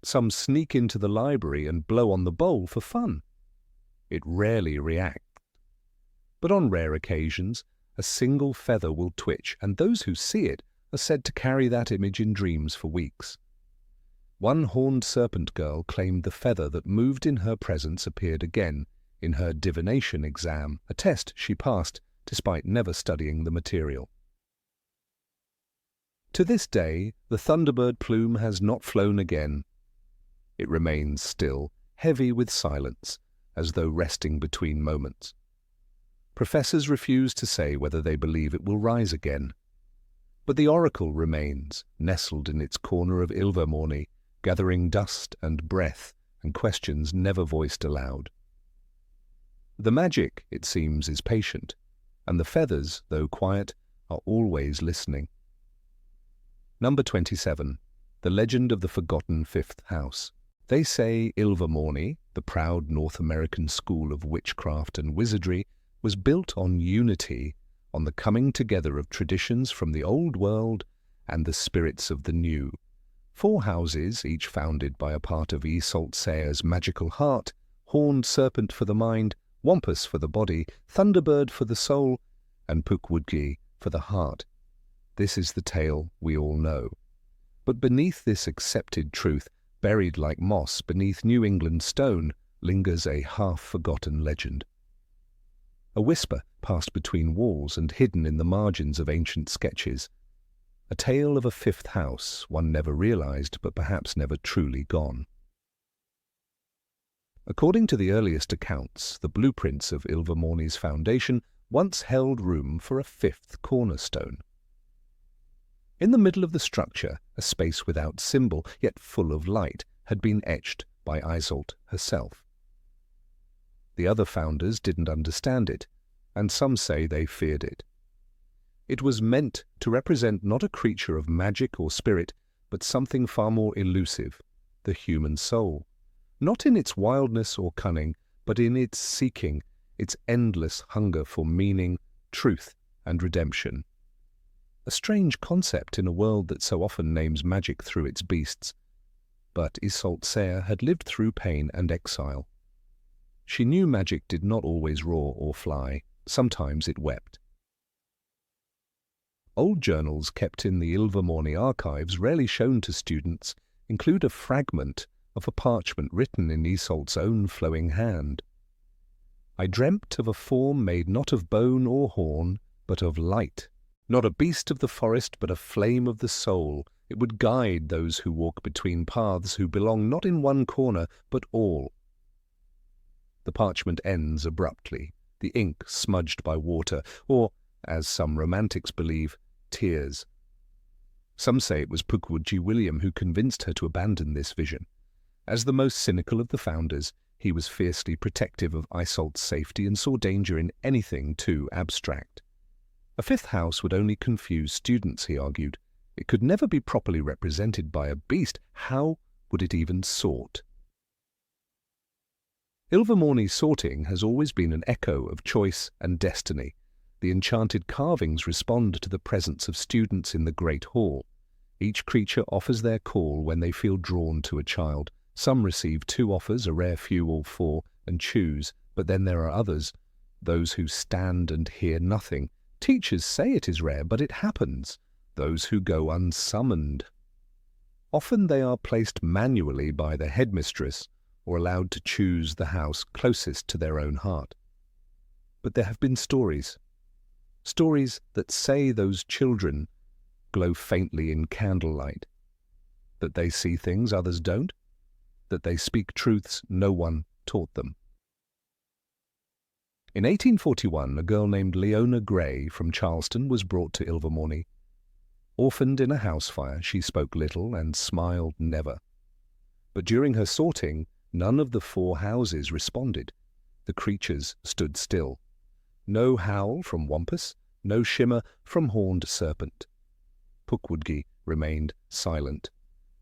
Some sneak into the library and blow on the bowl for fun. It rarely reacts. But on rare occasions, a single feather will twitch, and those who see it are said to carry that image in dreams for weeks. One horned serpent girl claimed the feather that moved in her presence appeared again in her divination exam, a test she passed despite never studying the material. To this day, the thunderbird plume has not flown again. It remains still, heavy with silence, as though resting between moments. Professors refuse to say whether they believe it will rise again. But the oracle remains, nestled in its corner of Ilvermorny, gathering dust and breath and questions never voiced aloud. The magic, it seems, is patient, and the feathers, though quiet, are always listening. Number 27. The Legend of the Forgotten Fifth House. They say Ilvermorny, the proud North American school of witchcraft and wizardry, was built on unity, on the coming together of traditions from the old world and the spirits of the new. 4 houses, each founded by a part of Isolde Sayer's magical heart, horned serpent for the mind, wampus for the body, thunderbird for the soul, and Pukwoodgi for the heart. This is the tale we all know. But beneath this accepted truth, buried like moss beneath New England stone, lingers a half-forgotten legend. A whisper passed between walls and hidden in the margins of ancient sketches. A tale of a fifth house, one never realized but perhaps never truly gone. According to the earliest accounts, the blueprints of Ilvermorny's foundation once held room for a 5th cornerstone. In the middle of the structure, a space without symbol, yet full of light, had been etched by Isolde herself. The other founders didn't understand it, and some say they feared it. It was meant to represent not a creature of magic or spirit, but something far more elusive, the human soul. Not in its wildness or cunning, but in its seeking, its endless hunger for meaning, truth, and redemption. A strange concept in a world that so often names magic through its beasts. But Isolde Sayer had lived through pain and exile. She knew magic did not always roar or fly. Sometimes it wept. Old journals kept in the Ilvermorny archives, rarely shown to students, include a fragment of a parchment written in Isolde's own flowing hand. I dreamt of a form made not of bone or horn, but of light, Not a beast of the forest, but a flame of the soul. It would guide those who walk between paths who belong not in one corner, but all. The parchment ends abruptly, the ink smudged by water, or, as some romantics believe, tears. Some say it was Pukwudgie William who convinced her to abandon this vision. As the most cynical of the founders, he was fiercely protective of Isolt's safety and saw danger in anything too abstract. A fifth house would only confuse students, he argued. It could never be properly represented by a beast. How would it even sort? Ilvermorny sorting has always been an echo of choice and destiny. The enchanted carvings respond to the presence of students in the Great Hall. Each creature offers their call when they feel drawn to a child. Some receive 2 offers, a rare few all 4, and choose, but then there are others, those who stand and hear nothing. Teachers say it is rare, but it happens. Those who go unsummoned. Often they are placed manually by the headmistress or allowed to choose the house closest to their own heart. But there have been stories that say those children glow faintly in candlelight, that they see things others don't, that they speak truths no one taught them. In 1841, a girl named Leona Gray from Charleston was brought to Ilvermorny. Orphaned in a house fire, she spoke little and smiled never. But during her sorting, none of the 4 houses responded. The creatures stood still. No howl from wampus, no shimmer from horned serpent. Pukwudgie remained silent.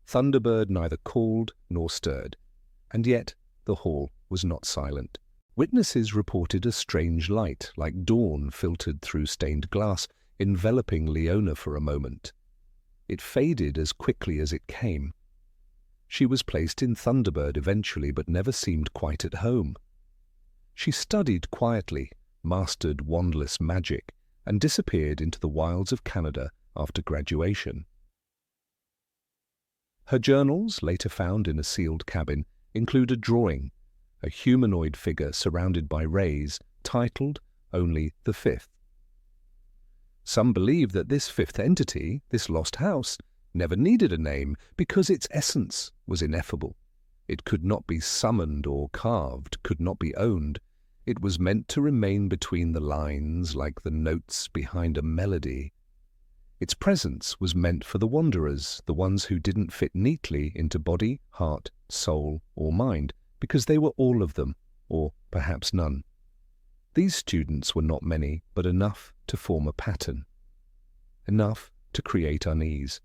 Thunderbird neither called nor stirred. And yet the hall was not silent. Witnesses reported a strange light, like dawn filtered through stained glass, enveloping Leona for a moment. It faded as quickly as it came. She was placed in Thunderbird eventually, but never seemed quite at home. She studied quietly, mastered wandless magic, and disappeared into the wilds of Canada after graduation. Her journals, later found in a sealed cabin, include a drawing, a humanoid figure surrounded by rays, titled only the 5th. Some believe that this 5th entity, this lost house, never needed a name because its essence was ineffable. It could not be summoned or carved, could not be owned. It was meant to remain between the lines like the notes behind a melody. Its presence was meant for the wanderers, the ones who didn't fit neatly into body, heart, soul, or mind, because they were all of them, or perhaps none. These students were not many, but enough to form a pattern. Enough to create unease.